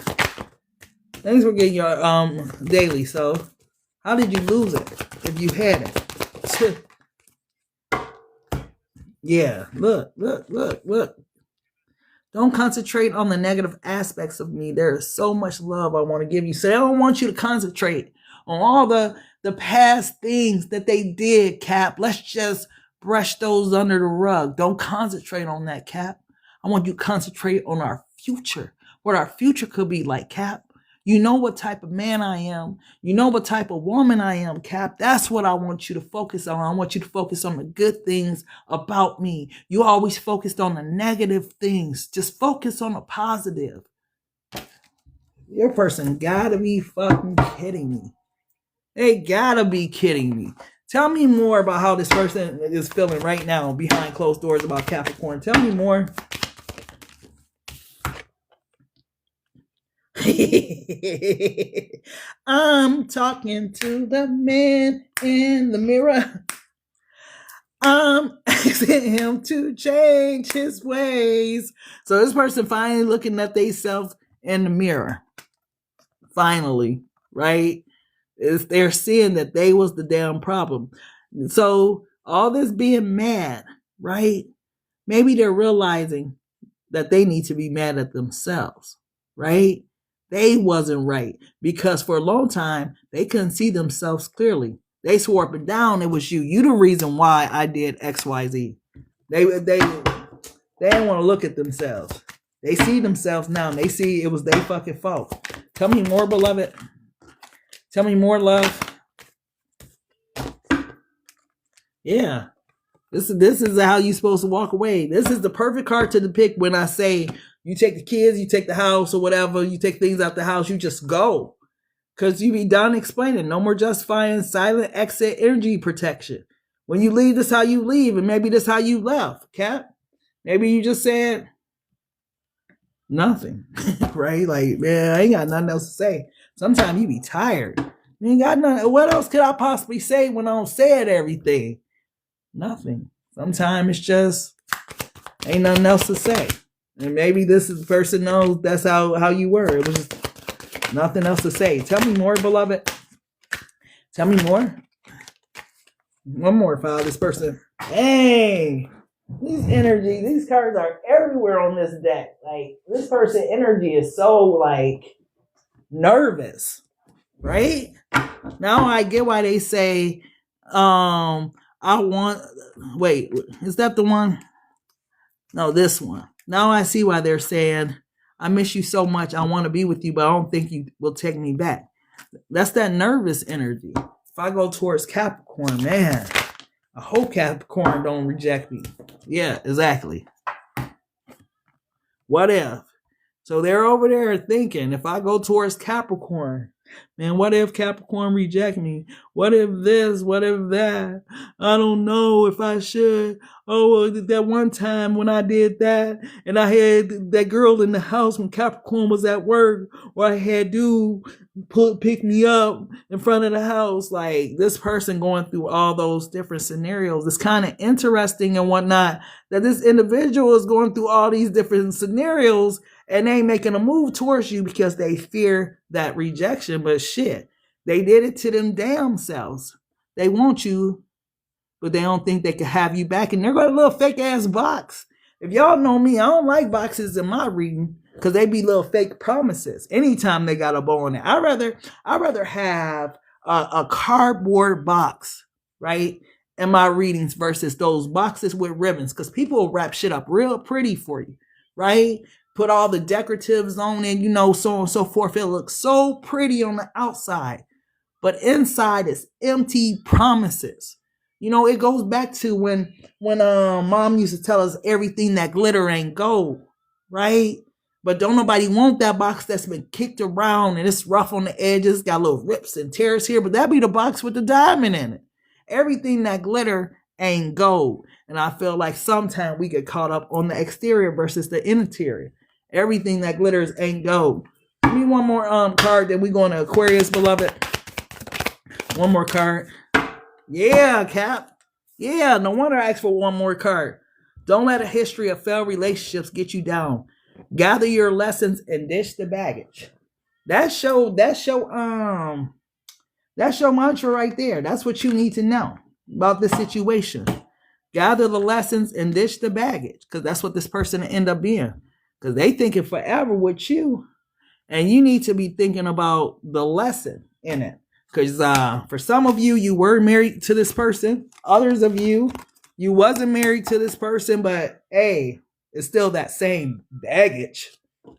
Thanks for getting your daily. So, how did you lose it if you had it? Yeah, look. Don't concentrate on the negative aspects of me. There is so much love I want to give you. So I don't want you to concentrate on all the past things that they did, Cap. Let's just brush those under the rug. Don't concentrate on that, Cap. I want you to concentrate on our future. What our future could be like, Cap. You know what type of man I am. You know what type of woman I am, Cap. That's what I want you to focus on. I want you to focus on the good things about me. You always focused on the negative things. Just focus on the positive. Your person gotta be fucking kidding me. They gotta be kidding me. Tell me more about how this person is feeling right now behind closed doors about Capricorn. Tell me more. I'm talking to the man in the mirror. I'm asking him to change his ways. So this person finally looking at themselves in the mirror. Finally, right? They're seeing that they was the damn problem. So all this being mad, right? Maybe they're realizing that they need to be mad at themselves, right? They wasn't right because for a long time, they couldn't see themselves clearly. They swore up and down it was you. You the reason why I did XYZ. They didn't want to look at themselves. They see themselves now and they see it was their fucking fault. Tell me more, beloved. Tell me more, love. Yeah. This is how you're supposed to walk away. This is the perfect card to depict when I say you take the kids, you take the house or whatever, you take things out the house, you just go. Because you be done explaining. No more justifying, silent exit, energy protection. When you leave, this is how you leave. And maybe this is how you left, Cap. Maybe you just said nothing, right? Like, man, I ain't got nothing else to say. Sometimes you be tired. You ain't got nothing. What else could I possibly say when I don't say everything? Nothing. Sometimes it's just ain't nothing else to say. And maybe this is the person knows that's how you were. It was just nothing else to say. Tell me more, beloved. Tell me more. One more file. This person. Hey, these cards are everywhere on this deck. Like, this person energy is so like nervous, right? Now I get why they say, wait, is that the one? No, this one. Now I see why they're saying, I miss you so much. I want to be with you, but I don't think you will take me back. That's that nervous energy. If I go towards Capricorn, man, I hope Capricorn don't reject me. Yeah, exactly. What if? So they're over there thinking, if I go towards Capricorn, Man, what if Capricorn reject me? What if this? What if that? I don't know if I should. Oh, that one time when I did that and I had that girl in the house when Capricorn was at work, or I had dude pick me up in front of the house. Like, this person going through all those different scenarios. It's kind of interesting and whatnot that this individual is going through all these different scenarios and they ain't making a move towards you because they fear that rejection. But shit, they did it to them damn selves. They want you, but they don't think they can have you back. And they're got a little fake ass box. If y'all know me, I don't like boxes in my reading because they be little fake promises. Anytime they got a bow on it, I'd rather have a cardboard box, right, in my readings versus those boxes with ribbons, because people will wrap shit up real pretty for you, right? Put all the decoratives on it, so on and so forth. It looks so pretty on the outside, but inside is empty promises. It goes back to when mom used to tell us everything that glitter ain't gold, right? But don't nobody want that box that's been kicked around and it's rough on the edges, got little rips and tears here, but that be the box with the diamond in it. Everything that glitter ain't gold. And I feel like sometimes we get caught up on the exterior versus the interior. Everything that glitters ain't gold. Give me one more card, then we going to Aquarius, beloved. One more card. Yeah, Cap. Yeah, no wonder I asked for one more card. Don't let a history of failed relationships get you down. Gather your lessons and dish the baggage. That's your mantra right there. That's what you need to know about this situation. Gather the lessons and dish the baggage, because that's what this person will end up being. Because they thinking forever with you, and you need to be thinking about the lesson in it. Because for some of you, you were married to this person. Others of you, you wasn't married to this person, but hey, it's still that same baggage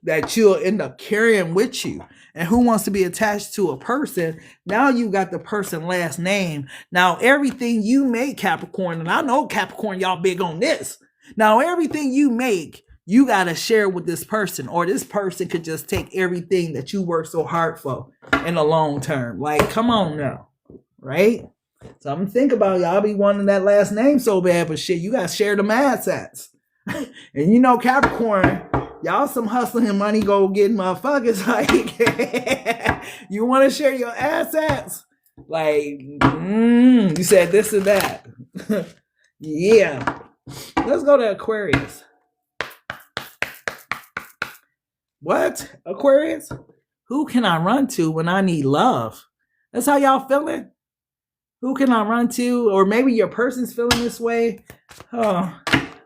that you'll end up carrying with you. And who wants to be attached to a person? Now you got the person last name. Now everything you make, Capricorn, and I know Capricorn, y'all big on this. Now everything you make, you got to share with this person, or this person could just take everything that you work so hard for in the long term. Like, come on now, right? So I'm going to think about y'all be wanting that last name so bad, but shit, you got to share them assets. And Capricorn, y'all some hustling and money go getting motherfuckers. Like, you want to share your assets? Like, you said this and that. Yeah. Let's go to Aquarius. What? Aquarius? Who can I run to when I need love? That's how y'all feeling? Who can I run to? Or maybe your person's feeling this way. Oh,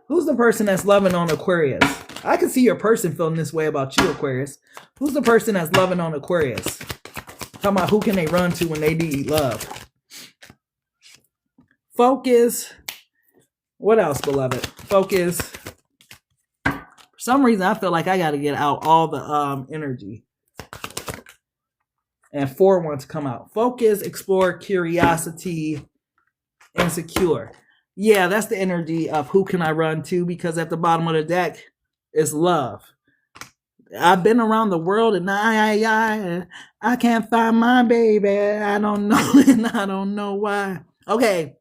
who's the person that's loving on Aquarius? I can see your person feeling this way about you, Aquarius. Who's the person that's loving on Aquarius? Talking about who can they run to when they need love? Focus. What else, beloved? Focus. For some reason, I feel like I got to get out all the energy. And 4 wants to come out. Focus, explore, curiosity, insecure. Yeah, that's the energy of who can I run to, because at the bottom of the deck is love. I've been around the world and I can't find my baby. I don't know, and I don't know why. Okay,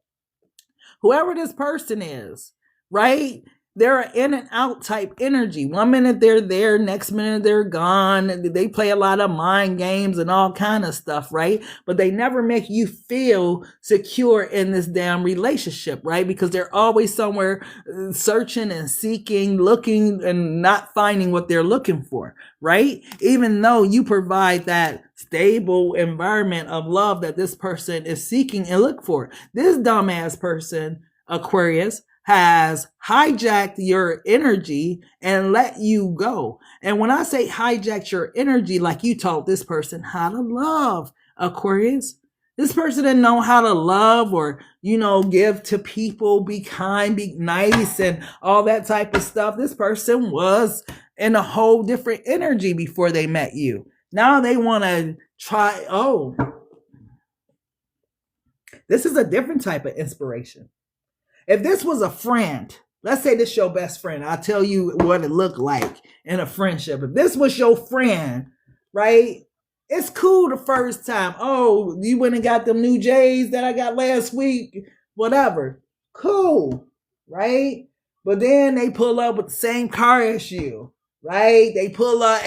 whoever this person is, right? They're an in and out type energy. 1 minute they're there, next minute they're gone. They play a lot of mind games and all kind of stuff, right? But they never make you feel secure in this damn relationship, right? Because they're always somewhere searching and seeking, looking and not finding what they're looking for, right? Even though you provide that stable environment of love that this person is seeking and look for. This dumbass person, Aquarius, has hijacked your energy and let you go. And when I say hijacked your energy, like you taught this person how to love, Aquarius, this person didn't know how to love or, give to people, be kind, be nice, and all that type of stuff. This person was in a whole different energy before they met you. Now they want to try. Oh, this is a different type of inspiration. If this was a friend, let's say this your best friend, I'll tell you what it looked like in a friendship. If this was your friend, right? It's cool the first time. Oh, you went and got them new J's that I got last week. Whatever. Cool. Right? But then they pull up with the same car as you. Right? They pull up,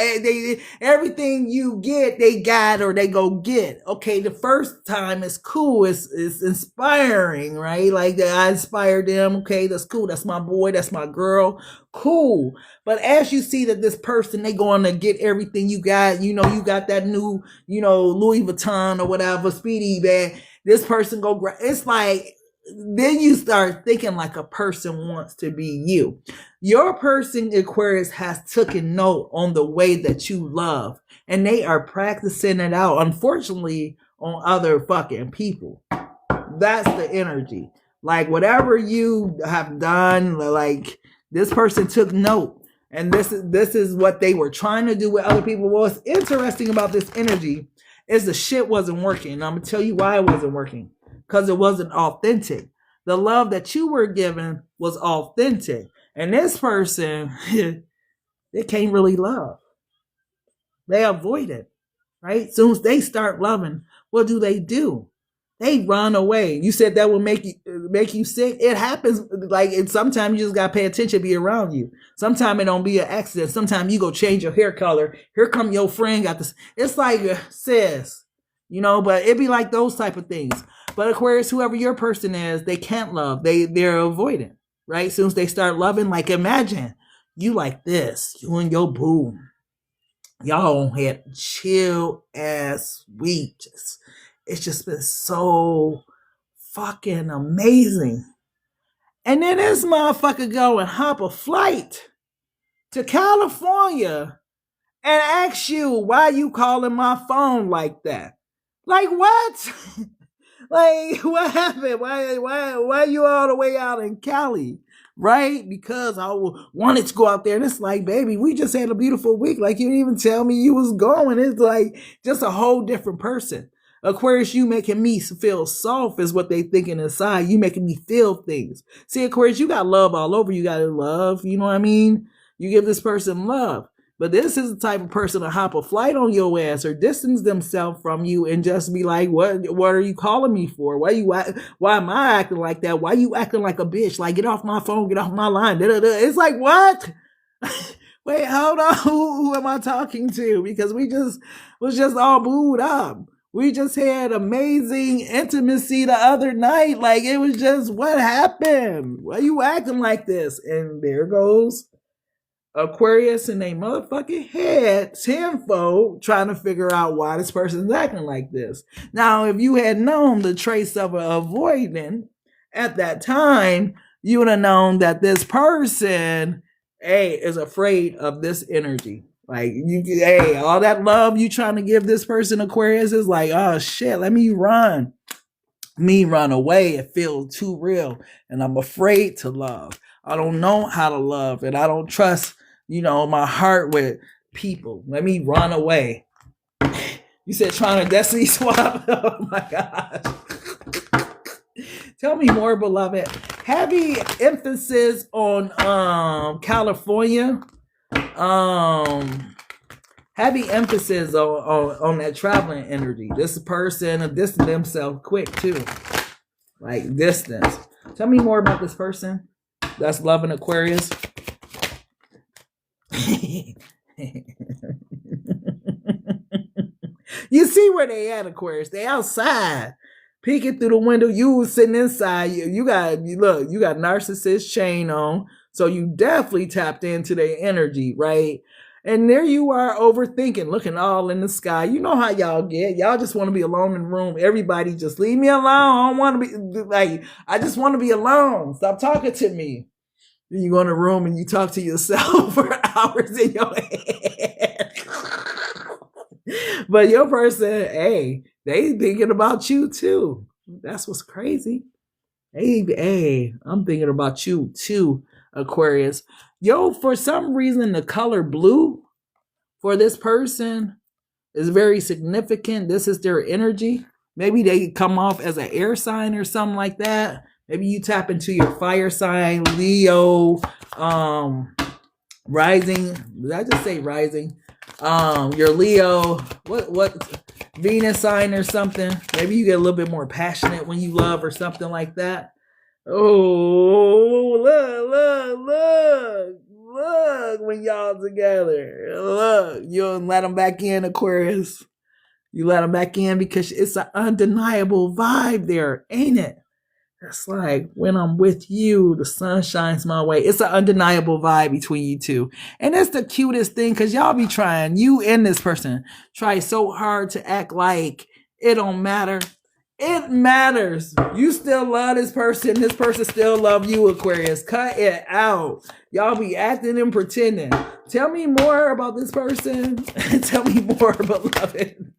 everything you get, they got or they go get. Okay, the first time is cool. It's inspiring, right? Like I inspired them. Okay, that's cool. That's my boy. That's my girl. Cool. But as you see that this person, they going to get everything you got. You know, you got that new, you know, Louis Vuitton or whatever, Speedy bag. This person go, it's like, then you start thinking like a person wants to be you. Your person, Aquarius, has taken note on the way that you love, and they are practicing it out, unfortunately, on other fucking people. That's the energy. Like whatever you have done, like this person took note, and this is what they were trying to do with other people. What's interesting about this energy is the shit wasn't working. And I'm gonna tell you why it wasn't working. Because it wasn't authentic. The love that you were given was authentic. And this person, they can't really love. They avoid it, right? Soon as they start loving, what do? They run away. You said that will make you sick. It happens. Like, and sometimes you just gotta pay attention, be around you. Sometimes it don't be an accident. Sometimes you go change your hair color. Here come your friend got this. It's like, sis, you know, but it be like those type of things. But Aquarius, whoever your person is, they can't love. They're avoidant, right? As soon as they start loving, like imagine you like this, you and your boo, y'all had chill ass week. It's just been so fucking amazing. And then this motherfucker go and hop a flight to California and ask you, why you calling my phone like that? Like what? Like, what happened? Why you all the way out in Cali? Right? Because I wanted to go out there. And it's like, baby, we just had a beautiful week. Like, you didn't even tell me you was going. It's like just a whole different person. Aquarius, you making me feel soft is what they thinking inside. You making me feel things. See, Aquarius, you got love all over. You got love. You know what I mean? You give this person love. But this is the type of person to hop a flight on your ass or distance themselves from you and just be like, what are you calling me for? Why am I acting like that? Why you acting like a bitch? Like, get off my phone, get off my line. It's like, what? Wait, hold on. Who am I talking to? Because we was just all booed up. We just had amazing intimacy the other night. Like, it was just, what happened? Why you acting like this? And there goes Aquarius in a motherfucking head tenfold trying to figure out why this person's acting like this. Now, if you had known the trace of avoiding at that time, you would have known that this person, is afraid of this energy. Like, all that love you trying to give this person, Aquarius, is like, oh shit, let me run away. It feels too real, and I'm afraid to love. I don't know how to love, and I don't trust, my heart with people. Let me run away. You said trying to destiny swap. Oh my gosh. Tell me more, beloved. Heavy emphasis on California. Heavy emphasis on that traveling energy. This person distance themselves quick too. Like distance. Tell me more about this person that's loving Aquarius. You see where they at, Aquarius. They outside. Peeking through the window. You sitting inside. You got narcissist chain on. So you definitely tapped into their energy, right? And there you are overthinking, looking all in the sky. You know how y'all get. Y'all just want to be alone in the room. Everybody just leave me alone. I don't want to be like, I just want to be alone. Stop talking to me. Then you go in the room and you talk to yourself for hours in your head. But your person, they thinking about you too. That's what's crazy. Hey, I'm thinking about you too, Aquarius. Yo, for some reason, the color blue for this person is very significant. This is their energy. Maybe they come off as an air sign or something like that. Maybe you tap into your fire sign, Leo, rising. Did I just say rising? Your Leo, what Venus sign or something. Maybe you get a little bit more passionate when you love or something like that. Oh, look when y'all together. Look, you don't let them back in, Aquarius. You let them back in because it's an undeniable vibe there, ain't it? It's like, when I'm with you, the sun shines my way. It's an undeniable vibe between you two. And it's the cutest thing because y'all be trying, you and this person, try so hard to act like it don't matter. It matters. You still love this person. This person still love you, Aquarius. Cut it out. Y'all be acting and pretending. Tell me more about this person. Tell me more, beloved.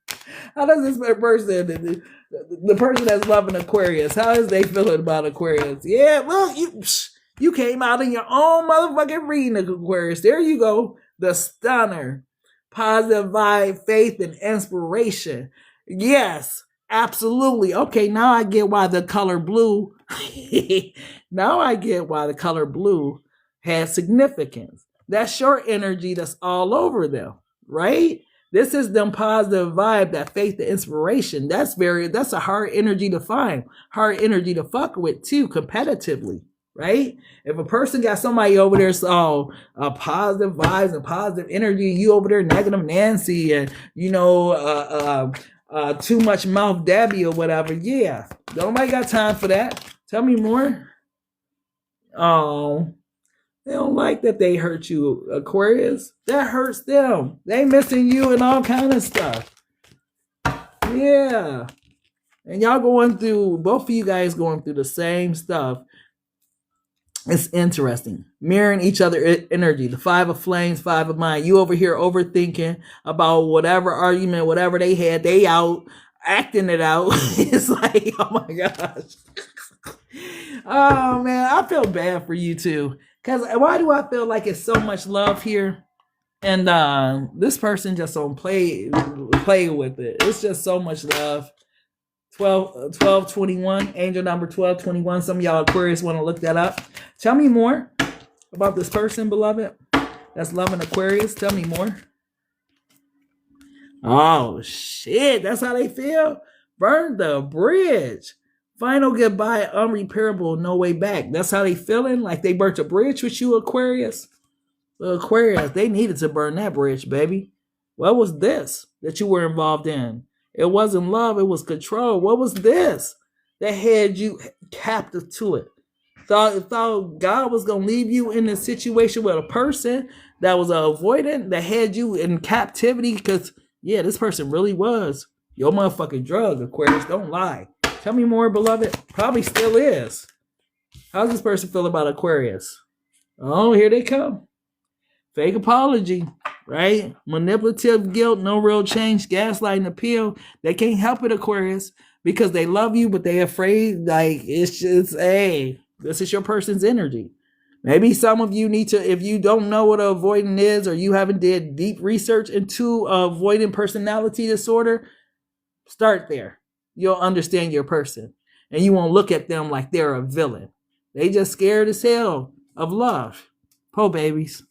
How does this person, the person that's loving Aquarius, how is they feeling about Aquarius? Yeah, look, you came out in your own motherfucking reading, Aquarius. There you go. The stunner. Positive vibe, faith, and inspiration. Yes, absolutely. Okay, now I get why the color blue. Now I get why the color blue has significance. That's your energy that's all over them, right? This is them positive vibe, that faith, the inspiration. That's a hard energy to find, hard energy to fuck with too, competitively, right? If a person got somebody over there, positive vibes and positive energy, you over there negative Nancy and, too much mouth Debbie or whatever. Yeah, nobody got time for that. Tell me more. Oh, they don't like that they hurt you, Aquarius. That hurts them. They missing you and all kind of stuff. Yeah. And y'all both of you guys going through the same stuff. It's interesting. Mirroring each other energy. The 5 of flames, 5 of mind. You over here overthinking about whatever argument, whatever they had. They out acting it out. It's like, oh my gosh. Oh man, I feel bad for you too. Because why do I feel like it's so much love here? And this person just don't play with it. It's just so much love. 1221, angel number 1221. Some of y'all Aquarius want to look that up. Tell me more about this person, beloved, that's loving Aquarius. Tell me more. Oh, shit. That's how they feel? Burn the bridge. Final goodbye, unrepairable, no way back. That's how they feeling? Like they burnt a bridge with you, Aquarius? Well, Aquarius, they needed to burn that bridge, baby. What was this that you were involved in? It wasn't love, it was control. What was this that had you captive to it? Thought God was going to leave you in a situation with a person that was avoidant, that had you in captivity because, yeah, this person really was your motherfucking drug, Aquarius. Don't lie. Tell me more, beloved. Probably still is. How's this person feel about Aquarius? Oh, here they come. Fake apology, right? Manipulative guilt, no real change, gaslighting appeal. They can't help it, Aquarius, because they love you, but they afraid, like, it's just, hey, this is your person's energy. Maybe some of you need to, if you don't know what avoidant is, or you haven't did deep research into avoidant personality disorder, start there. You'll understand your person, and you won't look at them like they're a villain. They just scared as hell of love. Po babies.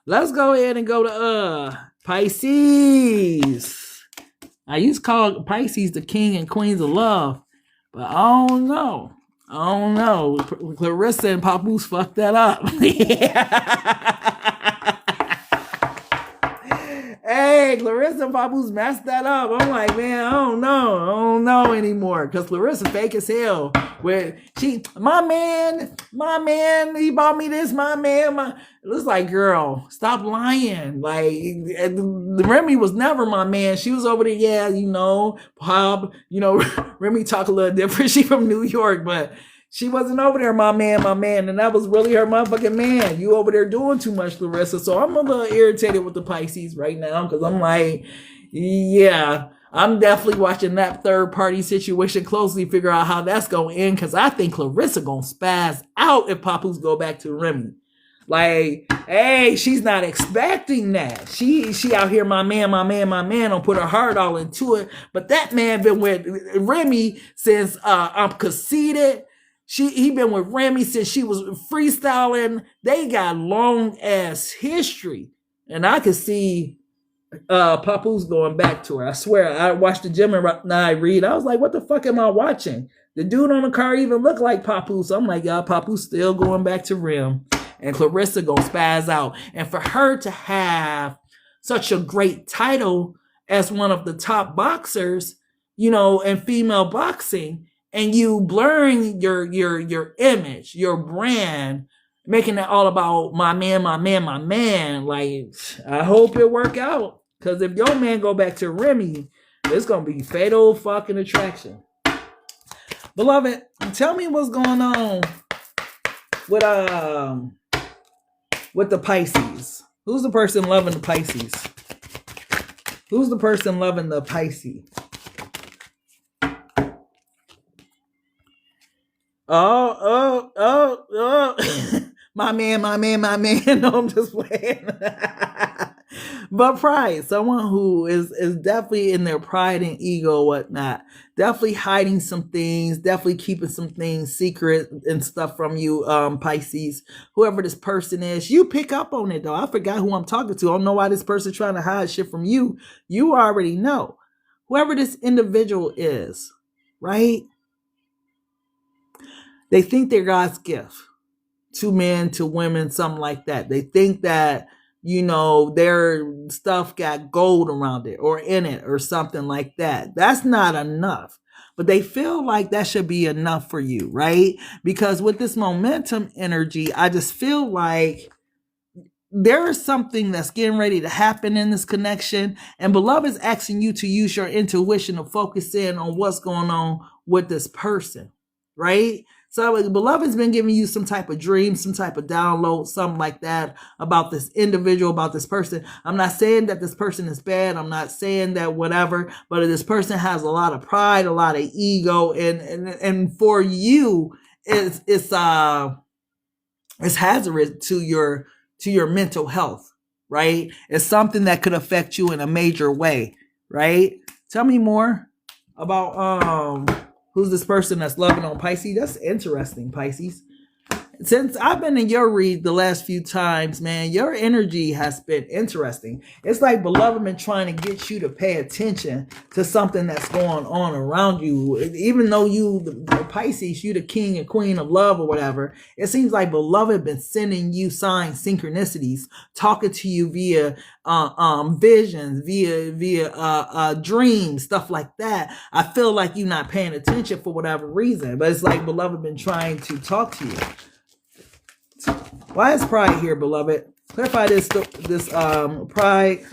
Let's go ahead and go to Pisces. I used to call Pisces the king and queens of love, but I don't know. Clarissa and Papoose fucked that up. Hey, Clarissa and Papoose messed that up. I'm like, man, I don't know anymore. Because Clarissa fake as hell. Where my man, he bought me this, my man. It was like, girl, stop lying. Like, Remy was never my man. She was over there, yeah, Pop, Remy talk a little different. She from New York, but she wasn't over there, my man, and that was really her motherfucking man. You over there doing too much, Larissa. So I'm a little irritated with the Pisces right now because I'm like, yeah, I'm definitely watching that third party situation closely, figure out how that's going to end because I think Clarissa going to spaz out if Papoose go back to Remy. Like, hey, she's not expecting that. She out here, my man, don't put her heart all into it. But that man been with Remy since I'm conceited. He been with Remy since she was freestyling. They got long ass history. And I could see Papoose going back to her. I swear, I watched the Gemini read. I was like, what the fuck am I watching? The dude on the car even looked like Papoose. I'm like, y'all, Papoose still going back to Rim. And Clarissa gonna spaz out. And for her to have such a great title as one of the top boxers, you know, in female boxing, and you blurring your image, your brand, making it all about my man, my man, my man. Like, I hope it work out. Because if your man go back to Remy, it's going to be fatal fucking attraction. Beloved, tell me what's going on with the Pisces. Who's the person loving the Pisces? Who's the person loving the Pisces? Oh. My man. No, I'm just playing. But pride, someone who is definitely in their pride and ego, whatnot, definitely hiding some things, definitely keeping some things secret and stuff from you, Pisces. Whoever this person is, you pick up on it though. I forgot who I'm talking to. I don't know why this person's trying to hide shit from you. You already know. Whoever this individual is, right? They think they're God's gift to men, to women, something like that. They think that, you know, their stuff got gold around it or in it or something like that. That's not enough. But they feel like that should be enough for you, right? Because with this momentum energy, I just feel like there is something that's getting ready to happen in this connection. And beloved is asking you to use your intuition to focus in on what's going on with this person, right? So beloved's been giving you some type of dream, some type of download, something like that about this individual, about this person. I'm not saying that this person is bad. I'm not saying that whatever, but this person has a lot of pride, a lot of ego, and for you, it's hazardous to your mental health, right? It's something that could affect you in a major way, right? Tell me more about who's this person that's loving on Pisces? That's interesting, Pisces. Since I've been in your read the last few times, man, your energy has been interesting. It's like beloved been trying to get you to pay attention to something that's going on around you. Even though you, the Pisces, you the king and queen of love or whatever, it seems like beloved been sending you signs, synchronicities, talking to you via visions, via dreams, stuff like that. I feel like you're not paying attention for whatever reason, but it's like beloved been trying to talk to you. Why is pride here, beloved? Clarify this pride.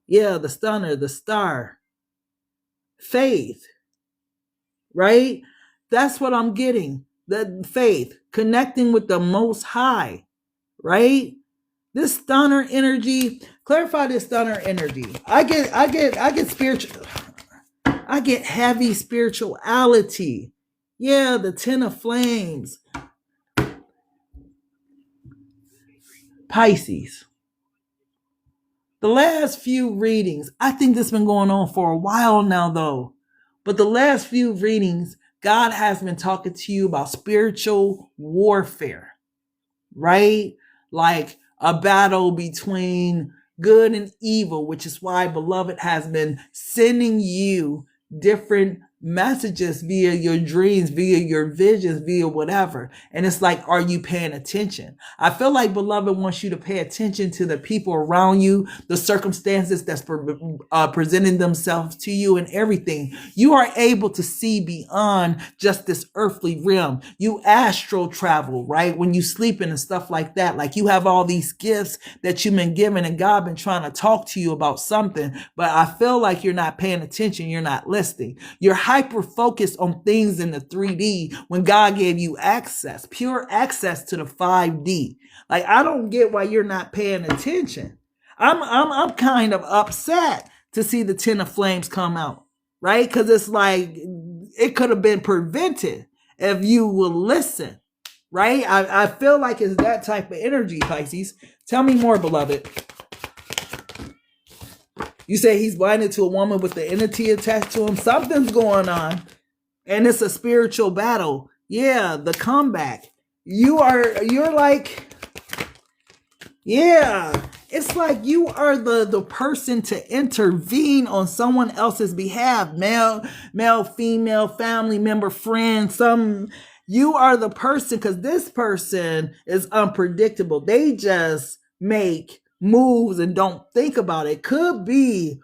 Yeah, the stunner, the star. Faith. Right? That's what I'm getting. The faith. Connecting with the Most High. Right? This stunner energy. Clarify this stunner energy. I get spiritual. I get heavy spirituality. Yeah, the 10 of flames. Pisces. The last few readings, I think this has been going on for a while now though, but the last few readings, God has been talking to you about spiritual warfare, right? Like a battle between good and evil, which is why beloved has been sending you different messages via your dreams, via your visions, via whatever. And it's like, are you paying attention? I feel like beloved wants you to pay attention to the people around you, the circumstances that's presenting themselves to you and everything. You are able to see beyond just this earthly realm. You astral travel, right? When you sleeping and stuff like that. Like you have all these gifts that you've been given and God been trying to talk to you about something, but I feel like you're not paying attention. You're not listening. You're hyper focused on things in the 3D when God gave you access, pure access to the 5D. Like, I don't get why you're not paying attention. I'm kind of upset to see the 10 of flames come out, right? Because it's like it could have been prevented if you will listen, right? I feel like it's that type of energy, Pisces. Tell me more, beloved. You say he's blinded to a woman with the entity attached to him. Something's going on. And it's a spiritual battle. Yeah, the comeback. You're like, yeah, It's like you are the person to intervene on someone else's behalf. Male, female, family member, friend, you are the person, because this person is unpredictable. They just make moves and don't think about it. Could be,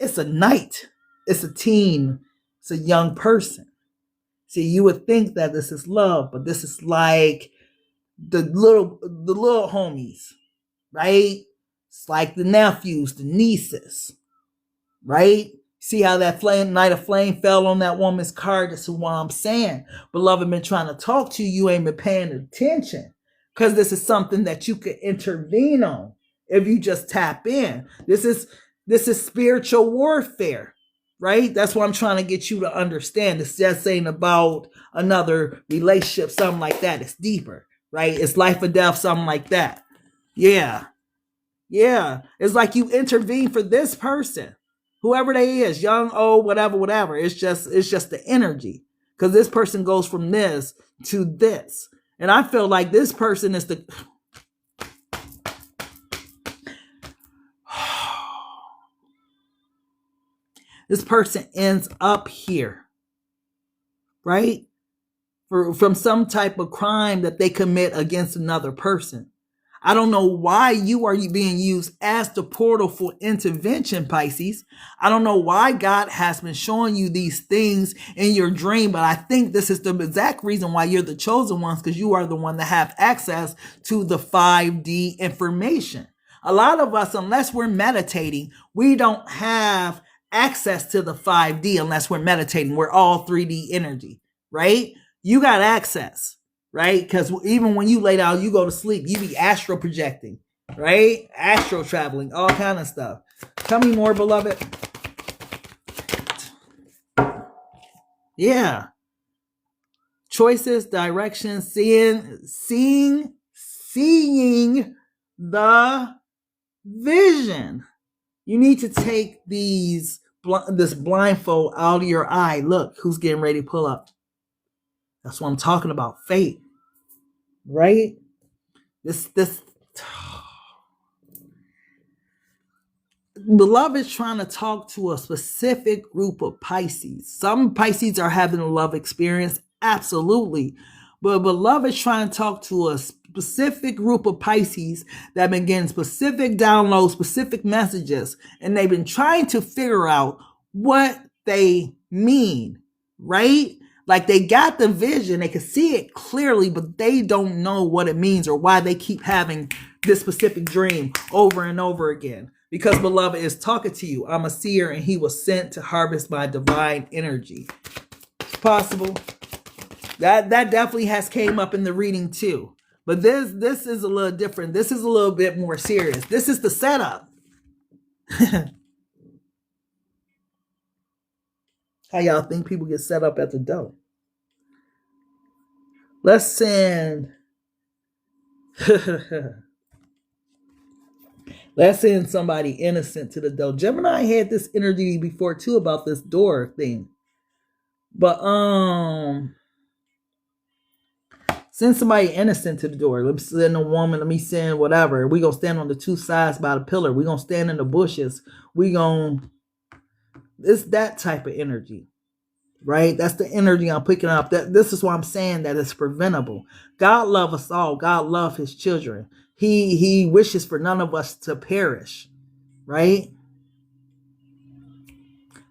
it's a knight. It's a teen. It's a young person. See, you would think that this is love, but this is like the little homies, right? It's like the nephews, the nieces, right? See how that knight of flame fell on that woman's card? This is what I'm saying. Beloved, been trying to talk to you. You ain't been paying attention, because this is something that you could intervene on if you just tap in. This is spiritual warfare, right? That's what I'm trying to get you to understand. It's just ain't about another relationship, something like that. It's deeper, right? It's life or death, something like that. Yeah. It's like you intervene for this person, whoever they is, young, old, whatever. It's just the energy, because this person goes from this to this. And I feel like this person is this person ends up here, right? From some type of crime that they commit against another person. I don't know why you are being used as the portal for intervention, Pisces. I don't know why God has been showing you these things in your dream, but I think this is the exact reason why you're the chosen ones, because you are the one that have access to the 5D information. A lot of us, unless we're meditating, we don't have access to the 5D unless we're meditating. We're all 3D energy, right? You got access, right? Because even when you lay down, you go to sleep, you be astral projecting, right? Astral traveling, all kind of stuff. Tell me more, beloved. Yeah. Choices, directions, seeing the vision. You need to take this blindfold out of your eye. Look, who's getting ready to pull up. That's what I'm talking about. Fate. Right? This beloved is trying to talk to a specific group of Pisces. Some Pisces are having a love experience. Absolutely. But beloved is trying to talk to a specific group of Pisces that have been getting specific downloads, specific messages, and they've been trying to figure out what they mean, right? Like they got the vision, they can see it clearly, but they don't know what it means or why they keep having this specific dream over and over again. Because beloved is talking to you. I'm a seer and he was sent to harvest my divine energy. It's possible. That definitely has came up in the reading too. But this is a little different. This is a little bit more serious. This is the setup. How y'all think people get set up at the door? Let's send somebody innocent to the door. Gemini had this energy before too about this door thing. But send somebody innocent to the door. Let me send a woman. Let me send whatever. We're going to stand on the two sides by the pillar. We're going to stand in the bushes. It's that type of energy, right? That's the energy I'm picking up. This is why I'm saying that it's preventable. God loves us all. God loves his children. He wishes for none of us to perish, right?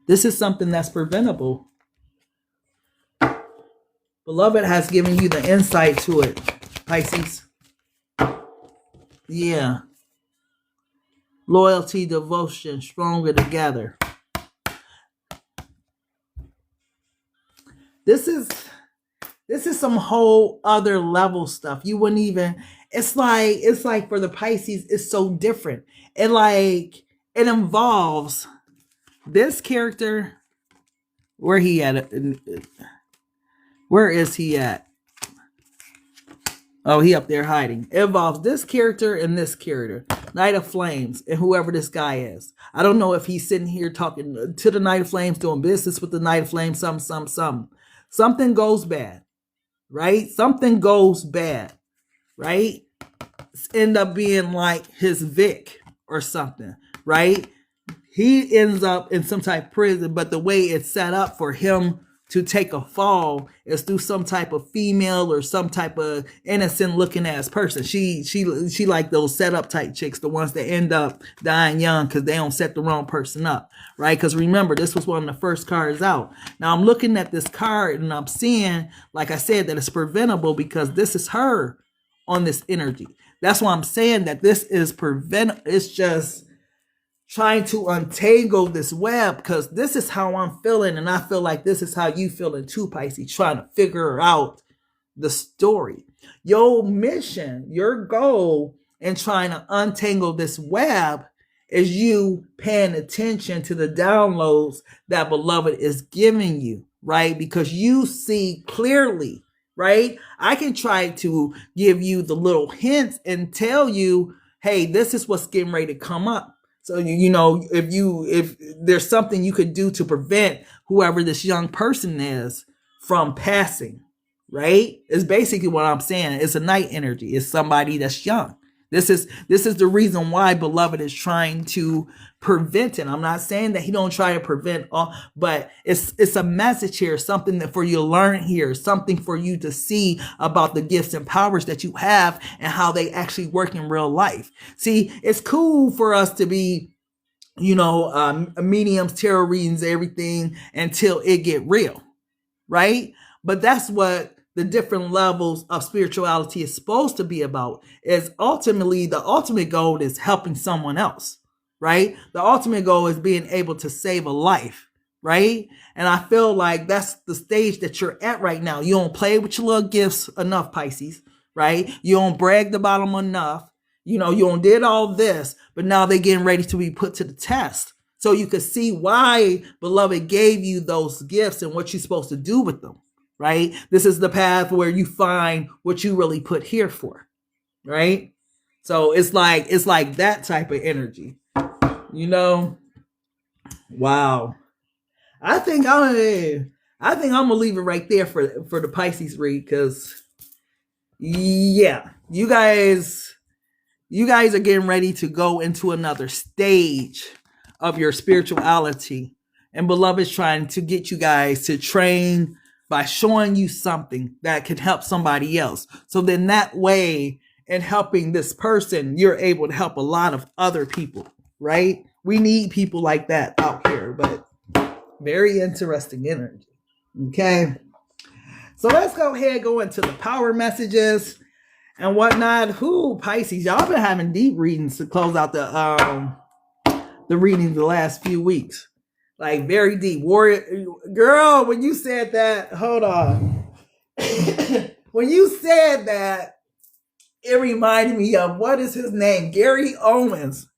This is something that's preventable. Beloved has given you the insight to it, Pisces. Yeah. Loyalty, devotion, stronger together. This is some whole other level stuff. You wouldn't even, it's like for the Pisces, it's so different. It involves this character. Where he at? Where is he at? Oh, he up there hiding. It involves this character and this character. Knight of Flames and whoever this guy is. I don't know if he's sitting here talking to the Knight of Flames, doing business with the Knight of Flames, something. Something goes bad, right? Something goes bad. right? End up being like his Vic or something, right? He ends up in some type of prison, but the way it's set up for him to take a fall is through some type of female or some type of innocent looking ass person. She like those setup type chicks, the ones that end up dying young because they don't set the wrong person up, right? Because remember, this was one of the first cards out. Now I'm looking at this card and I'm seeing, like I said, that it's preventable because this is her on this energy. That's why I'm saying that this is preventable. It's just trying to untangle this web, because this is how I'm feeling, and I feel like this is how you feeling too, Pisces, trying to figure out the story. Your mission, your goal in trying to untangle this web is you paying attention to the downloads that beloved is giving you, right? Because you see clearly, right? I can try to give you the little hints and tell you, hey, this is what's getting ready to come up. So, you know, if there's something you could do to prevent whoever this young person is from passing, right? It's basically what I'm saying. It's a night energy. It's somebody that's young. This is the reason why beloved is trying to prevent it. I'm not saying that he don't try to prevent all, but it's a message here, something that for you to learn here, something for you to see about the gifts and powers that you have and how they actually work in real life. See, it's cool for us to be, you know, mediums, tarot readings, everything until it get real, right? But that's what the different levels of spirituality is supposed to be about. Is ultimately the ultimate goal is helping someone else, right? The ultimate goal is being able to save a life, right? And I feel like that's the stage that you're at right now. You don't play with your little gifts enough, Pisces, right? You don't brag about them enough. You know, you don't did all this, but now they're getting ready to be put to the test. So you can see why beloved gave you those gifts and what you're supposed to do with them. Right? This is the path where you find what you really put here for, right? So it's like that type of energy, you know? Wow. I think I'm gonna leave it right there for the Pisces read, because yeah, you guys are getting ready to go into another stage of your spirituality, and beloved's trying to get you guys to train by showing you something that can help somebody else. So then that way, in helping this person, you're able to help a lot of other people, right? We need people like that out here, but very interesting energy. Okay. So let's go ahead and go into the power messages and whatnot. Who, Pisces, y'all been having deep readings to close out the readings the last few weeks. Like very deep. Warrior girl, when you said that, hold on. When you said that, it reminded me of, what is his name? Gary Owens.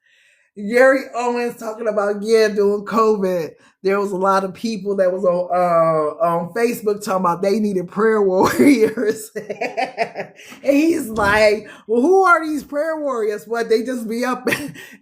Gary Owens talking about, during COVID, there was a lot of people that was on Facebook talking about they needed prayer warriors. And he's like, well, who are these prayer warriors? What, they just be up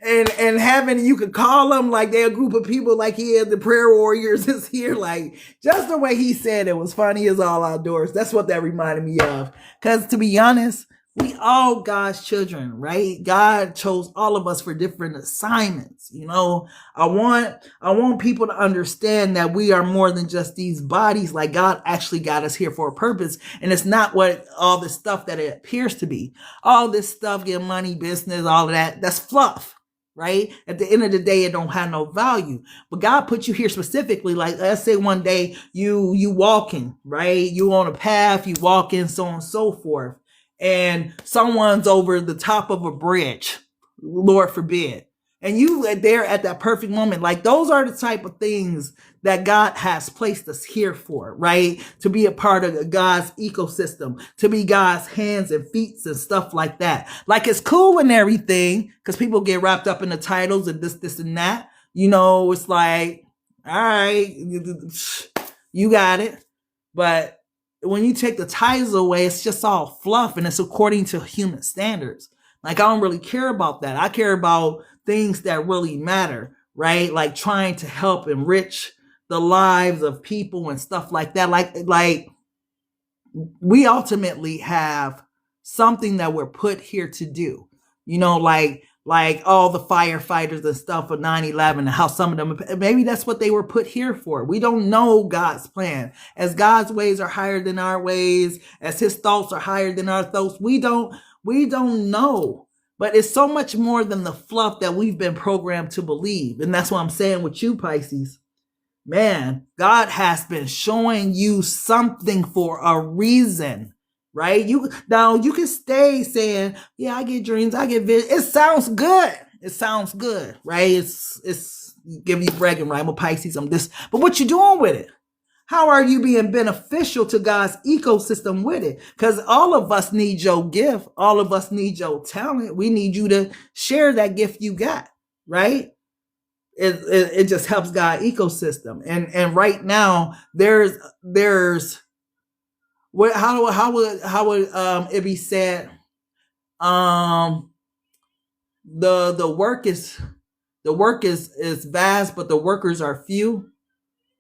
and having, you could call them like they're a group of people, like the prayer warriors is here. Like, just the way he said it was funny as all outdoors. That's what that reminded me of. Because to be honest, we all God's children, right? God chose all of us for different assignments. You know, I want people to understand that we are more than just these bodies. Like, God actually got us here for a purpose. And it's not what all this stuff that it appears to be. All this stuff, get money, business, all of that, that's fluff, right? At the end of the day, it don't have no value. But God put you here specifically. Like, let's say one day you walking, right? You on a path, you walking, so on and so forth. And someone's over the top of a bridge, Lord forbid. And you are there at that perfect moment. Like, those are the type of things that God has placed us here for, right? To be a part of God's ecosystem, to be God's hands and feet and stuff like that. Like, it's cool and everything, because people get wrapped up in the titles and this and that. You know, it's like, all right, you got it. But when you take the titles away, it's just all fluff, and it's according to human standards. Like, I don't really care about that. I care about things that really matter, right? Like trying to help enrich the lives of people and stuff like that. Like we ultimately have something that we're put here to do. You know, like all the firefighters and stuff for 9/11 and how some of them, maybe that's what they were put here for. We don't know God's plan. As God's ways are higher than our ways, as his thoughts are higher than our thoughts, we don't know. But it's so much more than the fluff that we've been programmed to believe. And that's what I'm saying with you, Pisces. Man, God has been showing you something for a reason, right? You can stay saying, yeah, I get dreams, I get visions. It sounds good. It sounds good, right? It's giving you bragging, right? I'm a Pisces, I'm this. But what you doing with it? How are you being beneficial to God's ecosystem with it? Because all of us need your gift. All of us need your talent. We need you to share that gift you got, right? It just helps God ecosystem. And right now there's what how would it be said? The work is vast, but the workers are few,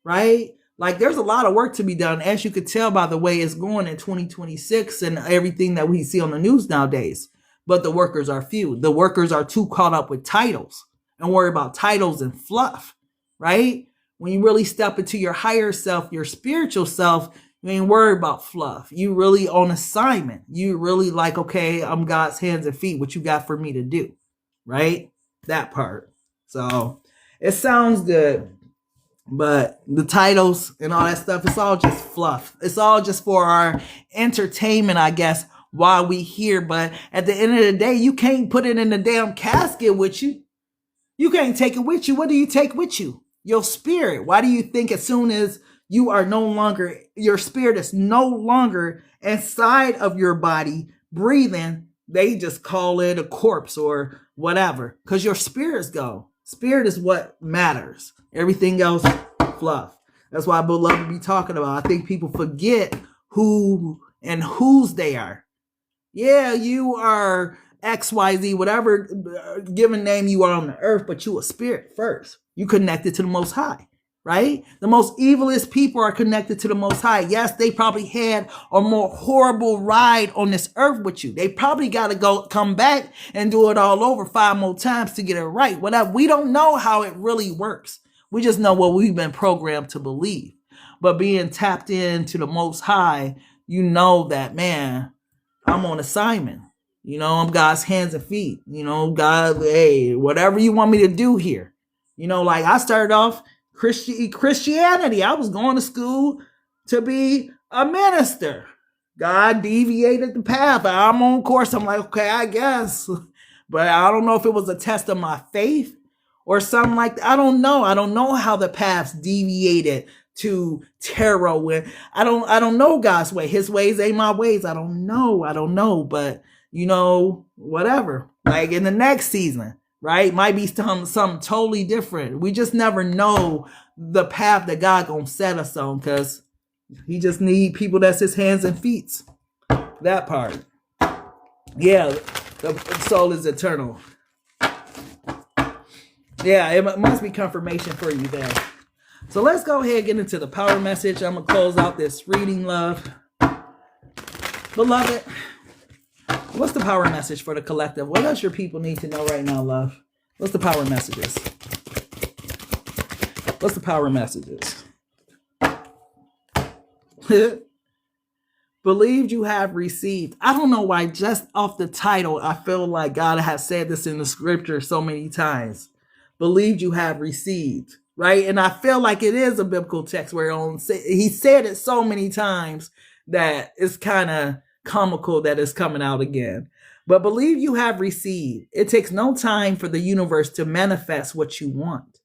right? Like there's a lot of work to be done, as you could tell by the way it's going in 2026 and everything that we see on the news nowadays. But the workers are few. The workers are too caught up with titles and worry about titles and fluff, right? When you really step into your higher self, your spiritual self, you ain't worried about fluff. You really on assignment. You really like, okay, I'm God's hands and feet. What you got for me to do, right? That part. So it sounds good. But the titles and all that stuff, it's all just fluff. It's all just for our entertainment, I guess, while we here. But at the end of the day, you can't put it in the damn casket with you. You can't take it with you. What do you take with you? Your spirit. Why do you think as soon as you are no longer, your spirit is no longer inside of your body breathing, they just call it a corpse or whatever? Because your spirit's gone. Spirit is what matters. Everything else, fluff. That's why I would love to be talking about. I think people forget who and whose they are. Yeah, you are XYZ, whatever given name you are on the earth, but you a spirit first. You connected to the Most High, right? The most evilest people are connected to the Most High. Yes, they probably had a more horrible ride on this earth with you. They probably got to come back and do it all over 5 more times to get it right. Whatever. We don't know how it really works. We just know what we've been programmed to believe. But being tapped into the Most High, you know that, man, I'm on assignment. You know, I'm God's hands and feet. You know, God, hey, whatever you want me to do here. You know, like I started off Christianity. I was going to school to be a minister. God deviated the path. I'm on course. I'm like, okay, I guess. But I don't know if it was a test of my faith or something like that. I don't know. I don't know how the paths deviated to tarot. I don't know God's way. His ways ain't my ways. I don't know. But you know, whatever. Like in the next season, right? Might be something totally different. We just never know the path that God gonna set us on, because he just need people that's his hands and feet. That part. Yeah, the soul is eternal. Yeah, it must be confirmation for you there. So let's go ahead and get into the power message. I'm going to close out this reading, love. Beloved, what's the power message for the collective? What else your people need to know right now, love? What's the power messages? What's the power messages? Believed you have received. I don't know why just off the title, I feel like God has said this in the scripture so many times. Believed you have received, right? And I feel like it is a biblical text where he said it so many times that it's kind of comical that it's coming out again. But believe you have received. It takes no time for the universe to manifest what you want.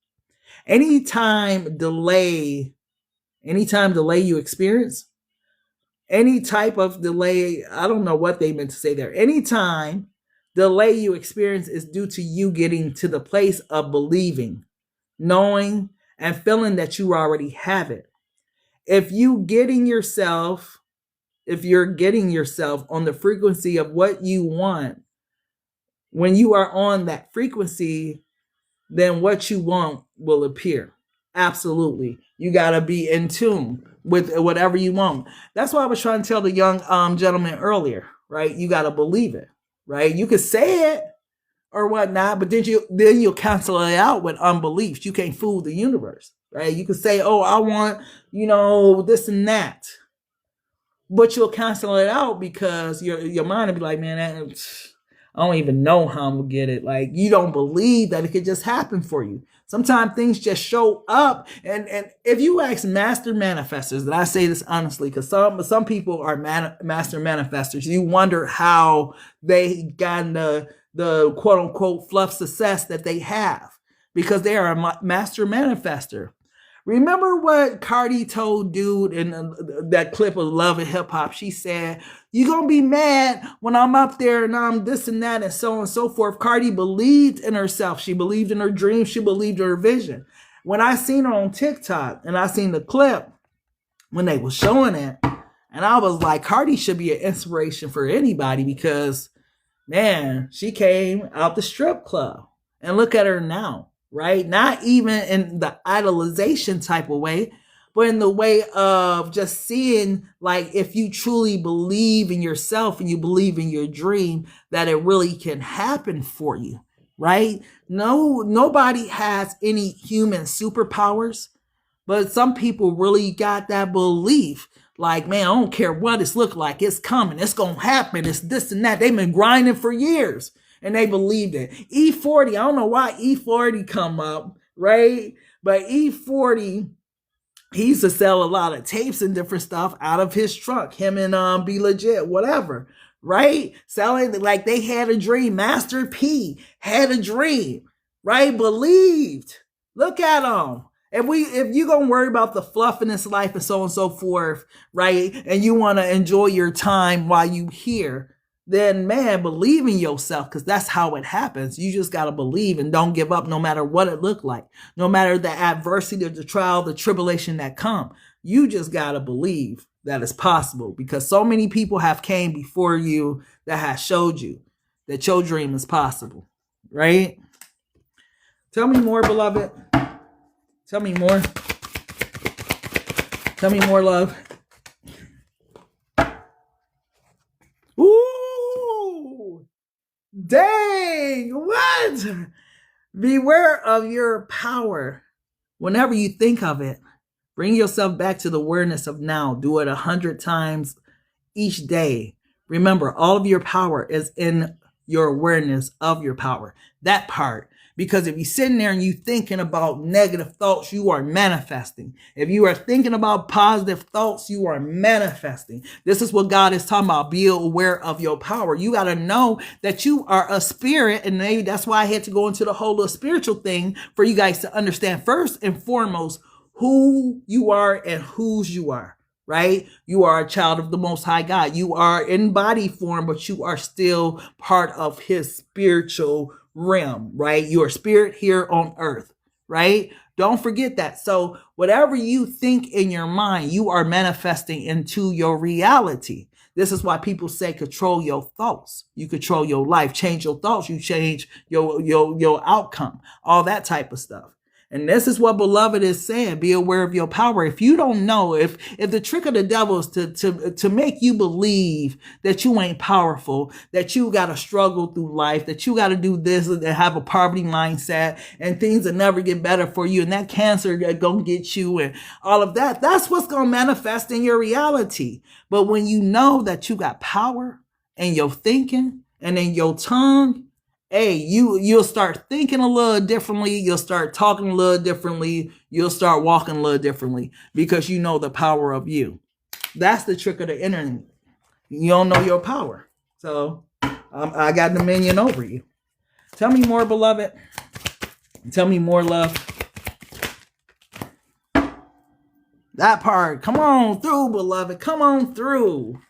Anytime delay you experience, any type of delay, I don't know what they meant to say there. Anytime delay you experience is due to you getting to the place of believing, knowing, and feeling that you already have it. If you're getting yourself on the frequency of what you want, when you are on that frequency, then what you want will appear. Absolutely. You got to be in tune with whatever you want. That's why I was trying to tell the young gentleman earlier, right? You got to believe it, right? You can say it or whatnot, but then you'll cancel it out with unbelief. You can't fool the universe, right? You can say, oh, I want, this and that, but you'll cancel it out because your mind will be like, man, I don't even know how I'm gonna get it. Like, you don't believe that it could just happen for you. Sometimes things just show up. And if you ask master manifestors, and I say this honestly, because some people are master manifestors, you wonder how they got the quote unquote fluff success that they have, because they are a master manifester. Remember what Cardi told dude in that clip of Love and Hip Hop? She said, you're going to be mad when I'm up there and I'm this and that and so on and so forth. Cardi believed in herself. She believed in her dreams. She believed in her vision. When I seen her on TikTok and I seen the clip when they were showing it, and I was like, Cardi should be an inspiration for anybody, because, man, she came out the strip club. And look at her now. Right? Not even in the idolization type of way, but in the way of just seeing, like, if you truly believe in yourself and you believe in your dream, that it really can happen for you, right? Nobody has any human superpowers, but some people really got that belief. Like, man, I don't care what it's look like. It's coming. It's going to happen. It's this and that. They've been grinding for years. And they believed it. E40, I don't know why E40 come up, right? But E40, he used to sell a lot of tapes and different stuff out of his trunk. Him and Be Legit, whatever, right? Selling like they had a dream. Master P had a dream, right? Believed. Look at them. If you're going to worry about the fluff in this life and so on and so forth, right? And you want to enjoy your time while you here, then, man, believe in yourself, because that's how it happens. You just got to believe and don't give up no matter what it looked like. No matter the adversity, the trial, the tribulation that come. You just got to believe that it's possible, because so many people have came before you that has showed you that your dream is possible, right? Tell me more, beloved. Tell me more. Tell me more, love. Ooh, dang, what? Beware of your power. Whenever you think of it, bring yourself back to the awareness of now. Do it 100 times each day. Remember, all of your power is in your awareness of your power. That part. Because if you're sitting there and you thinking about negative thoughts, you are manifesting. If you are thinking about positive thoughts, you are manifesting. This is what God is talking about. Be aware of your power. You got to know that you are a spirit. And maybe that's why I had to go into the whole little spiritual thing for you guys to understand first and foremost who you are and whose you are. Right? You are a child of the Most High God. You are in body form, but you are still part of his spiritual realm, right? Your spirit here on earth, right? Don't forget that. So whatever you think in your mind, you are manifesting into your reality. This is why people say control your thoughts. You control your life. Change your thoughts. You change your outcome. All that type of stuff. And this is what beloved is saying. Be aware of your power. If you don't know, if the trick of the devil is to make you believe that you ain't powerful, that you got to struggle through life, that you got to do this and have a poverty mindset and things will never get better for you. And that cancer gonna get you and all of that. That's what's going to manifest in your reality. But when you know that you got power in your thinking and in your tongue, hey, you'll start thinking a little differently. You'll start talking a little differently. You'll start walking a little differently because you know the power of you. That's the trick of the internet. You don't know your power. So I got dominion over you. Tell me more, beloved. Tell me more, love. That part. Come on through, beloved. Come on through.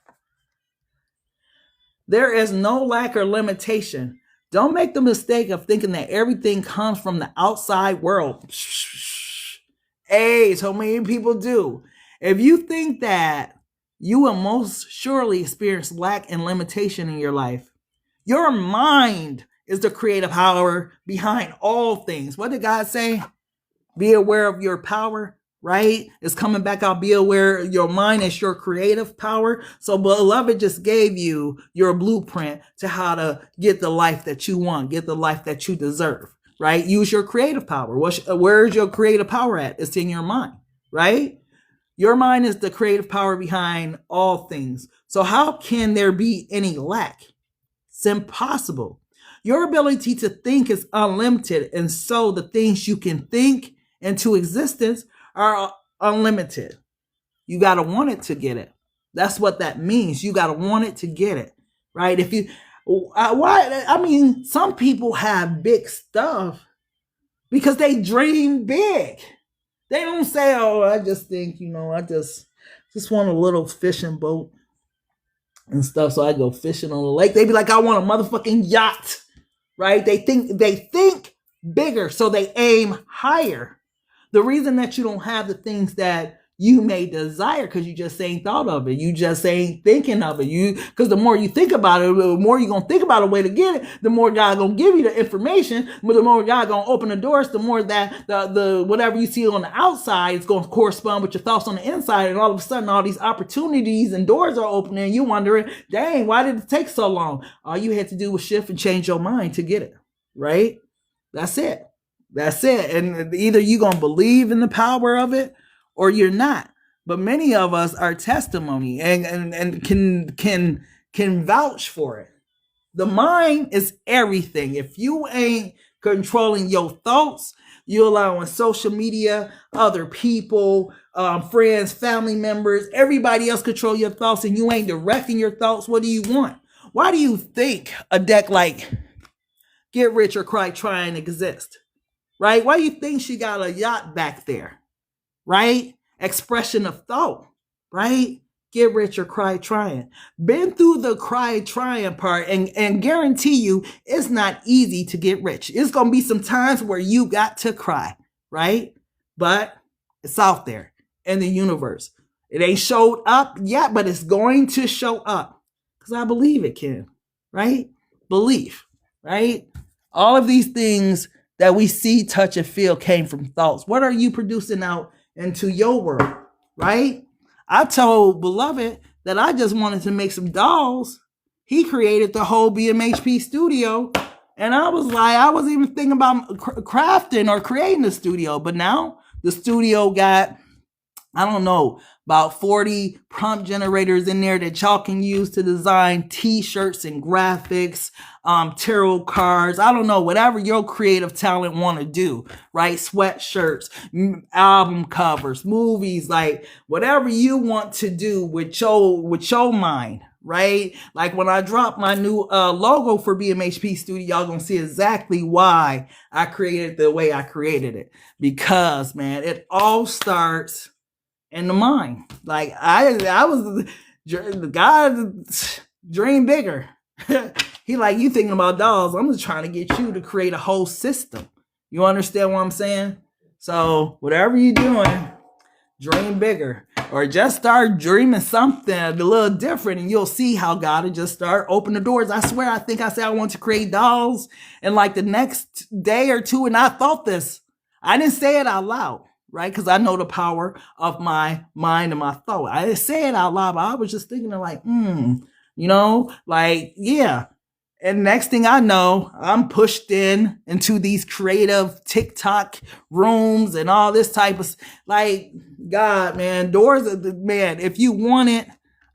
There is no lack or limitation. Don't make the mistake of thinking that everything comes from the outside world. Hey, so many people do. If you think that, you will most surely experience lack and limitation in your life. Your mind is the creative power behind all things. What did God say? Be aware of your power. right? It's coming back out. Be aware your mind is your creative power. So beloved just gave you your blueprint to how to get the life that you want, get the life that you deserve, right? Use your creative power. Where's your creative power at? It's in your mind, right? Your mind is the creative power behind all things. So how can there be any lack? It's impossible. Your ability to think is unlimited, and so the things you can think into existence are unlimited. You got to want it to get it. That's what that means. You got to want it to get it, right? If you, I mean, some people have big stuff because they dream big. They don't say, oh, I just think, you know, I just want a little fishing boat and stuff, so I go fishing on the lake. They be like, I want a motherfucking yacht, right? They think bigger, so they aim higher. The reason that you don't have the things that you may desire, because you just ain't thought of it. You just ain't thinking of it. Because the more you think about it, the more you're going to think about a way to get it, the more God going to give you the information, but the more God going to open the doors, the more that the whatever you see on the outside is going to correspond with your thoughts on the inside. And all of a sudden, all these opportunities and doors are opening, and you wondering, dang, why did it take so long? All you had to do was shift and change your mind to get it, right? That's it. That's it. And either you're going to believe in the power of it, or you're not. But many of us are testimony and can vouch for it. The mind is everything. If you ain't controlling your thoughts, you're allowing social media, other people, friends, family members, everybody else control your thoughts, and you ain't directing your thoughts. What do you want? Why do you think a deck like Get Rich or Cry Tryin exists? Right? Why do you think she got a yacht back there? Right? Expression of thought, right? Get rich or cry trying. Been through the cry trying part, and guarantee you it's not easy to get rich. It's going to be some times where you got to cry, right? But it's out there in the universe. It ain't showed up yet, but it's going to show up because I believe it can, right? Belief, right? All of these things that we see, touch, and feel came from thoughts. What are you producing out into your world, right? I told beloved that I just wanted to make some dolls. He created the whole BMHP studio, and I was like, I wasn't even thinking about crafting or creating a studio, but now the studio got, I don't know, about 40 prompt generators in there that y'all can use to design t-shirts and graphics, tarot cards, I don't know, whatever your creative talent want to do, right? Sweatshirts, album covers, movies, like whatever you want to do with your mind, right? Like when I drop my new logo for BMHP Studio, y'all gonna see exactly why I created it the way I created it. Because, man, it all starts in the mind. Like I was the guy dream bigger. He like, you thinking about dolls. I'm just trying to get you to create a whole system. You understand what I'm saying? So whatever you're doing, dream bigger, or just start dreaming something a little different, and you'll see how God will just start open the doors. I swear, I think I said I want to create dolls, and like the next day or two, and I thought this, I didn't say it out loud, right? Because I know the power of my mind and my thought. I didn't say it out loud, but I was just thinking like, you know, like, yeah. And next thing I know, I'm pushed into these creative TikTok rooms and all this type of, like, God, man, doors, man, if you want it,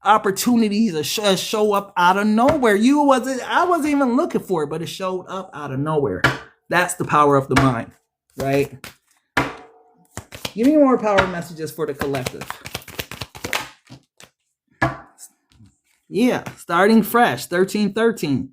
opportunities show up out of nowhere. I wasn't even looking for it, but it showed up out of nowhere. That's the power of the mind, right? Give me more power messages for the collective. Yeah, starting fresh, 1313.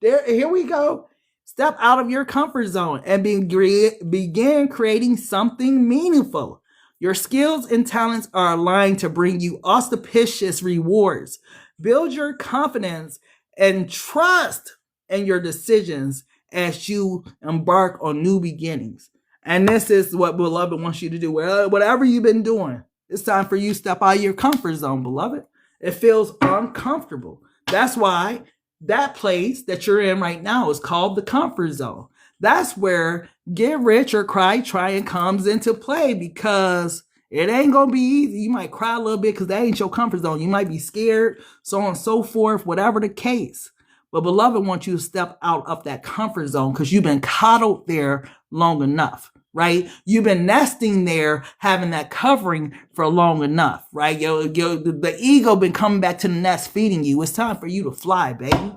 Here we go. Step out of your comfort zone and begin creating something meaningful. Your skills and talents are aligned to bring you auspicious rewards. Build your confidence and trust in your decisions as you embark on new beginnings. And this is what beloved wants you to do. Whatever you've been doing, it's time for you to step out of your comfort zone, beloved. It feels uncomfortable. That's why that place that you're in right now is called the comfort zone. That's where get rich or cry trying comes into play, because it ain't gonna be easy. You might cry a little bit because that ain't your comfort zone. You might be scared, so on and so forth, whatever the case. But beloved wants you to step out of that comfort zone because you've been coddled there long enough, right? You've been nesting there, having that covering for long enough, right? The ego been coming back to the nest, feeding you. It's time for you to fly, baby.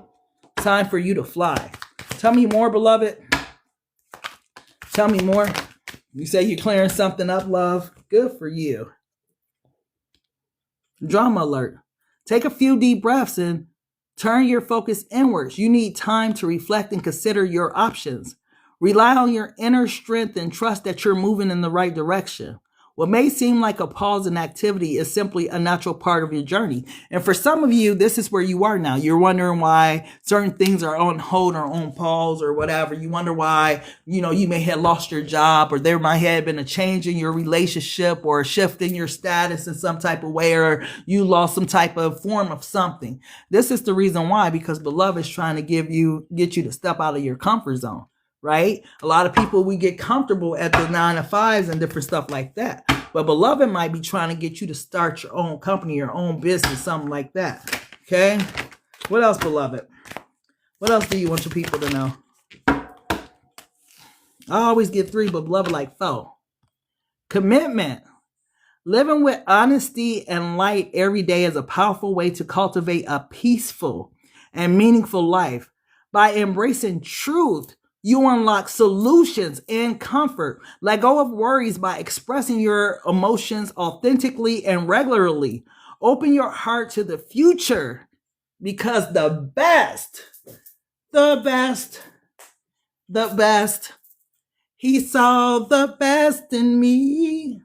Time for you to fly. Tell me more, beloved. Tell me more. You say you're clearing something up, love. Good for you. Drama alert. Take a few deep breaths and turn your focus inwards. You need time to reflect and consider your options. Rely on your inner strength and trust that you're moving in the right direction. What may seem like a pause in activity is simply a natural part of your journey. And for some of you, this is where you are now. You're wondering why certain things are on hold or on pause or whatever. You wonder why, you may have lost your job, or there might have been a change in your relationship or a shift in your status in some type of way, or you lost some type of form of something. This is the reason why, because beloved is trying to get you to step out of your comfort zone. Right? A lot of people, we get comfortable at the 9 to 5s and different stuff like that. But beloved might be trying to get you to start your own company, your own business, something like that. Okay? What else, beloved? What else do you want your people to know? I always get 3, but beloved like 4. Commitment. Living with honesty and light every day is a powerful way to cultivate a peaceful and meaningful life. By embracing truth, you unlock solutions and comfort. Let go of worries by expressing your emotions authentically and regularly. Open your heart to the future, because the best, he saw the best in me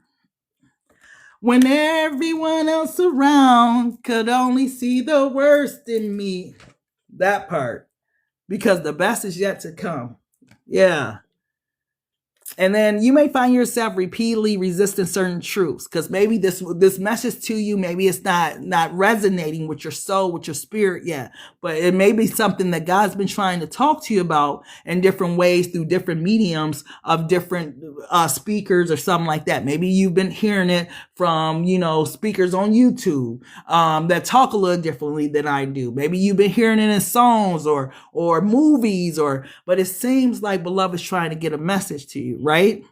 when everyone else around could only see the worst in me. That part, because the best is yet to come. Yeah. And then you may find yourself repeatedly resisting certain truths, because maybe this message to you, maybe it's not resonating with your soul, with your spirit yet, but it may be something that God's been trying to talk to you about in different ways through different mediums of different speakers or something like that. Maybe you've been hearing it from, speakers on YouTube that talk a little differently than I do. Maybe you've been hearing it in songs or movies, but it seems like beloved's trying to get a message to you. Right?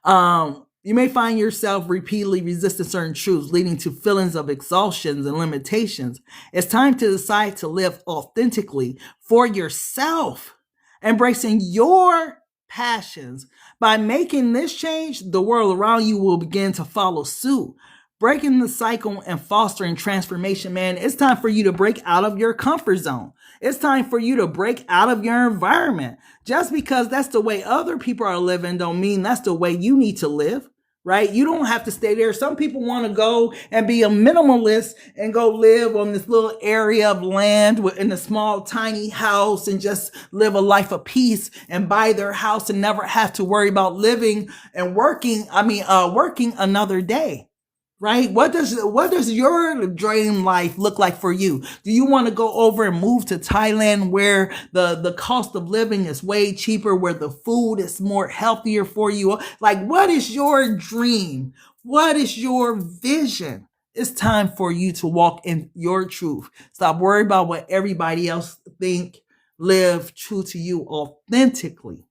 You may find yourself repeatedly resisting certain truths, leading to feelings of exhaustion and limitations. It's time to decide to live authentically for yourself, embracing your passions. By making this change, the world around you will begin to follow suit. Breaking the cycle and fostering transformation, man. It's time for you to break out of your comfort zone. It's time for you to break out of your environment. Just because that's the way other people are living don't mean that's the way you need to live, right? You don't have to stay there. Some people want to go and be a minimalist and go live on this little area of land in a small, tiny house and just live a life of peace and buy their house and never have to worry about living and working another day. Right? What does your dream life look like for you? Do you want to go over and move to Thailand where the cost of living is way cheaper, where the food is more healthier for you? Like, what is your dream? What is your vision? It's time for you to walk in your truth. Stop worrying about what everybody else think. Live true to you authentically.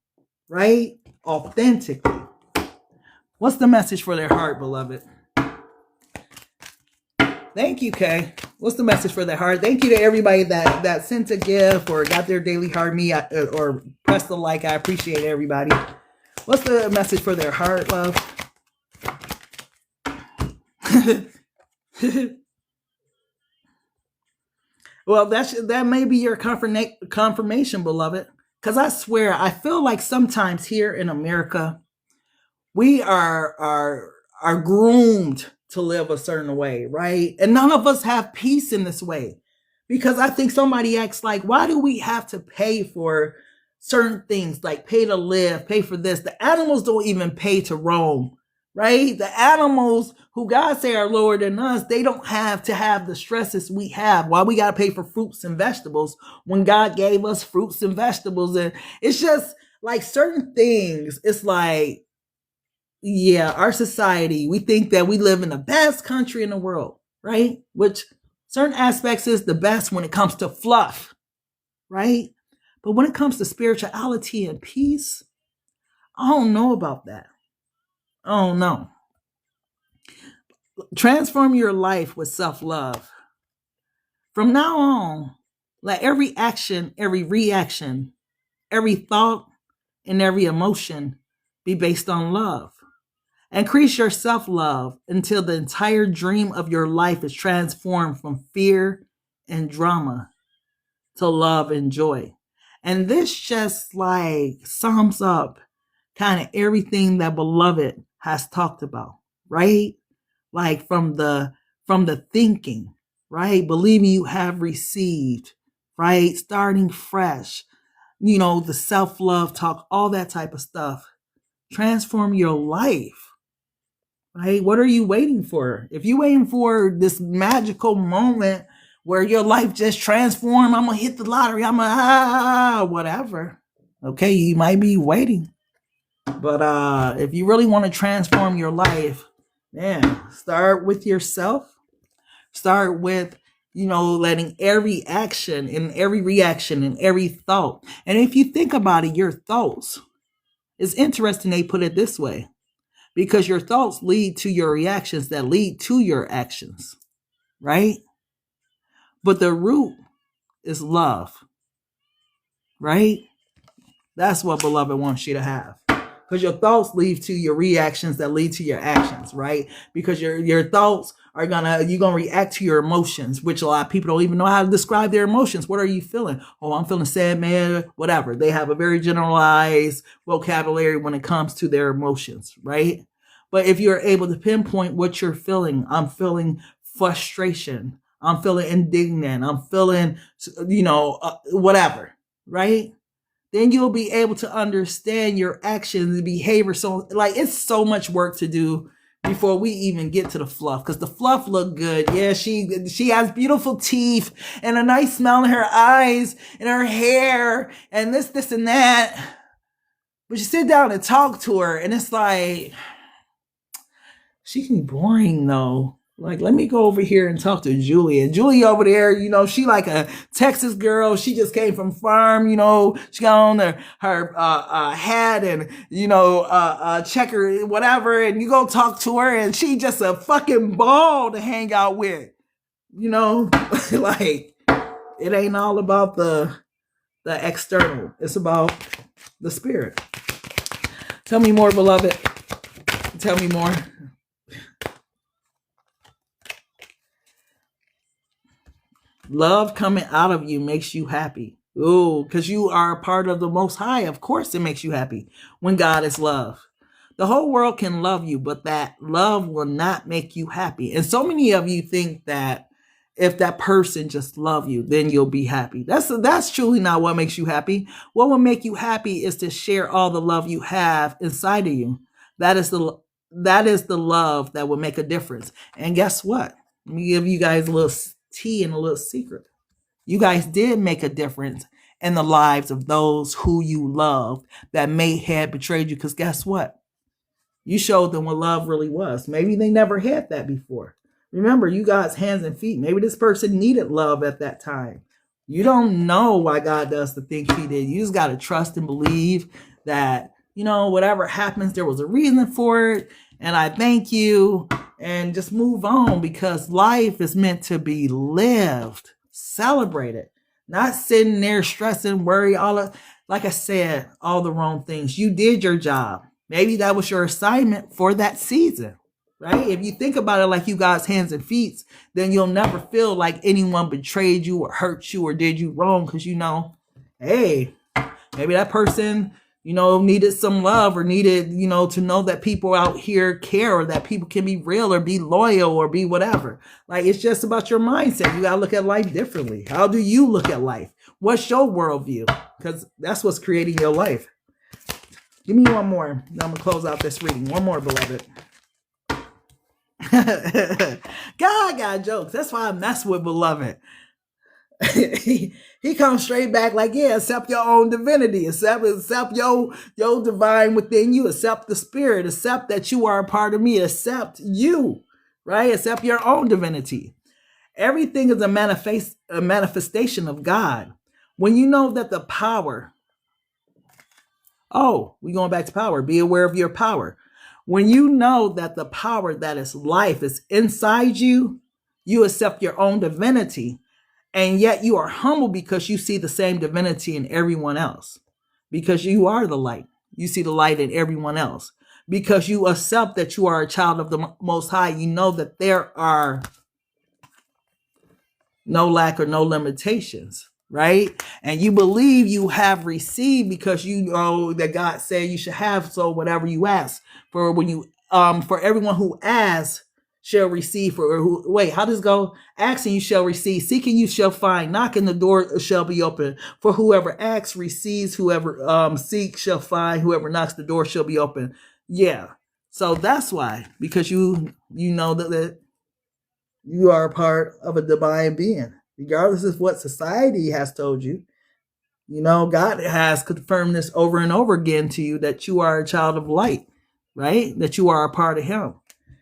Right? Authentically. What's the message for their heart, beloved? Thank you, Kay. What's the message for their heart? Thank you to everybody that sent a gift or got their daily heart me or pressed the like. I appreciate everybody. What's the message for their heart, love? Well, that may be your confirmation, beloved. Because I swear, I feel like sometimes here in America, we are groomed to live a certain way, right? And none of us have peace in this way, because I think somebody asks, like, why do we have to pay for certain things, like pay to live, pay for this? The animals don't even pay to roam, right? The animals who God say are lower than us, they don't have to have the stresses we have. Why we got to pay for fruits and vegetables when God gave us fruits and vegetables? And it's just like certain things, it's like, yeah, our society, we think that we live in the best country in the world, right? Which certain aspects is the best when it comes to fluff, right? But when it comes to spirituality and peace, I don't know about that. I don't know. Transform your life with self-love. From now on, let every action, every reaction, every thought, and every emotion be based on love. Increase your self-love until the entire dream of your life is transformed from fear and drama to love and joy. And this just like sums up kind of everything that Beloved has talked about, right? Like from the thinking, right? Believing you have received, right? Starting fresh, the self-love talk, all that type of stuff. Transform your life, right? What are you waiting for? If you're waiting for this magical moment where your life just transform, I'm going to hit the lottery, I'm going to, whatever. Okay, you might be waiting. But if you really want to transform your life, man, start with yourself. Start with, letting every action and every reaction and every thought. And if you think about it, your thoughts, it's interesting they put it this way, because your thoughts lead to your reactions that lead to your actions, right? But the root is love, right? That's what Beloved wants you to have. Because your thoughts lead to your reactions that lead to your actions, right? Because your thoughts you're gonna react to your emotions, which a lot of people don't even know how to describe their emotions. What are you feeling? Oh, I'm feeling sad, man, whatever. They have a very generalized vocabulary when it comes to their emotions, right? But if you're able to pinpoint what you're feeling, I'm feeling frustration, I'm feeling indignant, I'm feeling, whatever, right? Then you'll be able to understand your actions and behavior. So like, it's so much work to do before we even get to the fluff, because the fluff look good. Yeah, she has beautiful teeth and a nice smile in her eyes and her hair and this and that. But you sit down and talk to her and it's like, she can be boring though. Like, let me go over here and talk to Julie. And Julie over there, she like a Texas girl. She just came from farm, she got on her hat and, checker, whatever. And you go talk to her and she just a fucking ball to hang out with, like, it ain't all about the external. It's about the spirit. Tell me more, Beloved. Tell me more. Love coming out of you makes you happy. Ooh, because you are a part of the Most High. Of course it makes you happy when God is love. The whole world can love you, but that love will not make you happy. And so many of you think that if that person just love you, then you'll be happy. That's truly not what makes you happy. What will make you happy is to share all the love you have inside of you. That is the love that will make a difference. And guess what? Let me give you guys a little tea and a little secret. You guys did make a difference in the lives of those who you loved that may have betrayed you. Because guess what? You showed them what love really was. Maybe they never had that before. Remember, you God's hands and feet. Maybe this person needed love at that time. You don't know why God does the things he did. You just got to trust and believe that, whatever happens, there was a reason for it. And I thank you. And just move on, because life is meant to be lived, celebrated, not sitting there stressing, worry, like I said, all the wrong things. You did your job. Maybe that was your assignment for that season, right? If you think about it like you God's hands and feet, then you'll never feel like anyone betrayed you or hurt you or did you wrong, because hey, maybe that person needed some love or needed, to know that people out here care, or that people can be real or be loyal or be whatever. Like, it's just about your mindset. You got to look at life differently. How do you look at life? What's your worldview? Because that's what's creating your life. Give me one more. Now I'm going to close out this reading. One more, Beloved. God got jokes. That's why I mess with Beloved. he comes straight back like, yeah, accept your own divinity, accept your divine within you, accept the spirit, accept that you are a part of me, accept you, right? Accept your own divinity. Everything is a manifestation of God. When you know that the power, we're going back to power. Be aware of your power. When you know that the power that is life is inside you, you accept your own divinity. And yet you are humble because you see the same divinity in everyone else. Because you are the light. You see the light in everyone else. Because you accept that you are a child of the Most High. You know that there are no lack or no limitations, right? And you believe you have received because you know that God said you should have, so whatever you ask. For when you for everyone who asks shall receive, how does it go? Asking you shall receive, seeking you shall find, knocking the door shall be open. For whoever asks receives, whoever seeks shall find, whoever knocks the door shall be open. Yeah. So that's why, because you know that you are a part of a divine being, regardless of what society has told you. You know, God has confirmed this over and over again to you, that you are a child of light, right? That you are a part of him.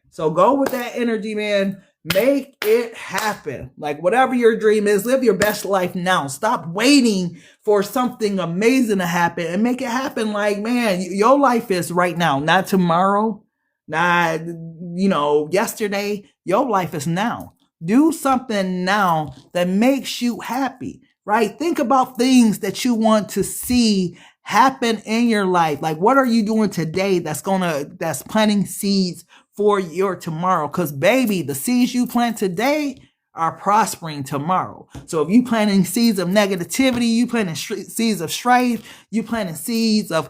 So go with that energy, man. Make it happen. Like whatever your dream is, live your best life now. Stop waiting for something amazing to happen and make it happen. Like, man, your life is right now, not tomorrow, not, yesterday. Your life is now. Do something now that makes you happy, right? Think about things that you want to see happen in your life. Like, what are you doing today that's planting seeds for your tomorrow? Because baby, the seeds you plant today are prospering tomorrow. So if you planting seeds of negativity, you planting seeds of strife, you planting seeds of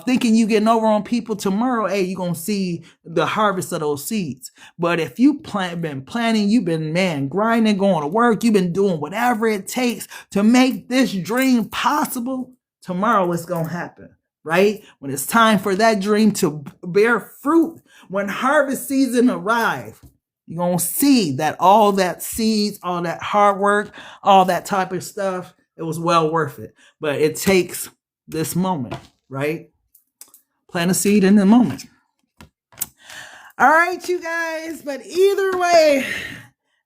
thinking you getting over on people tomorrow, hey, you're going to see the harvest of those seeds. But if you been planting, you've been, grinding, going to work, you've been doing whatever it takes to make this dream possible, tomorrow it's going to happen, right? When it's time for that dream to bear fruit, when harvest season arrives, you're going to see that all that seeds, all that hard work, all that type of stuff, it was well worth it. But it takes this moment, right? Plant a seed in the moment. All right, you guys. But either way,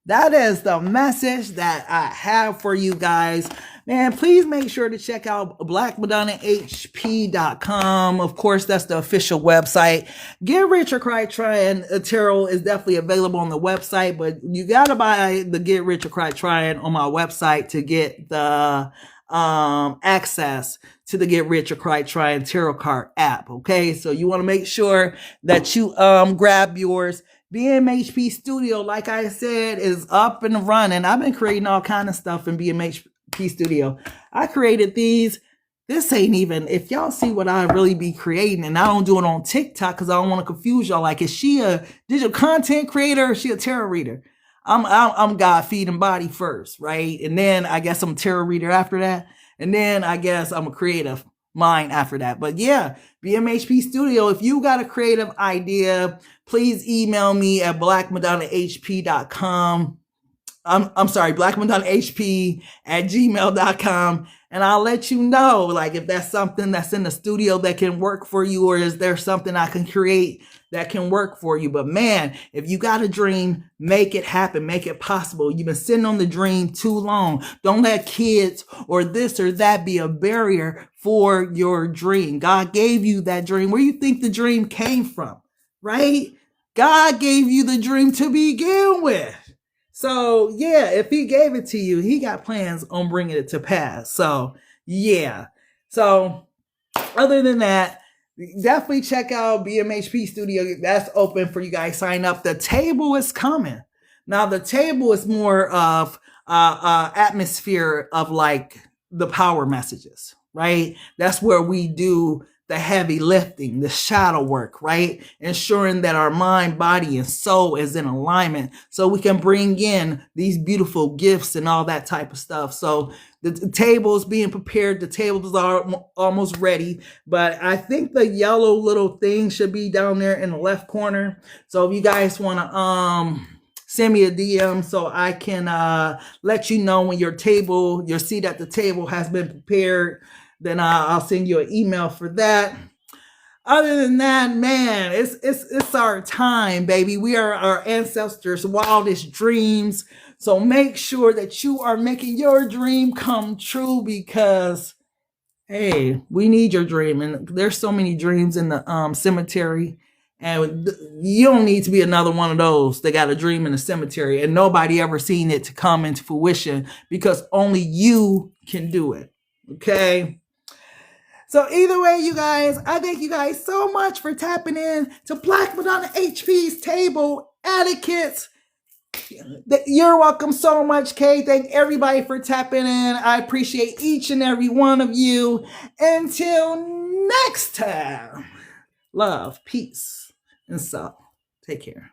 that is the message that I have for you guys. Man, please make sure to check out blackmadonnahp.com. Of course, that's the official website. Get Rich or Cry Trying tarot is definitely available on the website, but you got to buy the Get Rich or Cry Trying on my website to get the access to the Get Rich or Cry Trying tarot card app. Okay, so you want to make sure that you grab yours. BMHP Studio, like I said, is up and running. I've been creating all kind of stuff in BMHP Studio. I created these. This ain't even, if y'all see what I really be creating, and I don't do it on TikTok because I don't want to confuse y'all. Like, is she a digital content creator or is she a tarot reader? I'm God, feed, and body first, right? And then I guess I'm a tarot reader after that. And then I guess I'm a creative mind after that. But yeah, BMHP Studio, if you got a creative idea, please email me at blackmadonnahp.com. I'm sorry, blackmadonnahp@gmail.com. And I'll let you know, like, if that's something that's in the studio that can work for you, or is there something I can create that can work for you. But man, if you got a dream, make it happen, make it possible. You've been sitting on the dream too long. Don't let kids or this or that be a barrier for your dream. God gave you that dream. Where you think the dream came from, right? God gave you the dream to begin with. So yeah, if he gave it to you, he got plans on bringing it to pass. So yeah. So other than that, definitely check out BMHP Studio. That's open for you guys. Sign up. The table is coming. Now the table is more of atmosphere of like the power messages, right? That's where we do the heavy lifting, the shadow work, right? Ensuring that our mind, body, and soul is in alignment so we can bring in these beautiful gifts and all that type of stuff. So the table is being prepared. The tables are almost ready, but I think the yellow little thing should be down there in the left corner. So if you guys want to send me a DM so I can let you know when your seat at the table has been prepared. Then I'll send you an email for that. Other than that, man, it's our time, baby. We are our ancestors' wildest dreams. So make sure that you are making your dream come true, because hey, we need your dream. And there's so many dreams in the cemetery. And you don't need to be another one of those that got a dream in the cemetery and nobody ever seen it to come into fruition, because only you can do it. Okay? So either way, you guys, I thank you guys so much for tapping in to Black Madonna HP's Table Etiquettes. You're welcome so much, Kay. Thank everybody for tapping in. I appreciate each and every one of you. Until next time, love, peace, and so take care.